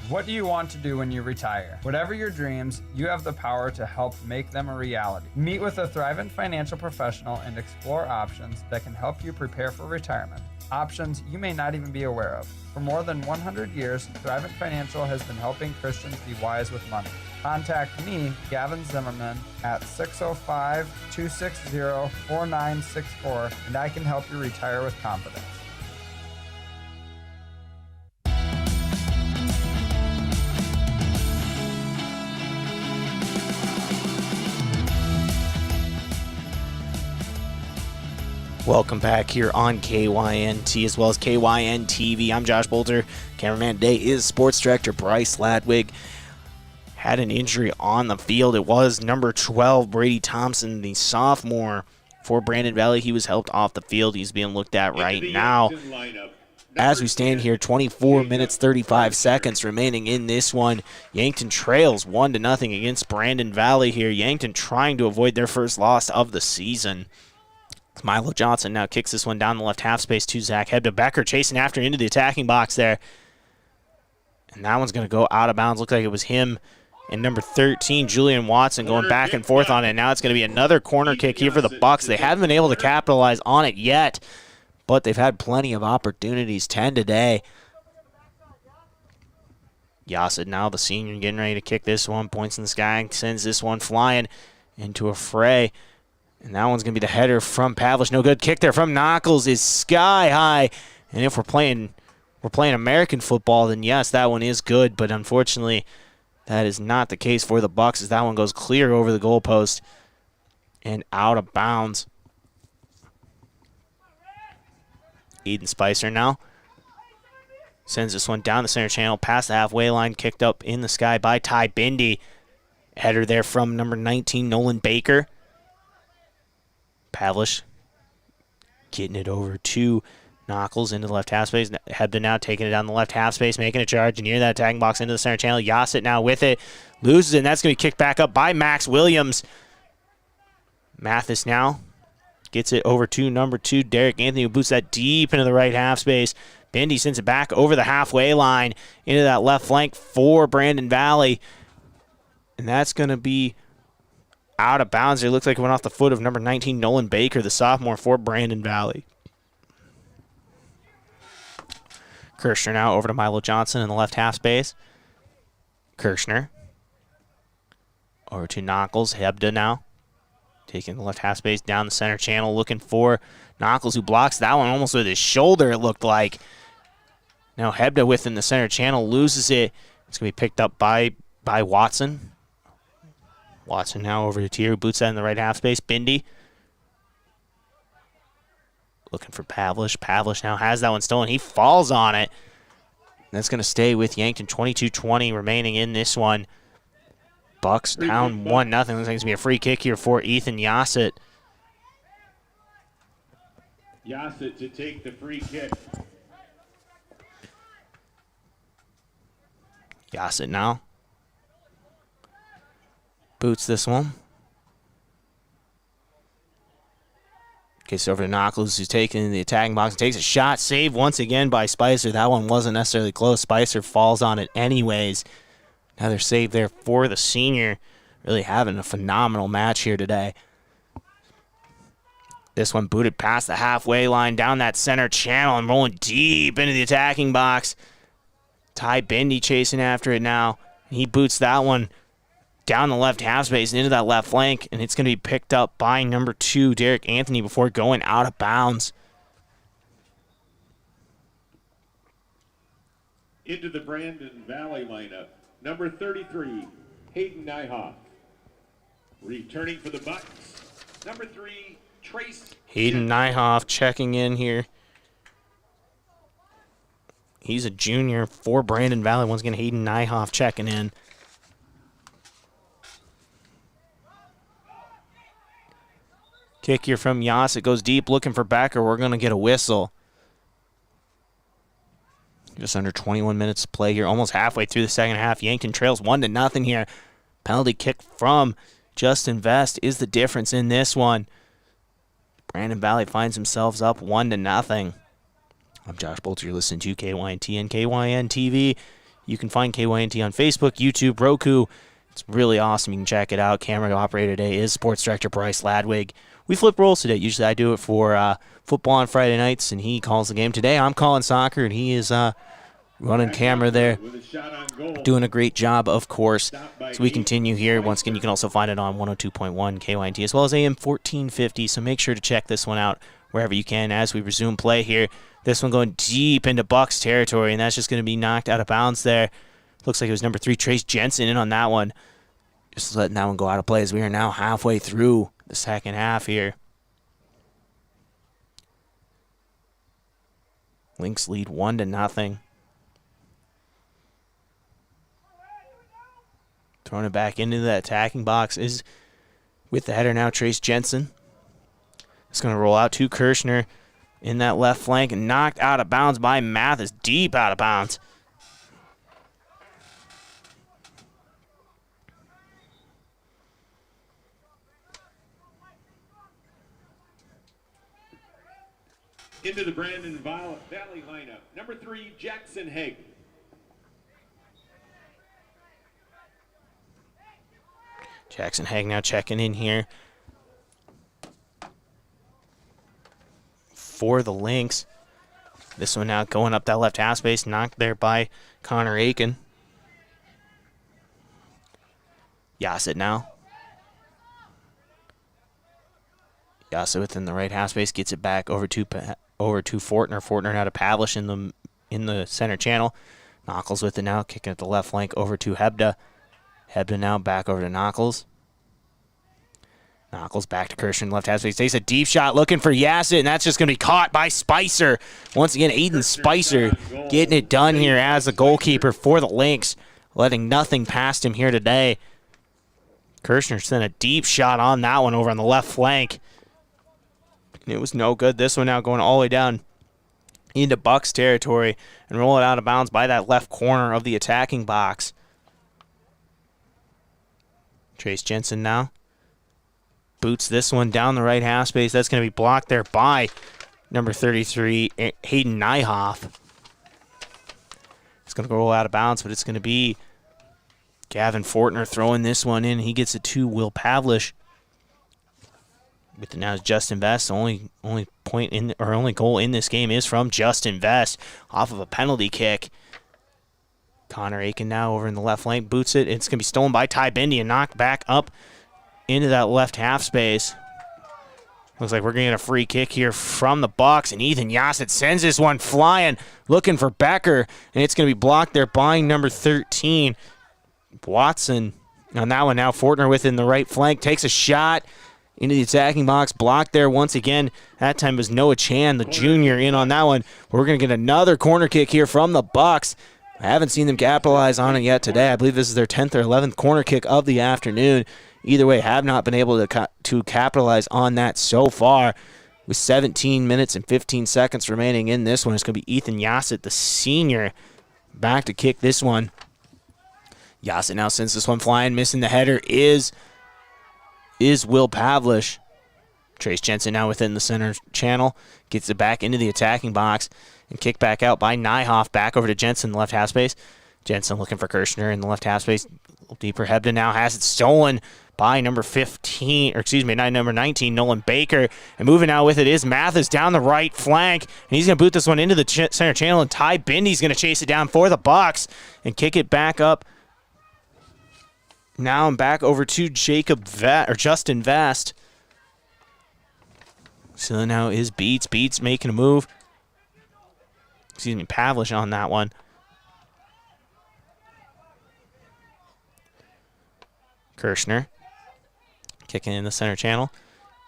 What do you want to do when you retire? Whatever your dreams, you have the power to help make them a reality. Meet with a Thrivent financial professional and explore options that can help you prepare for retirement. Options you may not even be aware of. For more than 100 years, Thrivent Financial has been helping Christians be wise with money. Contact me, Gavin Zimmerman, at 605-260-4964, and I can help you retire with confidence. Welcome back here on KYNT as well as KYN-TV. I'm Josh Bolter. Cameraman today is Sports Director Bryce Ladwig. Had an injury on the field. It was number 12, Brady Thompson, the sophomore for Brandon Valley. He was helped off the field. He's being looked at right now. As we stand here, 24 minutes, 35 seconds remaining in this one. Yankton trails 1-0 against Brandon Valley here. Yankton trying to avoid their first loss of the season. Milo Johnson now kicks this one down the left half space to Zach Hebda. Becker chasing after into the attacking box there. And that one's going to go out of bounds. Looked like it was him and number 13, Julian Watson, going back and forth on it. Now it's going to be another corner kick here for the Bucks. They haven't been able to capitalize on it yet, but they've had plenty of opportunities, 10 today. Yasid now, the senior, getting ready to kick this one. Points in the sky, sends this one flying into a fray. And that one's going to be the header from Pavlich. No good. Kick there from Knuckles is sky high. And if we're playing American football, then yes, that one is good. But unfortunately, that is not the case for the Bucks, as that one goes clear over the goalpost and out of bounds. Eden Spicer now sends this one down the center channel, past the halfway line, kicked up in the sky by Ty Bindi. Header there from number 19, Nolan Baker. Pavlish getting it over to Knuckles into the left half space. Hebden now taking it down the left half space, making a charge near that attacking box into the center channel. Yassett now with it. Loses it, and that's going to be kicked back up by Max Williams. Mathis now gets it over to number 2, Derek Anthony, who boosts that deep into the right half space. Bendy sends it back over the halfway line into that left flank for Brandon Valley. And that's going to be out of bounds. It looks like it went off the foot of number 19, Nolan Baker, the sophomore for Brandon Valley. Kirshner now over to Milo Johnson in the left half space. Kirshner over to Knuckles. Hebda now taking the left half space down the center channel, looking for Knuckles, who blocks that one almost with his shoulder, it looked like. Now Hebda within the center channel loses it. It's going to be picked up by Watson. Watson now over to Tier, boots that in the right half space. Bindi looking for Pavlish. Pavlish now has that one stolen. He falls on it. That's going to stay with Yankton. 22-20 remaining in this one. Bucks down 1-0. Looks like it's going to be a free kick here for Ethan Yassett. Yassett to take the free kick. Yassett now boots this one. Gets over to Knuckles, who's taking the attacking box and takes a shot. Saved once again by Spicer. That one wasn't necessarily close. Spicer falls on it anyways. Another save there for the senior. Really having a phenomenal match here today. This one booted past the halfway line, down that center channel, and rolling deep into the attacking box. Ty Bendy chasing after it now. He boots that one down the left half space and into that left flank, and it's going to be picked up by number 2, Derek Anthony, before going out of bounds. Into the Brandon Valley lineup, number 33, Hayden Nyhoff. Returning for the Bucks, number 3, Trace. Hayden Nyhoff checking in here. He's a junior for Brandon Valley. Once again, Hayden Nyhoff checking in. Kick here from Yas. It goes deep, looking for Becker. We're going to get a whistle. Just under 21 minutes to play here. Almost halfway through the second half. Yankton trails 1-0 here. Penalty kick from Justin Vest is the difference in this one. Brandon Valley finds themselves up 1-0. I'm Josh Bolter. You're listening to KYNT and KYN TV. You can find KYNT on Facebook, YouTube, Roku. It's really awesome. You can check it out. Camera operator today is Sports Director Bryce Ladwig. We flip roles today. Usually I do it for football on Friday nights, and he calls the game. Today I'm calling soccer, and he is running camera there. Doing a great job, of course. So we continue here. Once again, you can also find it on 102.1 KYNT as well as AM 1450. So make sure to check this one out wherever you can as we resume play here. This one going deep into Bucks territory, and that's just going to be knocked out of bounds there. Looks like it was number 3, Trace Jensen, in on that one. Just letting that one go out of play as we are now halfway through the second half here. Lynx lead 1-0. Throwing it back into the attacking box is with the header now, Trace Jensen. It's going to roll out to Kirshner in that left flank and knocked out of bounds by Mathis. Deep out of bounds. Into the Brandon Valley lineup, number 3, Jackson Haig. Jackson Haig now checking in here for the Lynx. This one now going up that left half space, knocked there by Connor Aiken. Yassett now. Yassett within the right half space, gets it back over to Fortner. Fortner now to Pavlish in the center channel. Knuckles with it now, kicking at the left flank over to Hebda. Hebda now back over to Knuckles. Knuckles back to Kirshner, left half space. Takes a deep shot looking for Yassett, and that's just going to be caught by Spicer. Once again, Aiden Spicer getting it done here as the goalkeeper for the Lynx, letting nothing past him here today. Kirshner sent a deep shot on that one over on the left flank. And it was no good. This one now going all the way down into Bucks territory and roll it out of bounds by that left corner of the attacking box. Trace Jensen now boots this one down the right half space. That's going to be blocked there by number 33, Hayden Nyhoff. It's going to roll out of bounds, but it's going to be Gavin Fortner throwing this one in. He gets it to Will Pavlish. With the now Justin Vest, only goal in this game is from Justin Vest off of a penalty kick. Connor Aiken now over in the left flank, boots it. It's going to be stolen by Ty Bindi and knocked back up into that left half space. Looks like we're going to get a free kick here from the Bucks, and Ethan Yassett sends this one flying, looking for Becker, and it's going to be blocked there by number 13, Watson. On that one now, Fortner within the right flank, takes a shot into the attacking box, blocked there once again. That time was Noah Chan, the junior, in on that one. We're going to get another corner kick here from the Bucks. I haven't seen them capitalize on it yet today. I believe this is their 10th or 11th corner kick of the afternoon. Either way, have not been able to capitalize on that so far. With 17 minutes and 15 seconds remaining in this one, it's going to be Ethan Yassett, the senior, back to kick this one. Yassett now sends this one flying. Missing the header is Will Pavlish. Trace Jensen now within the center channel. Gets it back into the attacking box. And kicked back out by Nyhoff. Back over to Jensen in the left half space. Jensen looking for Kirshner in the left half space. A little deeper. Hebden now has it stolen by number 19, Nolan Baker. And moving out with it is Mathis down the right flank. And he's going to boot this one into the center channel. And Ty Bindy's going to chase it down for the Bucks. And kick it back up. Now I'm back over to Justin Vest. So now is Beats. Beats making a move. Pavlish on that one. Kirshner kicking in the center channel.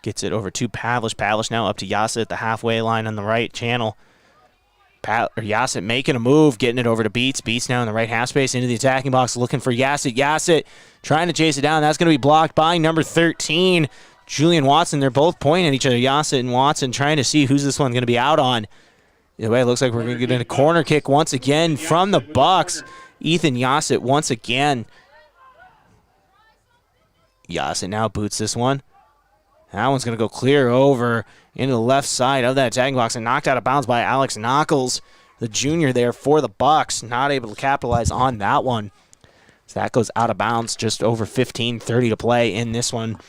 Gets it over to Pavlish. Pavlish now up to Yassett at the halfway line on the right channel. Yassett making a move, getting it over to Beats. Beats now in the right half space into the attacking box, looking for Yassett. Yassett trying to chase it down. That's going to be blocked by number 13, Julian Watson. They're both pointing at each other, Yassett and Watson, trying to see who's this one going to be out on. Either way, it looks like we're going to get a corner kick once again from the Bucks. Ethan Yassett once again. Yassett now boots this one. That one's going to go clear over into the left side of that attacking box and knocked out of bounds by Alex Knuckles, the junior there for the Bucks. Not able to capitalize on that one. So that goes out of bounds, just over 15:30 to play in this one.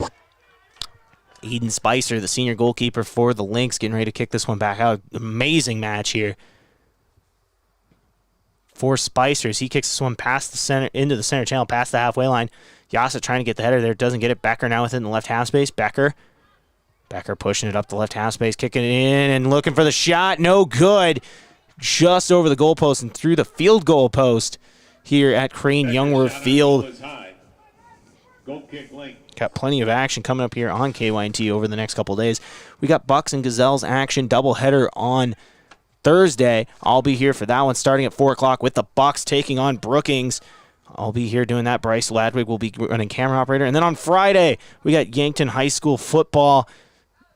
Eden Spicer, the senior goalkeeper for the Lynx, getting ready to kick this one back out. Amazing match here for Spicer as he kicks this one past the center, into the center channel, past the halfway line. Yassett trying to get the header there, doesn't get it. Becker now within the left half space. Becker pushing it up the left half space, kicking it in and looking for the shot. No good. Just over the goalpost and through the field goal post here at Crane-Youngworth Field. Got plenty of action coming up here on KYNT over the next couple of days. We got Bucks and Gazelles action, doubleheader on Thursday. I'll be here for that one starting at 4 o'clock with the Bucks taking on Brookings. I'll be here doing that. Bryce Ladwig will be running camera operator. And then on Friday, we got Yankton High School football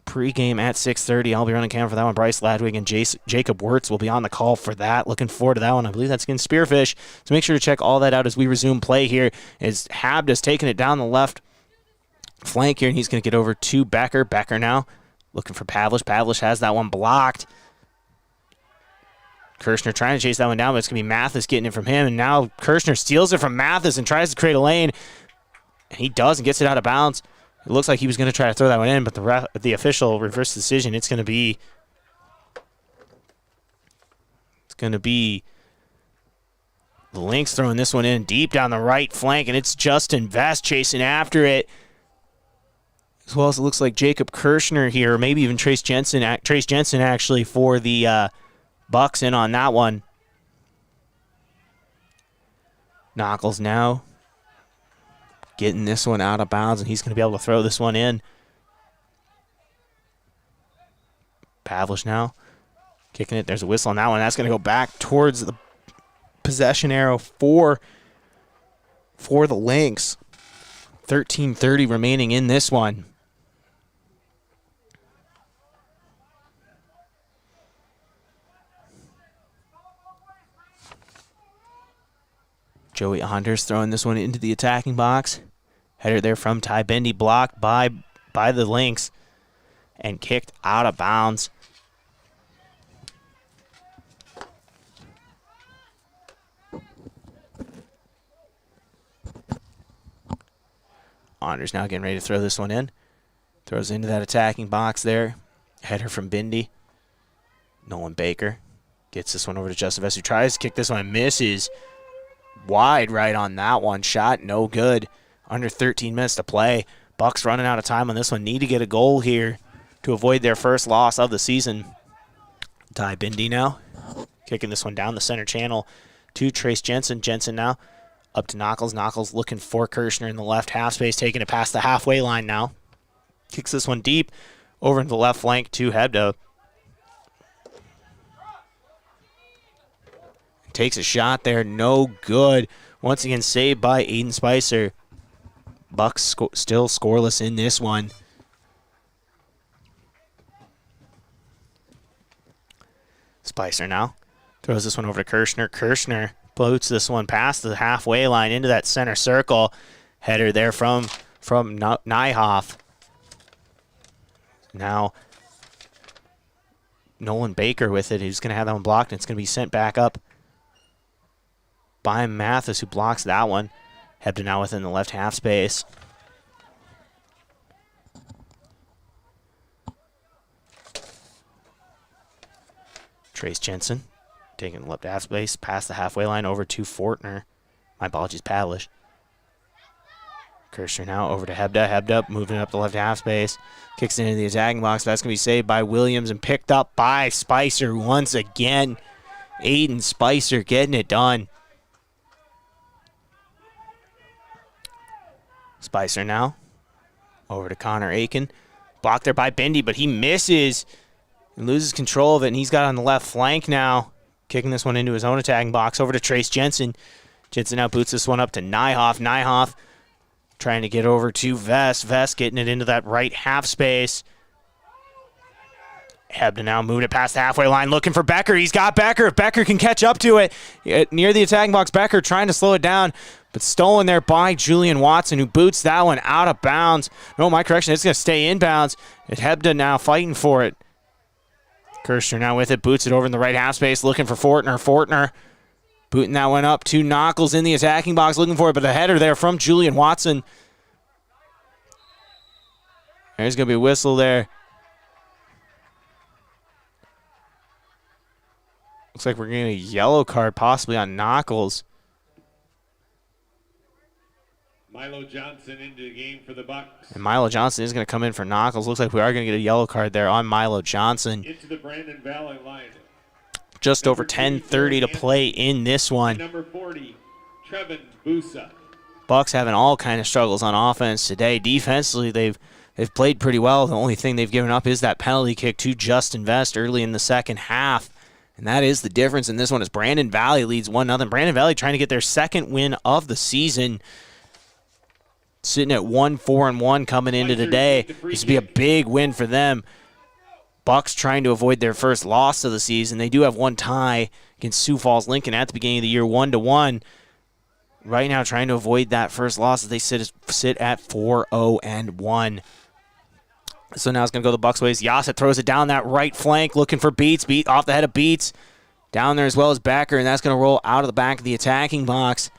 pregame at 6:30. I'll be running camera for that one. Bryce Ladwig and Jacob Wirtz will be on the call for that. Looking forward to that one. I believe that's against Spearfish. So make sure to check all that out as we resume play here. As Habda's taking it down the left flank here, and he's going to get over to Becker. Becker now looking for Pavlish. Pavlish has that one blocked. Kirshner trying to chase that one down, but it's going to be Mathis getting it from him. And now Kirshner steals it from Mathis and tries to create a lane. And he does and gets it out of bounds. It looks like he was going to try to throw that one in, but the official reversed decision. It's going to be the Lynx throwing this one in deep down the right flank, and it's Justin Vest chasing after it. As well as it looks like Jacob Kirshner here, or maybe even Trace Jensen actually for the Bucks in on that one. Knuckles now getting this one out of bounds, and he's going to be able to throw this one in. Pavlish now kicking it. There's a whistle on that one. That's going to go back towards the possession arrow for the Lynx. 13:30 remaining in this one. Joey Anders throwing this one into the attacking box. Header there from Ty Bendy, blocked by the Lynx and kicked out of bounds. Anders now getting ready to throw this one in. Throws into that attacking box there. Header from Bindi. Nolan Baker gets this one over to Justin Vest, who tries to kick this one and misses. Wide right on that one. Shot no good. Under 13 minutes to play. Bucks running out of time on this one. Need to get a goal here to avoid their first loss of the season. Ty Bindi now kicking this one down the center channel to Trace Jensen. Jensen now up to Knuckles. Knuckles looking for Kirshner in the left half space, taking it past the halfway line now. Kicks this one deep over into the left flank to Hebda. Takes a shot there, no good. Once again, saved by Aiden Spicer. Bucks still scoreless in this one. Spicer now throws this one over to Kirshner. Kirshner floats this one past the halfway line into that center circle. Header there from Nyhoff. Now Nolan Baker with it. He's going to have that one blocked, and it's going to be sent back up by Mathis, who blocks that one. Hebden now within the left half space. Trace Jensen taking the left half space past the halfway line over to Fortner. My apologies, Pavlish. Kirshner now over to Hebda. Hebda moving up the left half space. Kicks into the attacking box. That's going to be saved by Williams and picked up by Spicer once again. Aiden Spicer getting it done. Spicer now over to Connor Aiken. Blocked there by Bendy, but he misses and loses control of it, and he's got on the left flank now. Kicking this one into his own attacking box over to Trace Jensen. Jensen now boots this one up to Nyhoff. Nyhoff trying to get over to Vest. Vest getting it into that right half space. Hebden now moving it past the halfway line, looking for Becker. He's got Becker. If Becker can catch up to it, near the attacking box, Becker trying to slow it down, but stolen there by Julian Watson, who boots that one out of bounds. No, my correction, it's going to stay inbounds. Hebden now fighting for it. Kirshner now with it, boots it over in the right half space, looking for Fortner. Fortner booting that one up to Knuckles in the attacking box, looking for it, but a header there from Julian Watson. There's going to be a whistle there. Looks like we're getting a yellow card possibly on Knuckles. Milo Johnson into the game for the Bucks. And Milo Johnson is going to come in for Knuckles. Looks like we are going to get a yellow card there on Milo Johnson. Into the Brandon Valley line. Just over 10:30 to play in this one. Number 40, Trevin Busa. Bucks having all kind of struggles on offense today. Defensively, they've played pretty well. The only thing they've given up is that penalty kick to Justin Vest early in the second half. And that is the difference in this one as Brandon Valley leads 1-0. Brandon Valley trying to get their second win of the season. Sitting at 1-4-1 coming into today. This would be a big win for them. Bucks trying to avoid their first loss of the season. They do have one tie against Sioux Falls Lincoln at the beginning of the year, 1-1. Right now trying to avoid that first loss as they sit at 4-0-1. So now it's going to go the Bucks' ways. Yassett throws it down that right flank, looking for Beats. Beat off the head of Beats. Down there as well as Backer, and that's going to roll out of the back of the attacking box.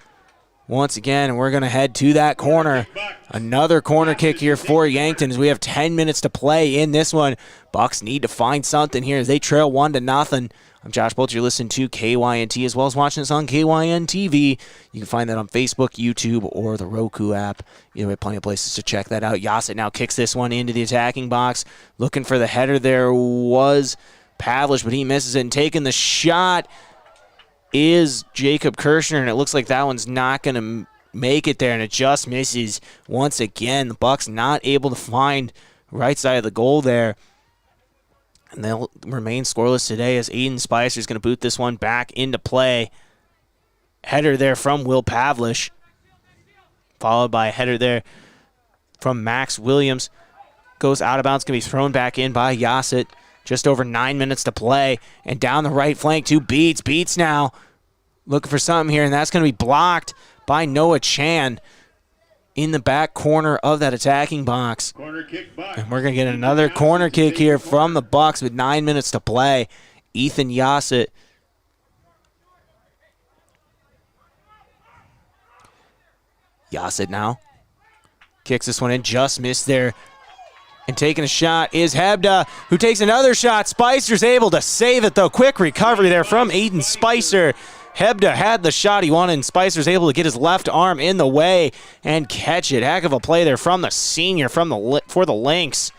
Once again, and we're going to head to that corner. Another corner kick here for Yankton as we have 10 minutes to play in this one. Bucks need to find something here as they trail 1-0. I'm Josh Bolter. You're listening to KYNT as well as watching us on KYN TV. You can find that on Facebook, YouTube, or the Roku app. You know, we have plenty of places to check that out. Yassett now kicks this one into the attacking box. Looking for the header there was Pavlish, but he misses it. And taking the shot is Jacob Kirshner, and it looks like that one's not going to make it there, and it just misses once again. The Bucks not able to find right side of the goal there. And they'll remain scoreless today as Aiden Spicer is going to boot this one back into play. Header there from Will Pavlish, followed by a header there from Max Williams. Goes out of bounds, going to be thrown back in by Yassett. Just over 9 minutes to play. And down the right flank to Beats. Beats now looking for something here, and that's going to be blocked by Noah Chan in the back corner of that attacking box. Corner kick Bucks. And we're going to get another corner kick here from the Bucks with 9 minutes to play. Ethan Yassett. Yassett now kicks this one in, just missed there. And taking a shot is Hebda, who takes another shot. Spicer's able to save it, though. Quick recovery there from Aiden Spicer. Hebda had the shot he wanted, and Spicer's able to get his left arm in the way and catch it. Heck of a play there from the senior for the Lynx.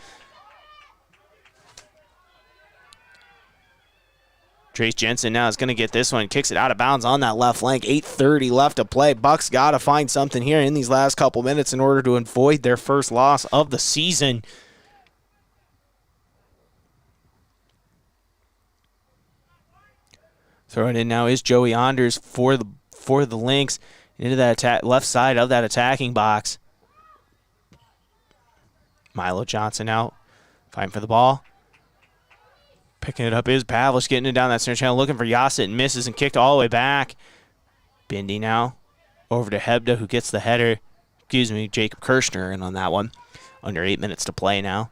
Trace Jensen now is going to get this one. Kicks it out of bounds on that left flank. 8:30 left to play. Bucks got to find something here in these last couple minutes in order to avoid their first loss of the season. Throwing in now is Joey Anders for the Lynx into that left side of that attacking box. Milo Johnson out, fighting for the ball. Picking it up is Pavlich, getting it down that center channel, looking for Yassett and misses and kicked all the way back. Bindi now over to Hebda, who gets the header. Jacob Kirschner in on that one. Under 8 minutes to play now.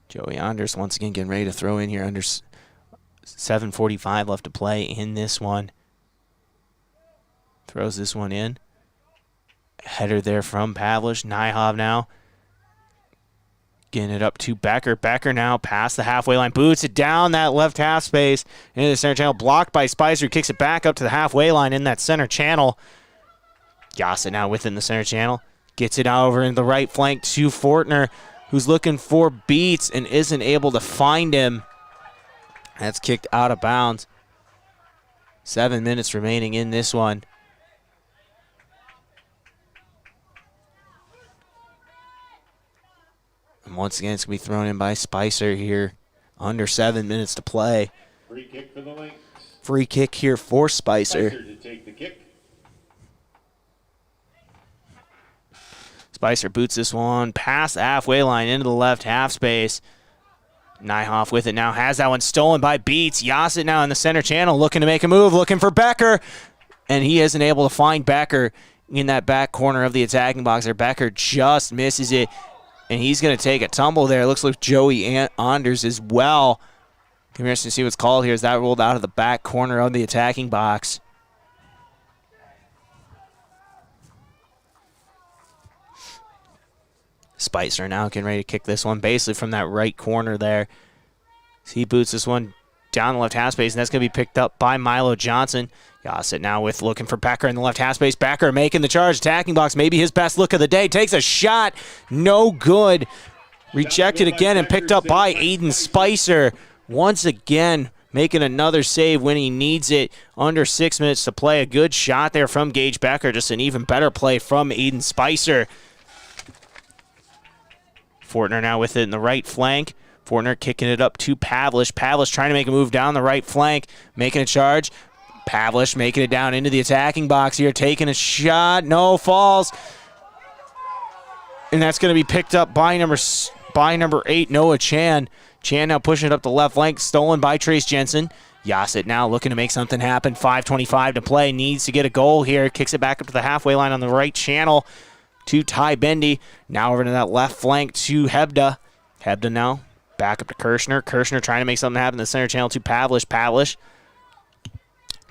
Joey Anders once again getting ready to throw in here under 7:45 left to play in this one. Throws this one in. Header there from Pavlich. Nyhov now getting it up to Becker. Becker now past the halfway line. Boots it down that left half space into the center channel. Blocked by Spicer, who kicks it back up to the halfway line in that center channel. Yassett now within the center channel. Gets it over in the right flank to Fortner, who's looking for Beats and isn't able to find him. That's kicked out of bounds. 7 minutes remaining in this one. And once again, it's going to be thrown in by Spicer here. Under 7 minutes to play. Free kick for the Lynx. Free kick here for Spicer. Spicer to take the kick. Spicer boots this one past the halfway line into the left half space. Nyhoff with it now, has that one stolen by Beats. Yassett now in the center channel, looking to make a move, looking for Becker. And he isn't able to find Becker in that back corner of the attacking box there. Becker just misses it, and he's going to take a tumble there. It looks like Joey Anders as well. Come here to see what's called here as that rolled out of the back corner of the attacking box. Spicer now getting ready to kick this one basically from that right corner there. So he boots this one down the left half space, and that's going to be picked up by Milo Johnson. Yassett now with looking for Becker in the left half space. Becker making the charge, attacking box, maybe his best look of the day. Takes a shot, no good. Rejected again and picked up by Aiden Spicer. Once again, making another save when he needs it. Under 6 minutes to play. A good shot there from Gage Becker. Just an even better play from Aiden Spicer. Fortner now with it in the right flank. Fortner kicking it up to Pavlich. Pavlich trying to make a move down the right flank, making a charge. Pavlich making it down into the attacking box here, taking a shot. No, falls. And that's going to be picked up by number 8, Noah Chan. Chan now pushing it up the left flank, stolen by Trace Jensen. Yassett now looking to make something happen. 5:25 to play, needs to get a goal here. Kicks it back up to the halfway line on the right channel to Ty Bendy. Now over to that left flank to Hebda. Hebda now back up to Kirschner. Kirschner trying to make something happen in the center channel to Pavlich. Pavlich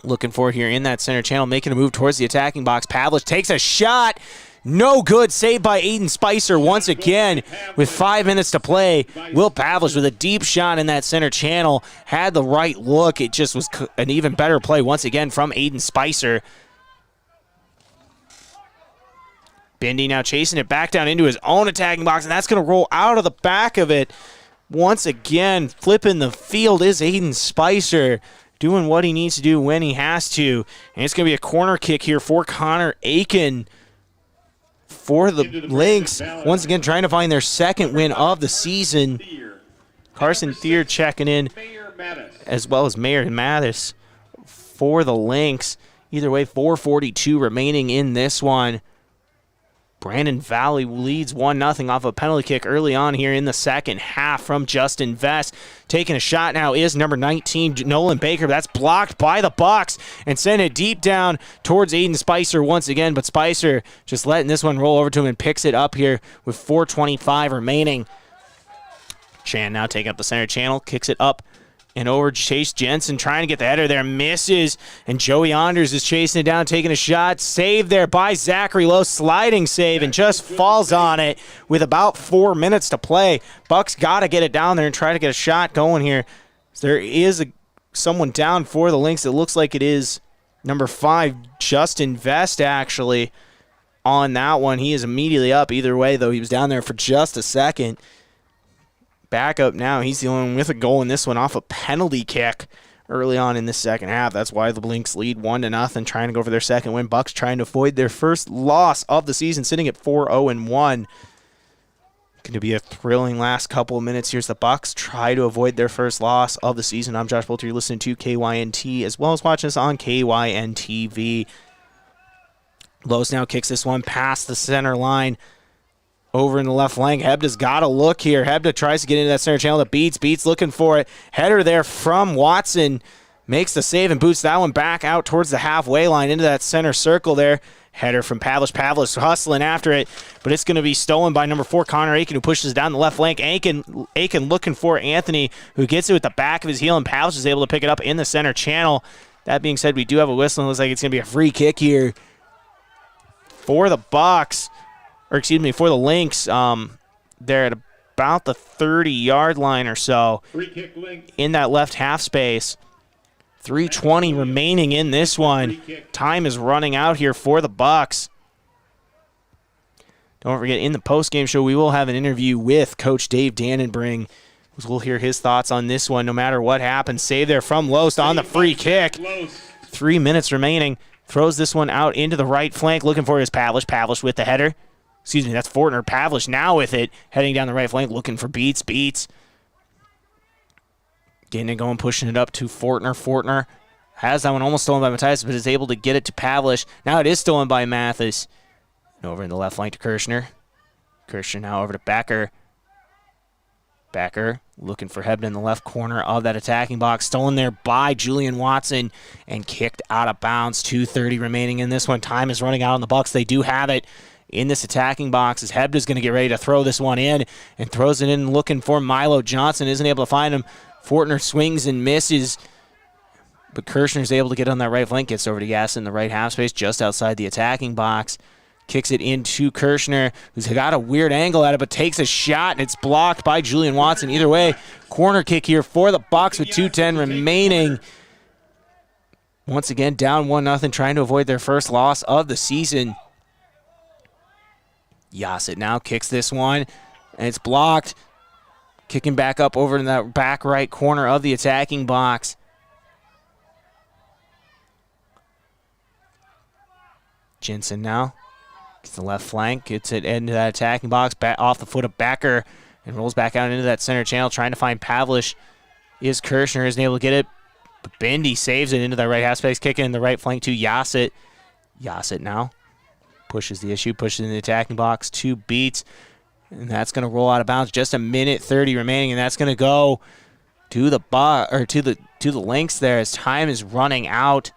looking for it here in that center channel, making a move towards the attacking box. Pavlich takes a shot. No good. Saved by Aiden Spicer once again with 5 minutes to play. Will Pavlich with a deep shot in that center channel. Had the right look. It just was an even better play once again from Aiden Spicer. Bendy now chasing it back down into his own attacking box, and that's going to roll out of the back of it. Once again, flipping the field is Aiden Spicer, doing what he needs to do when he has to. And it's going to be a corner kick here for Connor Aiken for the Lynx. Once again, trying to find their second win of the season. Carson Thier checking in, as well as Mayor Mattis for the Lynx. Either way, 4:42 remaining in this one. Brandon Valley leads 1-0 off a penalty kick early on here in the second half from Justin Vest. Taking a shot now is number 19, Nolan Baker. That's blocked by the Bucks and sent it deep down towards Aiden Spicer once again. But Spicer just letting this one roll over to him and picks it up here with 4:25 remaining. Chan now taking up the center channel, kicks it up and over Chase Jensen, trying to get the header there, misses, and Joey Anders is chasing it down, taking a shot, saved there by Zachary Lowe, sliding save, and just falls on it with about 4 minutes to play. Bucks got to get it down there and try to get a shot going here. There is someone down for the Lynx. It looks like it is number 5, Justin Vest, actually, on that one. He is immediately up either way, though. He was down there for just a second. Back up now. He's the only one with a goal in this one off a penalty kick early on in the second half. That's why the Lynx lead 1-0, trying to go for their second win. Bucks trying to avoid their first loss of the season, sitting at 4-0-1. Going to be a thrilling last couple of minutes. Here's the Bucks try to avoid their first loss of the season. I'm Josh Bolter. You're listening to KYNT as well as watching us on KYN-TV. Lowe's now kicks this one past the center line. Over in the left flank, Hebda's got to look here. Hebda tries to get into that center channel to Beats. Beats looking for it. Header there from Watson. Makes the save and boots that one back out towards the halfway line into that center circle there. Header from Pavlich. Pavlich hustling after it, but it's going to be stolen by number 4, Connor Aiken, who pushes down the left flank. Aiken looking for Anthony, who gets it with the back of his heel, and Pavlich is able to pick it up in the center channel. That being said, we do have a whistle. It looks like it's going to be a free kick here for the Bucks. For the Lynx. They're at about the 30-yard line or so in that left half space. 3:20 remaining in this one. Time is running out here for the Bucks. Don't forget, in the postgame show, we will have an interview with Coach Dave Dannenbring. We'll hear his thoughts on this one no matter what happens. Save there from Loest on the free kick. 3 minutes remaining. Throws this one out into the right flank. Looking for his Pavlich. Pavlich with the header. That's Fortner. Pavlich now with it. Heading down the right flank. Looking for Beats. Beats. Getting it going. Pushing it up to Fortner. Fortner has that one almost stolen by Matthias, but is able to get it to Pavlich. Now it is stolen by Mathis. And over in the left flank to Kirshner. Kirshner now over to Becker. Becker looking for Hebden in the left corner of that attacking box. Stolen there by Julian Watson and kicked out of bounds. 2:30 remaining in this one. Time is running out on the Bucks. They do have it in this attacking box as Hebda's going to get ready to throw this one in and throws it in looking for Milo Johnson. Isn't able to find him. Fortner swings and misses, but Kirshner's able to get on that right flank. Gets over to Yass in the right half space just outside the attacking box. Kicks it into Kirshner, who's got a weird angle at it, but takes a shot, and it's blocked by Julian Watson. Either way, corner kick here for the Bucks with 2:10 remaining. Once again, down 1-0, trying to avoid their first loss of the season. Yassett now kicks this one, and it's blocked. Kicking back up over in that back right corner of the attacking box. Jensen now gets the left flank, gets it into that attacking box, back off the foot of Becker, and rolls back out into that center channel, trying to find Pavlich. Kirshner isn't able to get it, but Bendy saves it into that right half space, kicking in the right flank to Yassett. Yassett now pushes the issue, pushes in the attacking box, 2 beats, and that's going to roll out of bounds. Just 1:30 remaining, and that's going to go to the to the Lynx there as time is running out.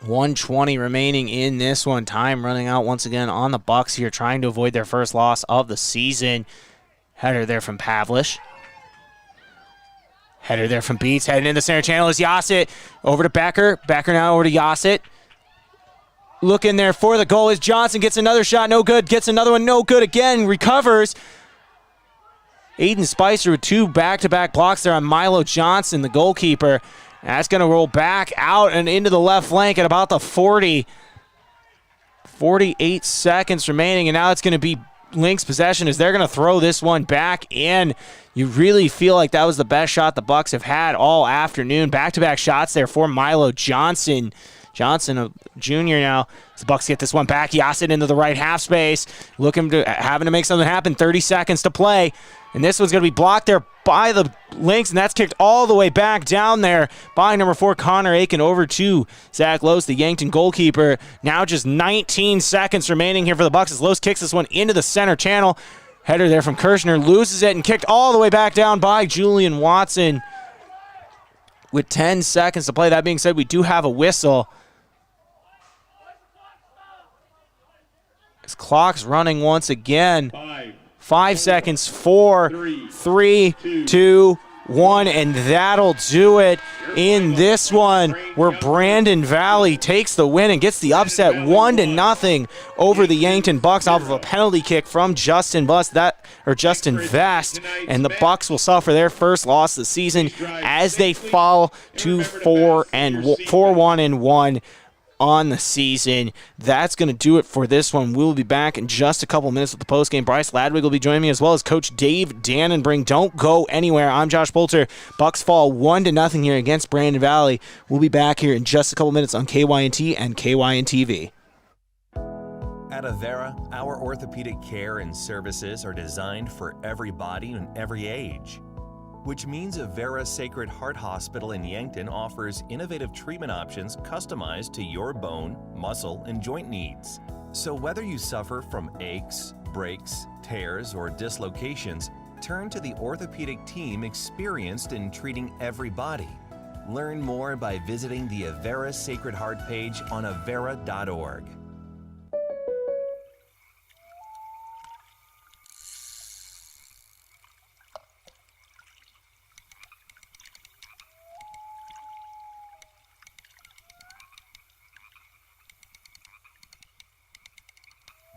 1:20 remaining in this one. Time running out once again on the Bucks here, trying to avoid their first loss of the season. Header there from Pavlich. Header there from Beats. Heading in the center channel is Yassett. Over to Becker. Becker now over to Yassett. Looking there for the goal is Johnson. Gets another shot. No good. Gets another one. No good again. Recovers. Aiden Spicer with 2 back-to-back blocks there on Milo Johnson, the goalkeeper. That's going to roll back out and into the left flank at about the 40. 48 seconds remaining, and now it's going to be Lynx possession as they're going to throw this one back in. You really feel like that was the best shot the Bucks have had all afternoon. Back-to-back shots there for Milo Johnson. Johnson, a junior now. The Bucks get this one back. Yasin into the right half space, having to make something happen. 30 seconds to play. And this one's going to be blocked there by the Lynx, and that's kicked all the way back down there by number 4, Connor Aiken, over to Zach Lose, the Yankton goalkeeper. Now just 19 seconds remaining here for the Bucks as Lose kicks this one into the center channel. Header there from Kirshner, loses it, and kicked all the way back down by Julian Watson with 10 seconds to play. That being said, we do have a whistle. His clock's running once again. 5 seconds, 4, 3, 2, 1, and that'll do it in this one where Brandon Valley takes the win and gets the upset 1-0 over the Yankton Bucks off of a penalty kick from Justin Vest, and the Bucks will suffer their first loss of the season as they fall to 4-1-1 on the season. That's going to do it for this one. We'll be back in just a couple minutes with the postgame. Bryce Ladwig will be joining me, as well as Coach Dave Dannenbring. Don't go anywhere. I'm Josh Bolter. Bucks fall 1-0 here against Brandon Valley. We'll be back here in just a couple minutes on KYNT and KYN TV. At Avera, our orthopedic care and services are designed for every body and every age, which means Avera Sacred Heart Hospital in Yankton offers innovative treatment options customized to your bone, muscle, and joint needs. So whether you suffer from aches, breaks, tears, or dislocations, turn to the orthopedic team experienced in treating every body. Learn more by visiting the Avera Sacred Heart page on avera.org.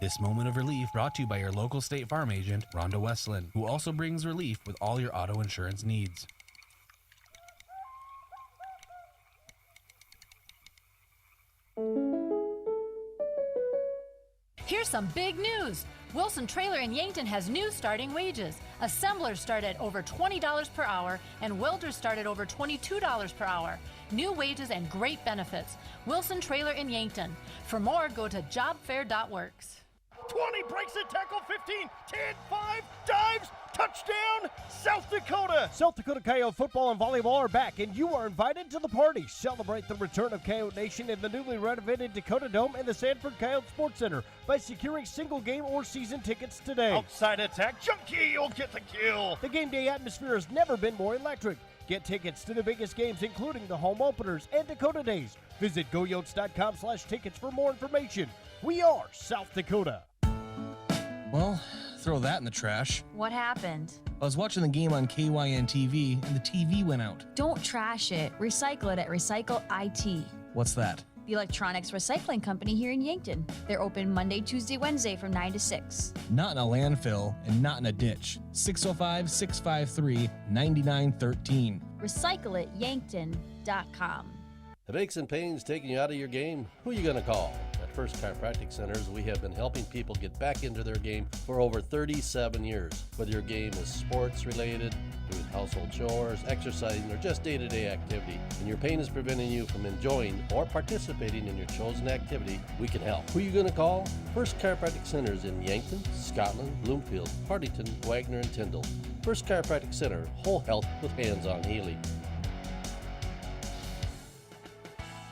This moment of relief brought to you by your local State Farm agent, Rhonda Westland, who also brings relief with all your auto insurance needs. Here's some big news. Wilson Trailer in Yankton has new starting wages. Assemblers start at over $20 per hour and welders start at over $22 per hour. New wages and great benefits. Wilson Trailer in Yankton. For more, go to jobfair.works. 20, breaks it, tackle 15, 10, 5, dives, touchdown, South Dakota! South Dakota Coyote football and volleyball are back, and you are invited to the party. Celebrate the return of Coyote Nation in the newly renovated Dakota Dome and the Sanford Coyote Sports Center by securing single game or season tickets today. Outside attack, Junkie, you'll get the kill! The game day atmosphere has never been more electric. Get tickets to the biggest games, including the home openers and Dakota Days. Visit goyotes.com/tickets for more information. We are South Dakota. Well, throw that in the trash. What happened? I was watching the game on KYN TV, and the TV went out. Don't trash it. Recycle it at Recycle IT. What's that? The electronics recycling company here in Yankton. They're open Monday, Tuesday, Wednesday from 9 to 6. Not in a landfill and not in a ditch. 605-653-9913. RecycleItYankton.com. Have aches and pains taking you out of your game? Who are you going to call? At First Chiropractic Centers, we have been helping people get back into their game for over 37 years. Whether your game is sports related, doing household chores, exercising, or just day-to-day activity, and your pain is preventing you from enjoying or participating in your chosen activity, we can help. Who are you going to call? First Chiropractic Centers in Yankton, Scotland, Bloomfield, Hartington, Wagner, and Tyndall. First Chiropractic Center, whole health with hands-on healing.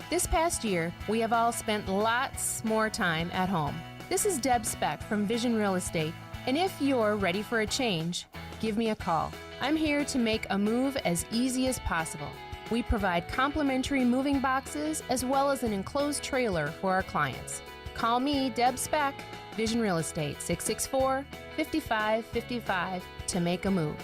This past year, we have all spent lots more time at home. This is Deb Speck from Vision Real Estate, and if you're ready for a change, give me a call. I'm here to make a move as easy as possible. We provide complimentary moving boxes as well as an enclosed trailer for our clients. Call me, Deb Speck, Vision Real Estate, 664-5555 to make a move.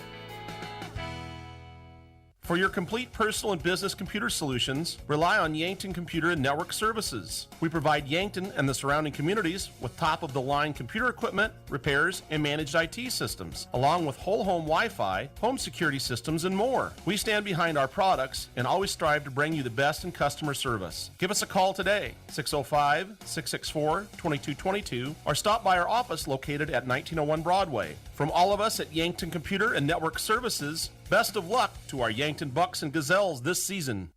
For your complete personal and business computer solutions, rely on Yankton Computer and Network Services. We provide Yankton and the surrounding communities with top-of-the-line computer equipment, repairs, and managed IT systems, along with whole home Wi-Fi, home security systems, and more. We stand behind our products and always strive to bring you the best in customer service. Give us a call today, 605-664-2222, or stop by our office located at 1901 Broadway. From all of us at Yankton Computer and Network Services, best of luck to our Yankton Bucks and Gazelles this season.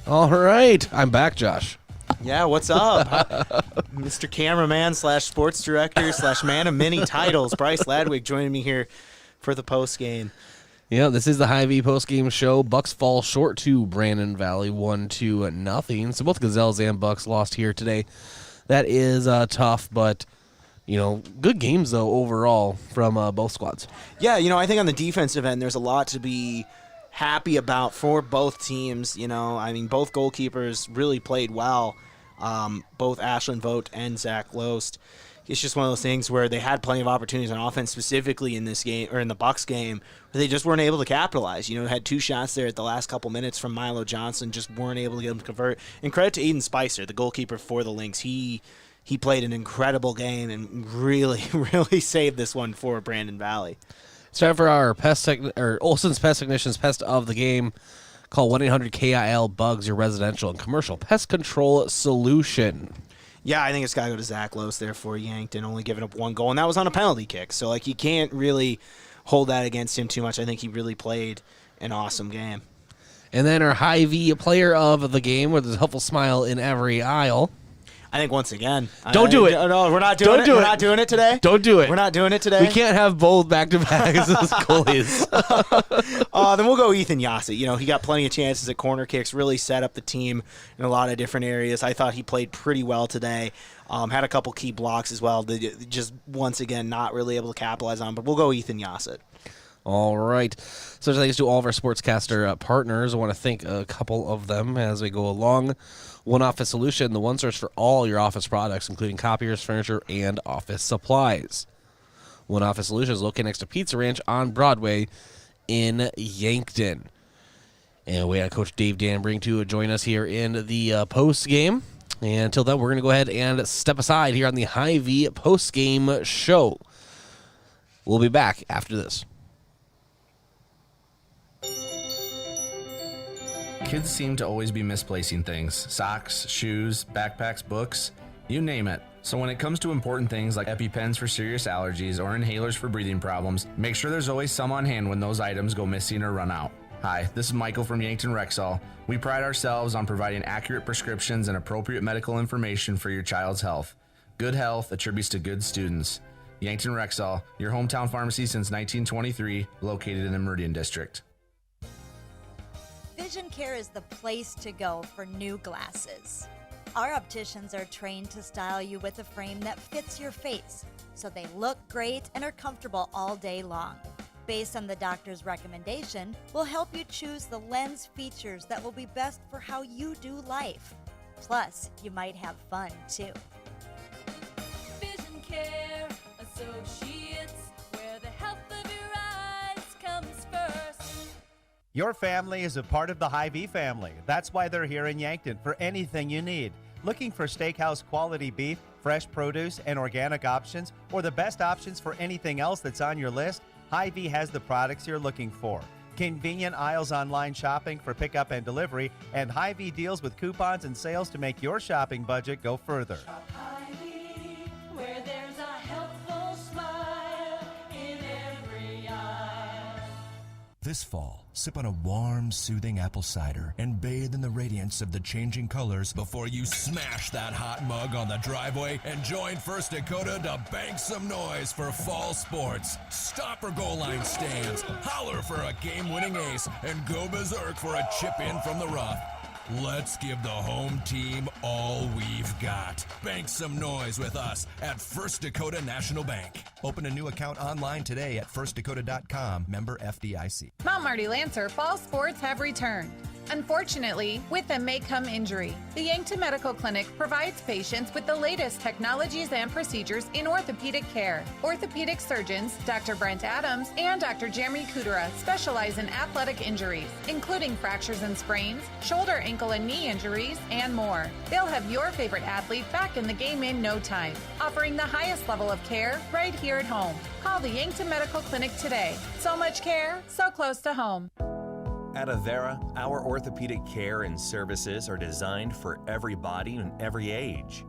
All right. I'm back, Josh. Yeah, what's up? Mr. Cameraman / sports director / man of many titles, Bryce Ladwig joining me here for the post game. Yeah, this is the Hy-Vee post-game show. Bucks fall short to Brandon Valley 1-0. So both Gazelles and Bucks lost here today. That is tough, but good games though overall from both squads. Yeah, I think on the defensive end, there's a lot to be happy about for both teams. Both goalkeepers really played well. Both Ashlyn Vogt and Zach Loest. It's just one of those things where they had plenty of opportunities on offense, specifically in this game or in the Bucks game, where they just weren't able to capitalize. Had 2 shots there at the last couple minutes from Milo Johnson, just weren't able to get them to convert. And credit to Aiden Spicer, the goalkeeper for the Lynx. He played an incredible game and really, really saved this one for Brandon Valley. It's time for our Olson's Pest Technicians Pest of the Game. Call 1-800-KIL-BUGS, your residential and commercial pest control solution. Yeah, I think it's got to go to Zach Loest there for Yankton, only giving up 1 goal, and that was on a penalty kick. So, you can't really hold that against him too much. I think he really played an awesome game. And then our Hy-Vee player of the game with a helpful smile in every aisle. I think once again. Don't do it. No, we're not doing it. We're not doing it today. Don't do it. We're not doing it today. We can't have both back-to-backs as goalies. Then we'll go Ethan Yassett. He got plenty of chances at corner kicks, really set up the team in a lot of different areas. I thought he played pretty well today. Had a couple key blocks as well. Just once again, not really able to capitalize on. But we'll go Ethan Yassett. All right. So thanks to all of our sportscaster partners. I want to thank a couple of them as we go along. One Office Solution, the one source for all your office products, including copiers, furniture, and office supplies. One Office Solution is located next to Pizza Ranch on Broadway in Yankton. And we had Coach Dave Danbring to join us here in the post game. And until then, we're going to go ahead and step aside here on the Hy-Vee post game show. We'll be back after this. Kids seem to always be misplacing things. Socks, shoes, backpacks, books, you name it. So when it comes to important things like EpiPens for serious allergies or inhalers for breathing problems, make sure there's always some on hand when those items go missing or run out. Hi, this is Michael from Yankton Rexall. We pride ourselves on providing accurate prescriptions and appropriate medical information for your child's health. Good health attributes to good students. Yankton Rexall, your hometown pharmacy since 1923, located in the Meridian District. Vision Care is the place to go for new glasses. Our opticians are trained to style you with a frame that fits your face, so they look great and are comfortable all day long. Based on the doctor's recommendation, we'll help you choose the lens features that will be best for how you do life. Plus, you might have fun too. Vision Care Associates, where the health of your eyes comes first. Your family is a part of the Hy-Vee family. That's why they're here in Yankton for anything you need. Looking for steakhouse quality beef, fresh produce, and organic options, or the best options for anything else that's on your list? Hy-Vee has the products you're looking for. Convenient aisles online shopping for pickup and delivery, and Hy-Vee deals with coupons and sales to make your shopping budget go further. Hy-Vee, where there's a helpful smile in every aisle. This fall, sip on a warm, soothing apple cider and bathe in the radiance of the changing colors before you smash that hot mug on the driveway and join First Dakota to bank some noise for fall sports. Stop for goal line stands, holler for a game-winning ace, and go berserk for a chip in from the rough. Let's give the home team all we've got. Bank some noise with us at First Dakota National Bank. Open a new account online today at firstdakota.com, member FDIC. Mount Marty Lancer fall sports have returned. Unfortunately, with them may come injury. The Yankton Medical Clinic provides patients with the latest technologies and procedures in orthopedic care. Orthopedic surgeons, Dr. Brent Adams and Dr. Jeremy Kudera, specialize in athletic injuries, including fractures and sprains, shoulder, ankle, and knee injuries, and more. They'll have your favorite athlete back in the game in no time, offering the highest level of care right here at home. Call the Yankton Medical Clinic today. So much care, so close to home. At Avera, our orthopedic care and services are designed for every body and every age,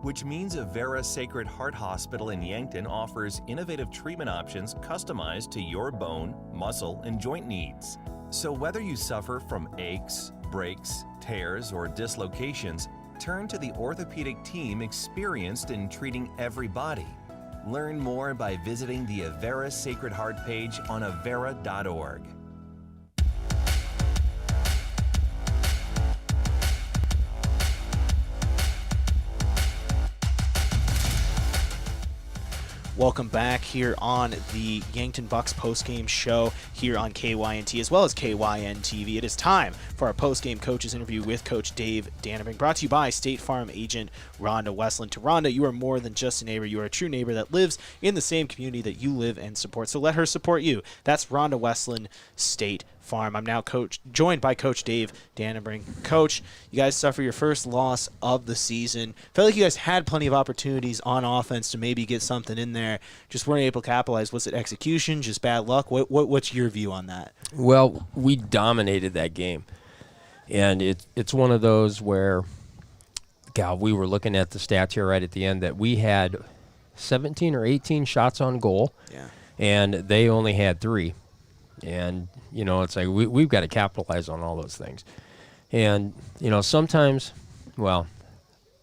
which means Avera Sacred Heart Hospital in Yankton offers innovative treatment options customized to your bone, muscle, and joint needs. So whether you suffer from aches, breaks, tears, or dislocations, turn to the orthopedic team experienced in treating every body. Learn more by visiting the Avera Sacred Heart page on avera.org. Welcome back here on the Yankton Bucks postgame show here on KYNT as well as KYN TV. It is time for our postgame coaches interview with Coach Dave Dannebring, brought to you by State Farm agent Rhonda Westland. To Rhonda, you are more than just a neighbor. You are a true neighbor that lives in the same community that you live and support. So let her support you. That's Rhonda Westland, State Farm. I'm now joined by Coach Dave Dannebring. Coach, you guys suffer your first loss of the season. Felt like you guys had plenty of opportunities on offense to maybe get something in there. Just weren't able to capitalize. Was it execution, just bad luck? What's your view on that? Well, we dominated that game. And it's one of those where, God, we were looking at the stats here right at the end that we had 17 or 18 shots on goal. Yeah. And they only had 3. And, it's like we've got to capitalize on all those things. And, sometimes, well,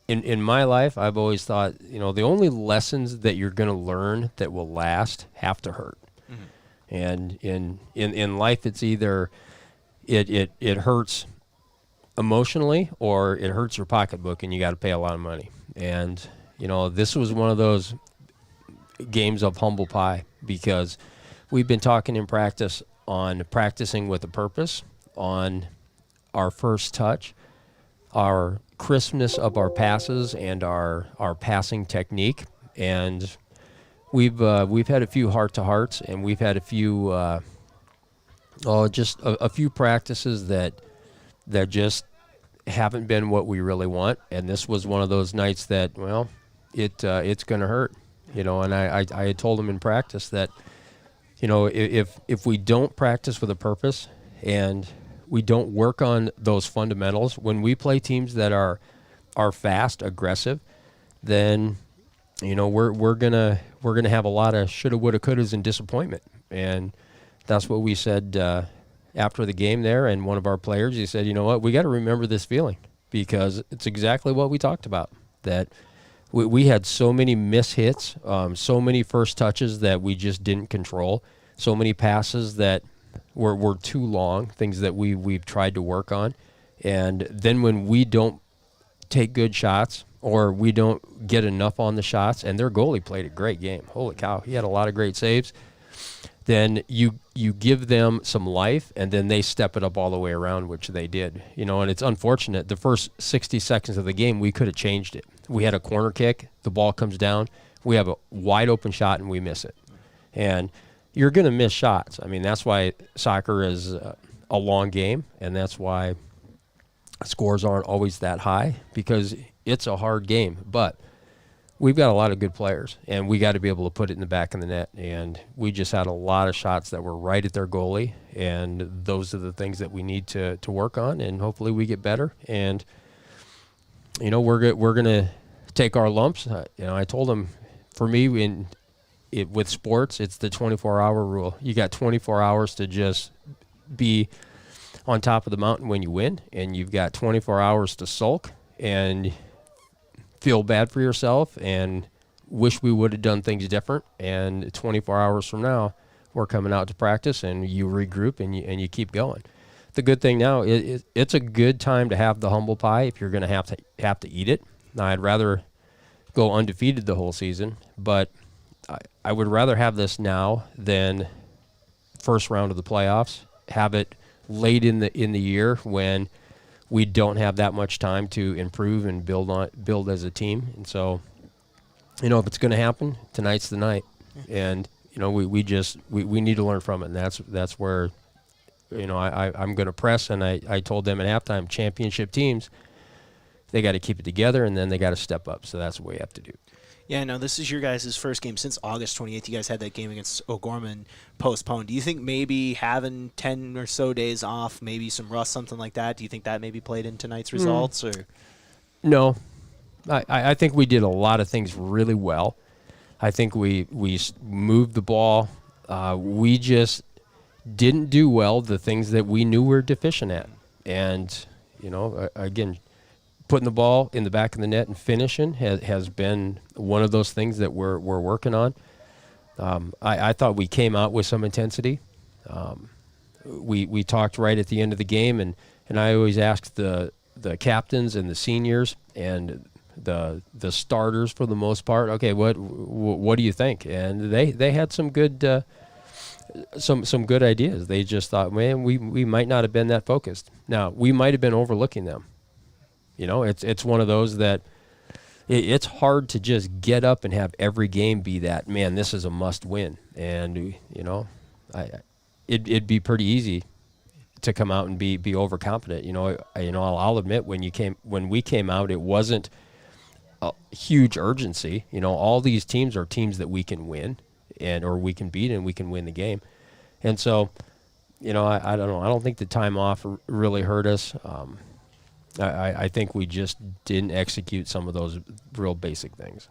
in my life, I've always thought, the only lessons that you're going to learn that will last have to hurt. Mm-hmm. And in life, it's either it hurts emotionally or it hurts your pocketbook and you got to pay a lot of money. And, this was one of those games of humble pie because we've been talking in practice on practicing with a purpose, on our first touch, our crispness of our passes and our passing technique. And we've had a few heart-to-hearts, and we've had a few just a few practices that just haven't been what we really want. And this was one of those nights that, well, it's going to hurt, And I had told him in practice that, if we don't practice with a purpose and we don't work on those fundamentals, when we play teams that are fast, aggressive, then we're gonna have a lot of shoulda, woulda, couldas and disappointment. And that's what we said after the game there. And one of our players, he said, we got to remember this feeling because it's exactly what we talked about. That we had so many miss hits, so many first touches that we just didn't control, so many passes that were too long, things that we've tried to work on. And then when we don't take good shots or we don't get enough on the shots, and their goalie played a great game. Holy cow, he had a lot of great saves. Then you give them some life, and then they step it up all the way around, which they did. And it's unfortunate. The first 60 seconds of the game, we could have changed it. We had a corner kick, the ball comes down, we have a wide open shot, and we miss it. And you're going to miss shots. I mean, that's why soccer is a long game, and that's why scores aren't always that high, because it's a hard game. But we've got a lot of good players, and we got to be able to put it in the back of the net. And we just had a lot of shots that were right at their goalie, and those are the things that we need to work on, and hopefully we get better. And, we're going to take our lumps. I told them, for me, with sports, it's the 24-hour rule. You got 24 hours to just be on top of the mountain when you win, and you've got 24 hours to sulk and feel bad for yourself and wish we would have done things different. And 24 hours from now, we're coming out to practice, and you regroup and you keep going. The good thing now is it's a good time to have the humble pie if you're going to have to eat it. Now, I'd rather go undefeated the whole season, but I would rather have this now than first round of the playoffs. Have it late in the year when we don't have that much time to improve and build as a team. And so, if it's going to happen, tonight's the night. And we need to learn from it. And that's where I'm going to press. And I told them at halftime, championship teams, they got to keep it together, and then they got to step up. So that's what we have to do. Yeah, no, this is your guys' first game since August 28th. You guys had that game against O'Gorman postponed. Do you think maybe having 10 or so days off, maybe some rust, something like that, do you think that maybe played in tonight's results? Or No. I think we did a lot of things really well. I think we moved the ball. We just didn't do well the things that we knew we were deficient at. And, again, putting the ball in the back of the net and finishing has been one of those things that we're working on. I thought we came out with some intensity. We talked right at the end of the game, and I always asked the captains and the seniors and the starters for the most part, okay, what do you think? And they had some good some good ideas. They just thought, man, we might not have been that focused. Now, we might have been overlooking them. It's one of those that it's hard to just get up and have every game be that, man, this is a must win. And, it'd be pretty easy to come out and be overconfident. I'll admit when we came out, it wasn't a huge urgency. All these teams are teams that we can win or we can beat and we can win the game. And so, I don't know. I don't think the time off really hurt us. I think we just didn't execute some of those real basic things.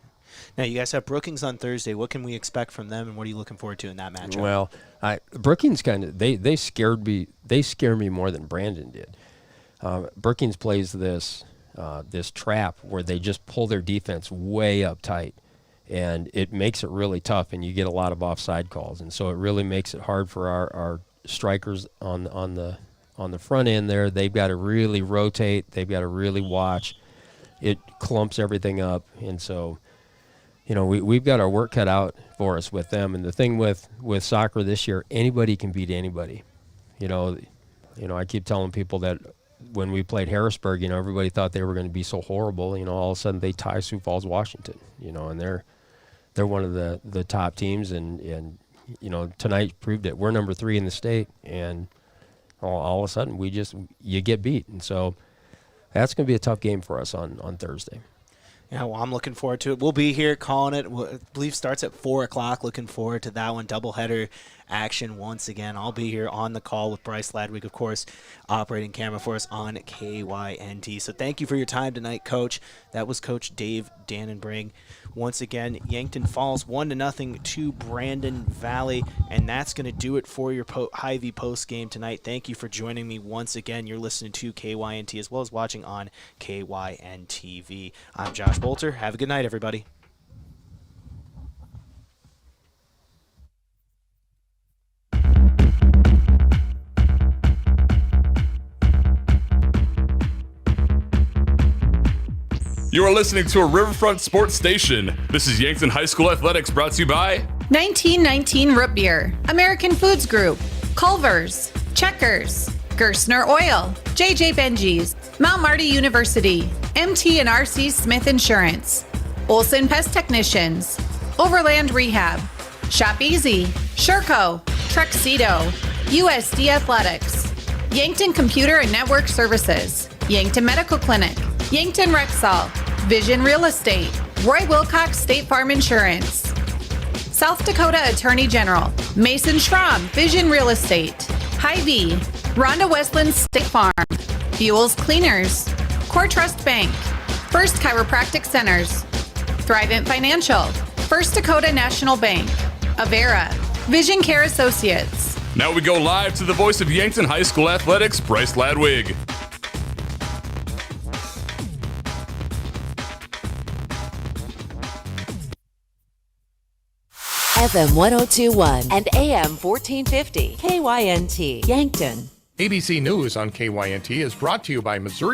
Now, you guys have Brookings on Thursday. What can we expect from them, and what are you looking forward to in that matchup? Well, Brookings they scared me. They scare me more than Brandon did. Brookings plays this trap where they just pull their defense way up tight, and it makes it really tough, and you get a lot of offside calls, and so it really makes it hard for our strikers on the front end there. They've got to really rotate. They've got to really watch. It clumps everything up, and so we've got our work cut out for us with them. And the thing with soccer this year, anybody can beat anybody. I keep telling people that when we played Harrisburg, everybody thought they were going to be so horrible. All of a sudden they tie Sioux Falls, Washington. And they're one of the top teams, and tonight proved it. We're number 3 in the state, and all of a sudden you get beat. And so that's going to be a tough game for us on Thursday. Yeah, well, I'm looking forward to it. We'll be here calling it. I believe starts at 4 o'clock. Looking forward to that one. Doubleheader action once again. I'll be here on the call with Bryce Ladwig, of course, operating camera for us on KYNT. So thank you for your time tonight, Coach. That was Coach Dave Dannenbring. Once again, Yankton falls 1-0 to Brandon Valley, and that's going to do it for your Hy-Vee post game tonight. Thank you for joining me once again. You're listening to KYNT as well as watching on KYNTV. I'm Josh Bolter. Have a good night, everybody. You are listening to a Riverfront Sports Station. This is Yankton High School Athletics, brought to you by 1919 Root Beer, American Foods Group, Culver's, Checkers, Gerstner Oil, JJ Benji's, Mount Marty University, MT&RC Smith Insurance, Olson Pest Technicians, Overland Rehab, Shop Easy, Sherco, Truxedo, USD Athletics, Yankton Computer and Network Services, Yankton Medical Clinic, Yankton Rexall, Vision Real Estate, Roy Wilcox State Farm Insurance, South Dakota Attorney General, Mason Schramm, Vision Real Estate, Hy-Vee, Rhonda Westland State Farm, Fuels Cleaners, Core Trust Bank, First Chiropractic Centers, Thrivent Financial, First Dakota National Bank, Avera, Vision Care Associates. Now we go live to the voice of Yankton High School Athletics, Bryce Ladwig. FM 1021 and AM 1450, KYNT, Yankton. ABC News on KYNT is brought to you by Missouri